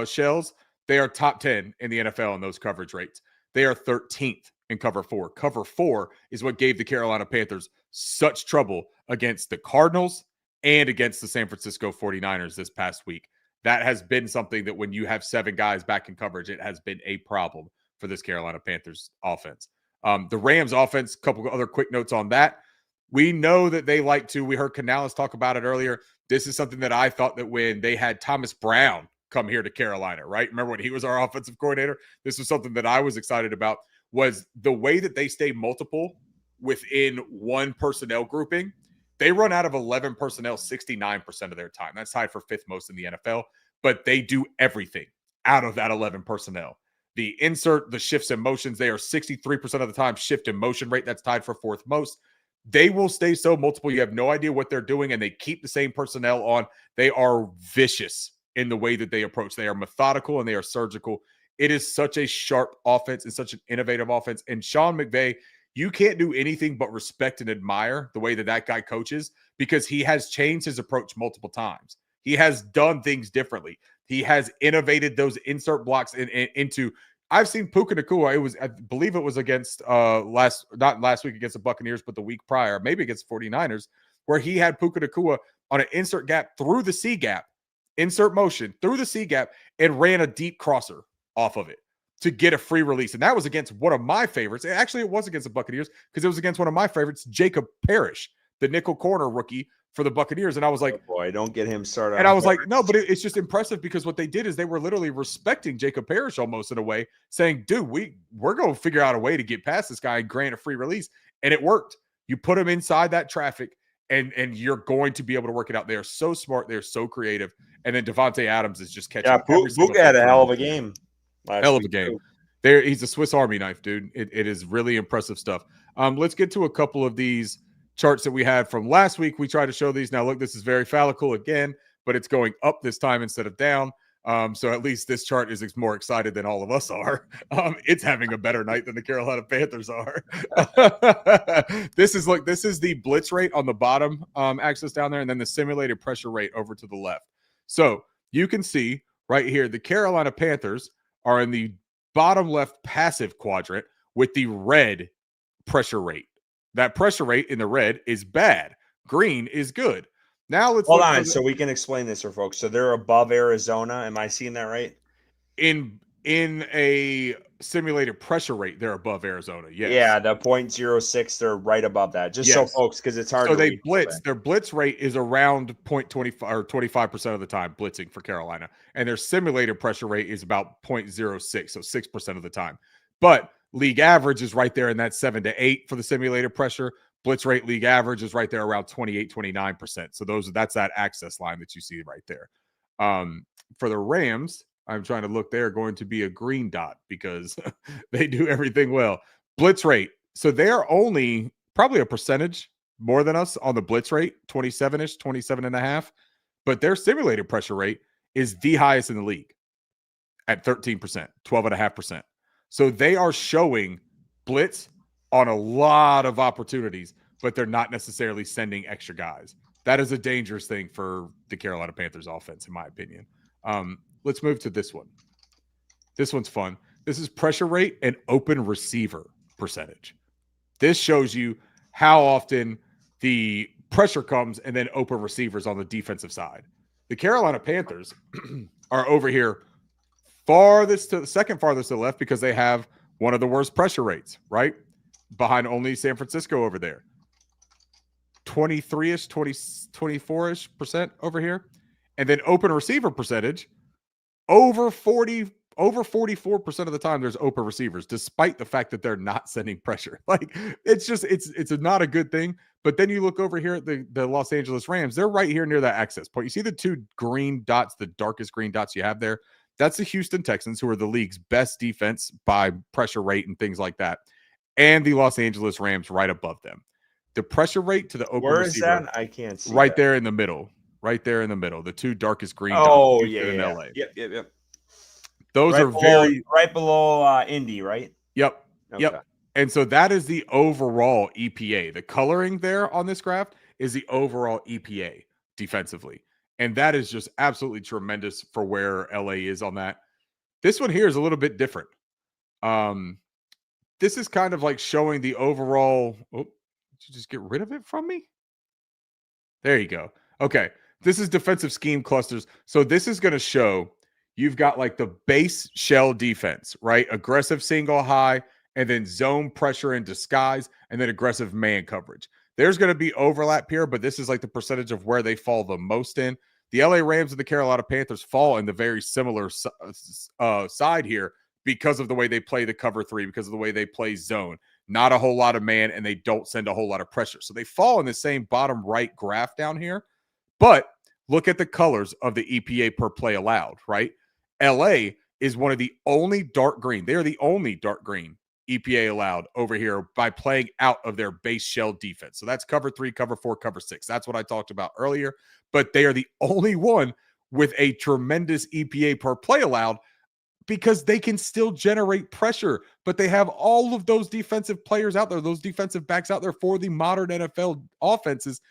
shells, they are top 10 in the NFL in those coverage rates. They are 13th in cover 4. Cover 4 is what gave the Carolina Panthers such trouble against the Cardinals and against the San Francisco 49ers this past week. That has been something that when you have 7 guys back in coverage, it has been a problem for this Carolina Panthers offense. The Rams offense, a couple of other quick notes on that. We know that they like to, we heard Canales talk about it earlier. This is something that I thought that when they had Thomas Brown come here to Carolina, right? Remember when he was our offensive coordinator? This was something that I was excited about, was the way that they stay multiple within one personnel grouping. They run out of 11 personnel 69% of their time. That's tied for 5th most in the NFL, but they do everything out of that 11 personnel. The insert, the shifts and motions, they are 63% of the time shift and motion rate. That's tied for 4th most. They will stay so multiple. You have no idea what they're doing, and they keep the same personnel on. They are vicious in the way that they approach. They are methodical and they are surgical. It is such a sharp offense and such an innovative offense. And Sean McVay, you can't do anything but respect and admire the way that that guy coaches, because he has changed his approach multiple times. He has done things differently. He has innovated those insert blocks into. I've seen Puka Nacua. It was, I believe it was against not last week against the Buccaneers, but the week prior, maybe against 49ers, where he had Puka Nacua on an insert gap through the C gap, insert motion through the C gap, and ran a deep crosser off of it to get a free release. And that was against one of my favorites. Actually, it was against the Buccaneers because it was against one of my favorites, Jacob Parrish, the nickel corner rookie for the Buccaneers. And I was like, oh boy, don't get him started. And I was like, no, but it's just impressive because what they did is they were literally respecting Jacob Parrish almost in a way, saying, dude, we're going to figure out a way to get past this guy and grant a free release. And it worked. You put him inside that traffic and you're going to be able to work it out. They are so smart. They're so creative. And then Devontae Adams is just catching. Yeah, Puka had a hell of a game. Hell of a game. There, he's a Swiss Army knife, dude. It is really impressive stuff. Let's get to a couple of these charts that we had from last week. We tried to show these. Now, look, this is very phallical again, but it's going up this time instead of down. So at least this chart is more excited than all of us are. It's having a better night than the Carolina Panthers are. This is the blitz rate on the bottom axis down there, and then the simulated pressure rate over to the left. So you can see right here, the Carolina Panthers are in the bottom left passive quadrant with the red pressure rate. That pressure rate in the red is bad. Green is good. Now let's hold on, so we can explain this for folks. So they're above Arizona. Am I seeing that right? In a simulated pressure rate, they're above Arizona. Yes. Yeah, the 0.06, they're right above that. Just so folks, because it's hard. So they blitz. Their blitz rate is around 0.25 or 25% of the time blitzing for Carolina, and their simulated pressure rate is about 0.06, so 6% of the time. But league average is right there in that 7 to 8 for the simulated pressure. Blitz rate league average is right there around 28, 29%. So that's that access line that you see right there. For the Rams, I'm trying to look, they're going to be a green dot because they do everything well. Blitz rate. So they're only probably a percentage more than us on the blitz rate, 27-ish, 27.5. But their simulated pressure rate is the highest in the league at 13%, 12.5%. So they are showing blitz on a lot of opportunities, but they're not necessarily sending extra guys. That is a dangerous thing for the Carolina Panthers offense, in my opinion. Let's move to this one. This one's fun. This is pressure rate and open receiver percentage. This shows you how often the pressure comes and then open receivers on the defensive side. The Carolina Panthers are over here second farthest to the left because they have one of the worst pressure rates, right? Behind only San Francisco over there. 23-ish, 24-ish% over here. And then open receiver percentage, over 44% of the time there's open receivers, despite the fact that they're not sending pressure. Like it's not a good thing. But then you look over here at the Los Angeles Rams, they're right here near that access point. You see the two green dots, the darkest green dots you have there? That's the Houston Texans, who are the league's best defense by pressure rate and things like that. And the Los Angeles Rams right above them. The pressure rate to the open receiver. Where is that? I can't see. Right there in the middle. Right there in the middle. The two darkest green dots. Oh, yeah. In LA. Yep. Those right are below, right below Indy, right? Yep. Okay. Yep. And so that is the overall EPA. The coloring there on this graph is the overall EPA defensively. And that is just absolutely tremendous for where LA is on that. This one here is a little bit different. This is kind of like showing the overall. Oh, did you just get rid of it from me? There you go. Okay. This is defensive scheme clusters. So this is going to show you've got like the base shell defense, right? Aggressive single high, and then zone pressure in disguise, and then aggressive man coverage. There's going to be overlap here, but this is like the percentage of where they fall the most in. The LA Rams and the Carolina Panthers fall in the very similar side here because of the way they play the cover three, because of the way they play zone. Not a whole lot of man, and they don't send a whole lot of pressure. So they fall in the same bottom right graph down here. But look at the colors of the EPA per play allowed, right? LA is one of the only dark green. They are the only dark green EPA allowed over here by playing out of their base shell defense. So that's cover 3, cover 4, cover 6. That's what I talked about earlier. But they are the only one with a tremendous EPA per play allowed because they can still generate pressure. But they have all of those defensive players out there, those defensive backs out there for the modern NFL offenses.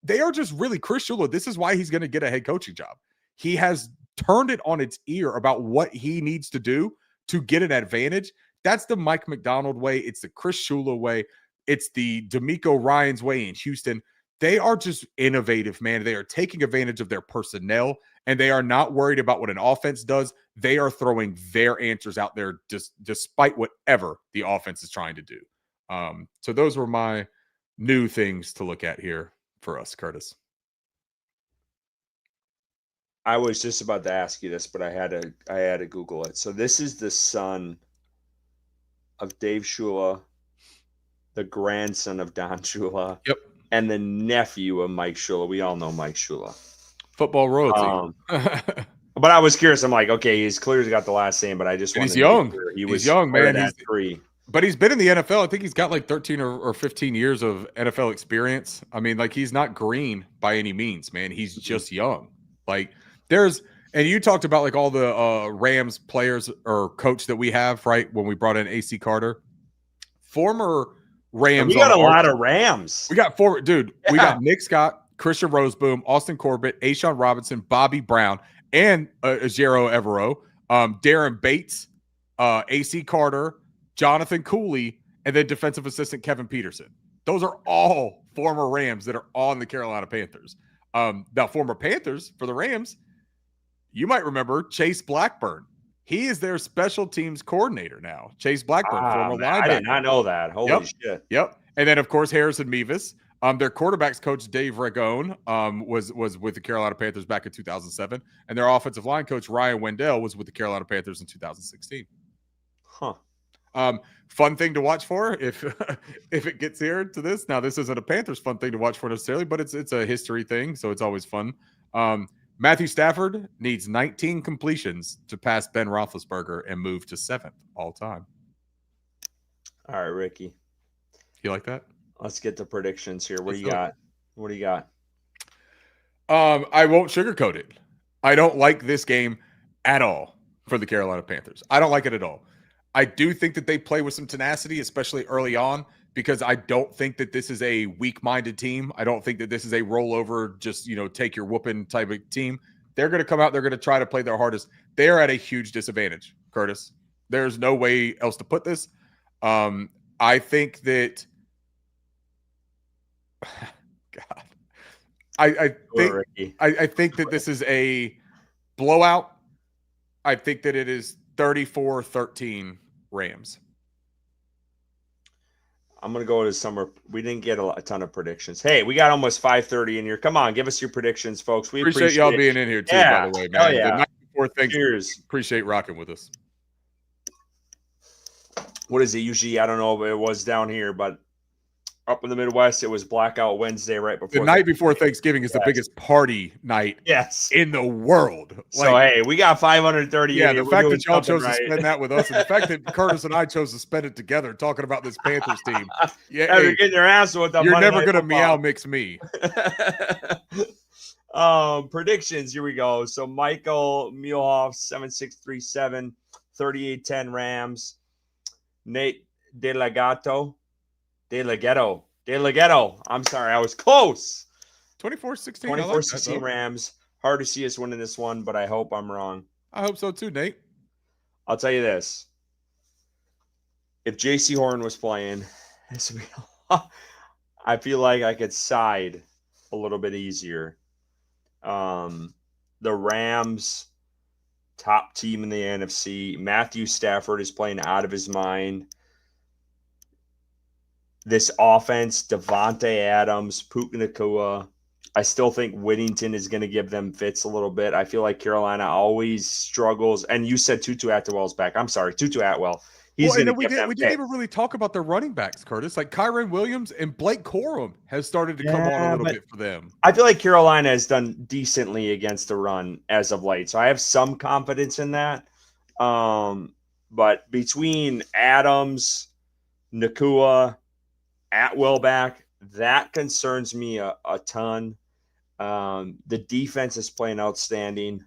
They are just really Chris Shula. This is why he's going to get a head coaching job. He has turned it on its ear about what he needs to do to get an advantage. That's the Mike McDonald way. It's the Chris Shula way. It's the D'Amico Ryans way in Houston. They are just innovative, man. They are taking advantage of their personnel, and they are not worried about what an offense does. They are throwing their answers out there despite whatever the offense is trying to do. So those were my new things to look at here for us, Curtis. I was just about to ask you this, but I had to Google it. So this is the son of Dave Shula, the grandson of Don Shula, Yep, and the nephew of Mike Shula. We all know Mike Shula. football royalty. But I was curious. I'm like, okay, he's clearly got the last name, but I just And wanted he's young. To sure He's young, man. He's tree. But he's been in the NFL. I think he's got like 13 or 15 years of NFL experience. I mean, like he's not green by any means, man. He's just young. Like and you talked about like all the Rams players or coach that we have, right? When we brought in AC Carter, former Rams. We got a lot of Rams. We got forward, dude. Yeah. We got Nick Scott, Christian Roseboom, Austin Corbett, Ashawn Robinson, Bobby Brown, and Ajero Evero, Darren Bates, AC Carter, Jonathan Cooley, and then defensive assistant Kevin Peterson. Those are all former Rams that are on the Carolina Panthers. Now, former Panthers for the Rams, you might remember Chase Blackburn. He is their special teams coordinator now. Chase Blackburn, former linebacker. I did not know that. Holy shit. Yep. And then, of course, Harrison Mevis. Their quarterbacks coach, Dave Ragon, was with the Carolina Panthers back in 2007. And their offensive line coach, Ryan Wendell, was with the Carolina Panthers in 2016. Huh. Fun thing to watch for if it gets here to this. Now, this isn't a Panthers fun thing to watch for necessarily, but it's a history thing, so it's always fun. Matthew Stafford needs 19 completions to pass Ben Roethlisberger and move to 7th all time. All right, Ricky. You like that? Let's get the predictions here. What do you got? What do you got? I won't sugarcoat it. I don't like this game at all for the Carolina Panthers. I don't like it at all. I do think that they play with some tenacity, especially early on, because I don't think that this is a weak-minded team. I don't think that this is a rollover, just, take your whooping type of team. They're going to come out. They're going to try to play their hardest. They are at a huge disadvantage, Curtis. There's no way else to put this. I think that God. I think that this is a blowout. I think that it is 34-13 Rams. I'm going to go to somewhere. We didn't get a ton of predictions. Hey, we got almost 5:30 in here. Come on, give us your predictions, folks. We appreciate y'all being in here too, by the way, man. Oh, yeah. The night before things, cheers. Appreciate rocking with us. What is it usually? I don't know if it was down here, but up in the Midwest, it was Blackout Wednesday right before. The night before Thanksgiving is the biggest party night in the world. So, hey, we got 530. Yeah, the fact that y'all chose to spend that with us, and the fact that Curtis and I chose to spend it together talking about this Panthers team. Yeah, you're getting your ass with them. You're never going to meow mix me. Predictions. Here we go. So, Michael Muehlhoff, 7637, 3810 Rams. Nate DeLagetto. I'm sorry, I was close. 24-16. 24-16 Rams. Hard to see us winning this one, but I hope I'm wrong. I hope so too, Nate. I'll tell you this. If J.C. Horn was playing, I feel like I could side a little bit easier. The Rams, top team in the NFC. Matthew Stafford is playing out of his mind. This offense, Devontae Adams, Puka Nacua. I still think Whittington is going to give them fits a little bit. I feel like Carolina always struggles. And you said Tutu Atwell's back. I'm sorry, Tutu Atwell. He's Well, and going to then we give them didn't fits. even really talk about their running backs, Curtis. Like Kyron Williams and Blake Corum has started to come on a Yeah, little but bit for them. I feel like Carolina has done decently against the run as of late. So I have some confidence in that. But between Adams, Nakua, Atwell back, that concerns me a ton. The defense is playing outstanding,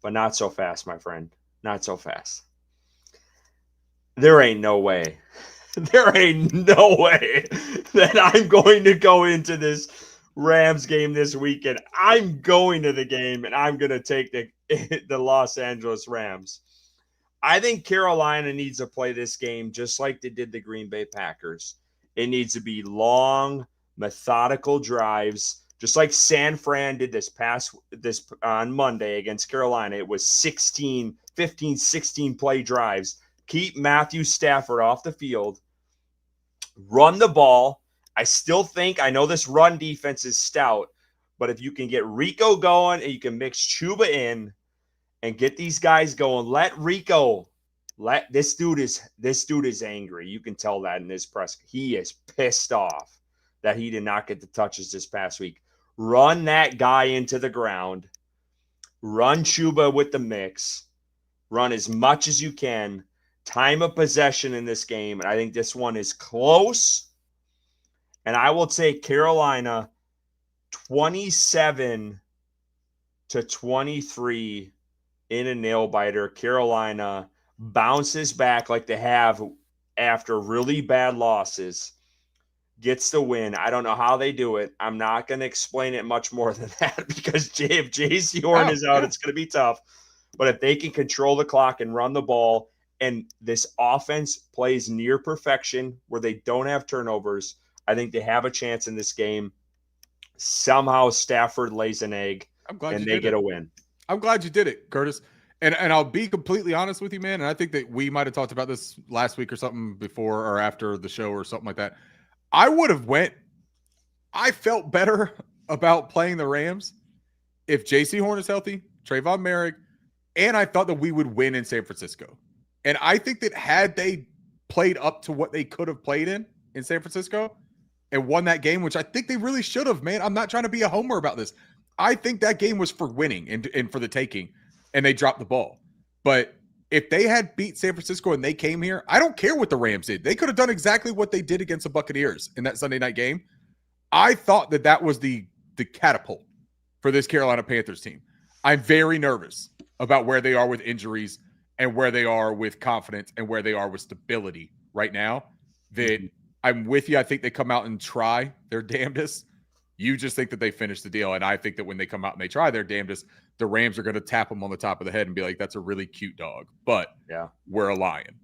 but not so fast, my friend. Not so fast. There ain't no way. There ain't no way that I'm going to go into this Rams game this weekend. I'm going to the game and I'm going to take the Los Angeles Rams. I think Carolina needs to play this game just like they did the Green Bay Packers. It needs to be long, methodical drives, just like San Fran did this on Monday against Carolina. It was 15, 16 play drives. Keep Matthew Stafford off the field. Run the ball. I know this run defense is stout, but if you can get Rico going and you can mix Chuba in and get these guys going, let Rico this dude is angry. You can tell that in his press. He is pissed off that he did not get the touches this past week. Run that guy into the ground. Run Chuba with the mix. Run as much as you can. Time of possession in this game, and I think this one is close. And I will take Carolina 27-23 in a nail biter. Carolina bounces back like they have after really bad losses, gets the win. I don't know how they do it. I'm not going to explain it much more than that because if J.C. Horn is out, it's going to be tough. But if they can control the clock and run the ball, and this offense plays near perfection where they don't have turnovers, I think they have a chance in this game. Somehow Stafford lays an egg and they get a win. I'm glad you did it, Curtis. And I'll be completely honest with you, man. And I think that we might have talked about this last week or something before or after the show or something like that. I felt better about playing the Rams if J.C. Horn is healthy, Trayvon Merrick, and I thought that we would win in San Francisco. And I think that had they played up to what they could have played in San Francisco and won that game, which I think they really should have, man. I'm not trying to be a homer about this. I think that game was for winning and for the taking, and they dropped the ball. But if they had beat San Francisco and they came here, I don't care what the Rams did. They could have done exactly what they did against the Buccaneers in that Sunday night game. I thought that was the catapult for this Carolina Panthers team. I'm very nervous about where they are with injuries and where they are with confidence and where they are with stability right now. That I'm with you. I think they come out and try their damnedest. You just think that they finish the deal. And I think that when they come out and they try their damnedest, the Rams are going to tap them on the top of the head and be like, that's a really cute dog, but yeah, we're a lion.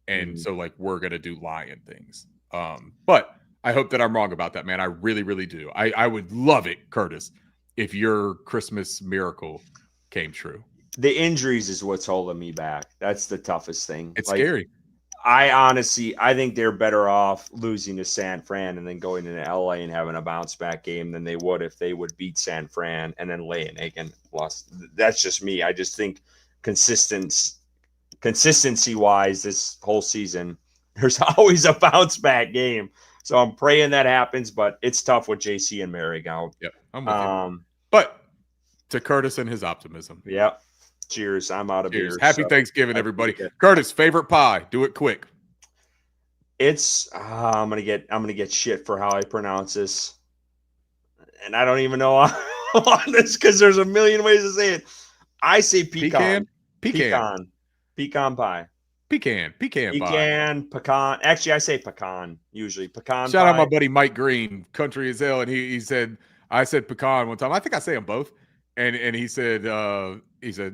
And so like, we're going to do lion things. But I hope that I'm wrong about that, man. I really, really do. I would love it, Curtis, if your Christmas miracle came true. The injuries is what's holding me back. That's the toughest thing. It's scary. I think they're better off losing to San Fran and then going into LA and having a bounce back game than they would if they would beat San Fran and then lay an egg and lost. That's just me. I just think consistency wise this whole season, there's always a bounce back game. So I'm praying that happens, but it's tough with JC and Merrick out. Yep, I'm with you. But to Curtis and his optimism. Yep. Cheers. I'm out of beer. Happy Thanksgiving, everybody. Curtis, favorite pie. Do it quick. It's I'm gonna get shit for how I pronounce this, and I don't even know on this because there's a million ways to say it. I say pecan pie. Pecan pecan. Actually, I say pecan usually. Pecan. Shout out my buddy Mike Green, country as hell, and he said I said pecan one time. I think I say them both, and he said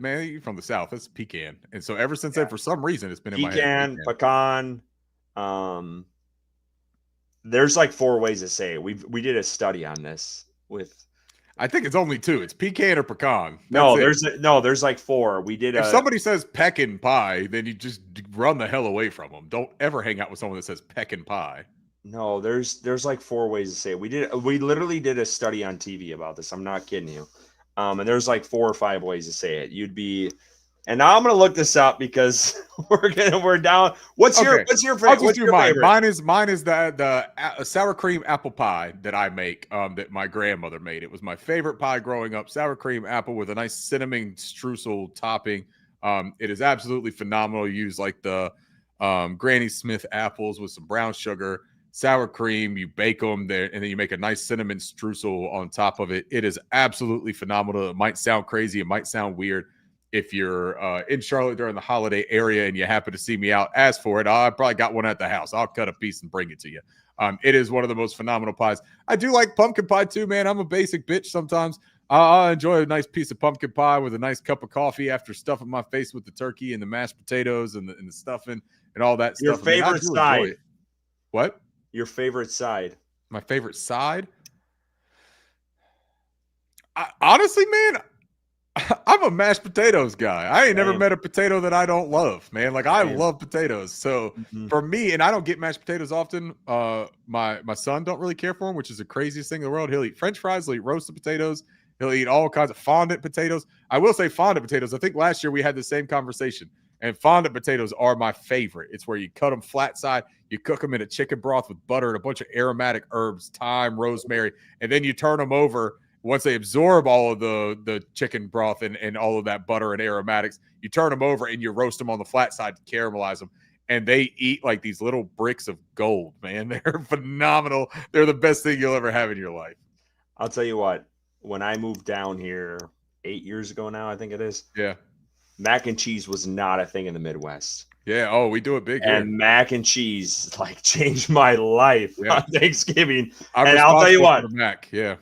man, you're from the South. That's pecan, and so ever since then, for some reason, it's been in my head. Pecan. There's like 4 ways to say it. We did a study on this with. I think it's only 2. It's pecan or pecan. That's No, it. there's like 4. We did If somebody says pecan pie, then you just run the hell away from them. Don't ever hang out with someone that says pecan pie. no, there's like 4 ways to say it. We literally did a study on TV about this. I'm not kidding you. And there's like 4 or 5 ways to say it. And now I'm gonna look this up because we're down. What's your I'll just do mine. favorite? Mine is the sour cream apple pie that I make. That my grandmother made. It was my favorite pie growing up. Sour cream apple with a nice cinnamon streusel topping. It is absolutely phenomenal. You use like the Granny Smith apples with some brown sugar, sour cream. You bake them there, and then you make a nice cinnamon streusel on top of it. It is absolutely phenomenal. It might sound crazy. It might sound weird. If you're in Charlotte during the holiday area and you happen to see me out, ask for it. I probably got one at the house. I'll cut a piece and bring it to you. It is one of the most phenomenal pies. I do like pumpkin pie too, man. I'm a basic bitch sometimes. I enjoy a nice piece of pumpkin pie with a nice cup of coffee after stuffing my face with the turkey and the mashed potatoes and the stuffing and all that Your stuff. I favorite do side? enjoy it. What? Your favorite side? My favorite side? Honestly, man, I'm a mashed potatoes guy. I ain't never met a potato that I don't love, man. Like I love potatoes. So for me, and I don't get mashed potatoes often. My son don't really care for them, which is the craziest thing in the world. He'll eat French fries, he'll eat roasted potatoes, he'll eat all kinds of fondant potatoes. I will say fondant potatoes. I think last year we had the same conversation. And fondant potatoes are my favorite. It's where you cut them flat side, you cook them in a chicken broth with butter and a bunch of aromatic herbs, thyme, rosemary, and then you turn them over. Once they absorb all of the chicken broth and all of that butter and aromatics, you turn them over and you roast them on the flat side to caramelize them. And they eat like these little bricks of gold, man. They're phenomenal. They're the best thing you'll ever have in your life. I'll tell you what, when I moved down here 8 years ago now, I think it is. Yeah. Mac and cheese was not a thing in the Midwest. Yeah. Oh, we do it big here. And mac and cheese like changed my life on Thanksgiving. And I'll tell you what, Mac. Yeah.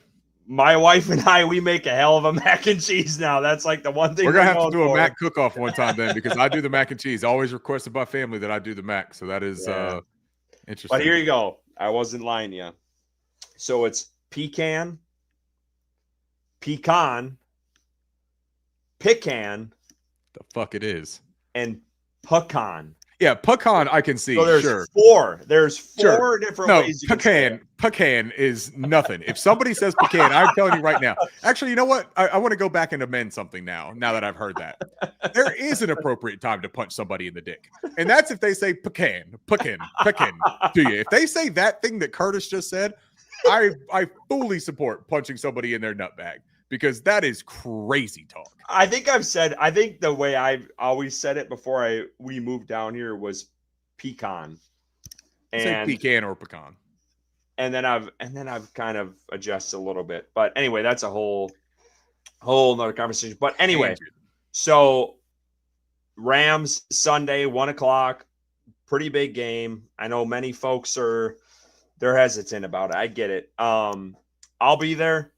My wife and I, we make a hell of a mac and cheese now. That's like the one thing we're gonna have to do a mac cook-off one time then, because I do the mac and cheese. Always requested by family that I do the mac, so that is interesting. But here you go. I wasn't lying to you. So it's pecan, the fuck it is, and pecan. Yeah, pecan, I can see. So there's sure. 4. There's 4 different ways. Pecan is nothing. If somebody says pecan, I'm telling you right now. Actually, you know what? I want to go back and amend something now that I've heard that. There is an appropriate time to punch somebody in the dick. And that's if they say pecan to you. If they say that thing that Curtis just said, I fully support punching somebody in their nutbag, because that is crazy talk. I think the way I've always said it before we moved down here was pecan. And say pecan or pecan. And then I've kind of adjusted a little bit. But anyway, that's a whole nother conversation. But anyway, so Rams Sunday, 1:00, pretty big game. I know many folks they're hesitant about it. I get it. I'll be there.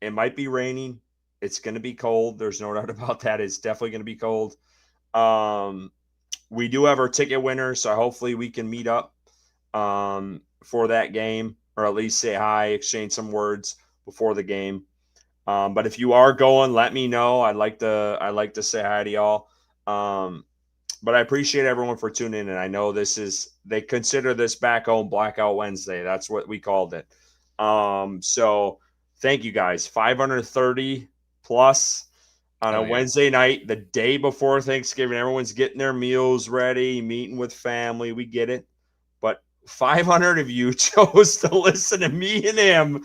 It might be raining. It's going to be cold. There's no doubt about that. It's definitely going to be cold. We do have our ticket winner, so hopefully we can meet up for that game, or at least say hi, exchange some words before the game. But if you are going, let me know. I'd like to say hi to y'all. But I appreciate everyone for tuning in. And I know they consider this back home Blackout Wednesday. That's what we called it. So thank you guys. 530 plus on a Wednesday night, the day before Thanksgiving. Everyone's getting their meals ready, meeting with family. We get it. But 500 of you chose to listen to me and him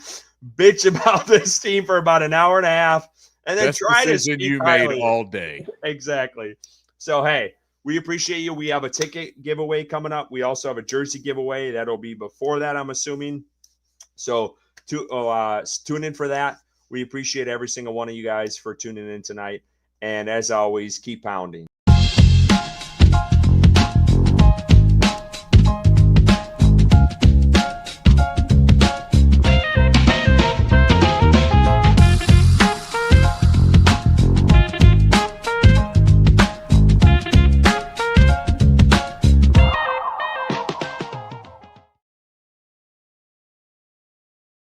bitch about this team for about an hour and a half, and then try to speak you made all day. Exactly. So, hey, we appreciate you. We have a ticket giveaway coming up. We also have a jersey giveaway. That'll be before that, I'm assuming. So tune in for that. We appreciate every single one of you guys for tuning in tonight. And as always, keep pounding.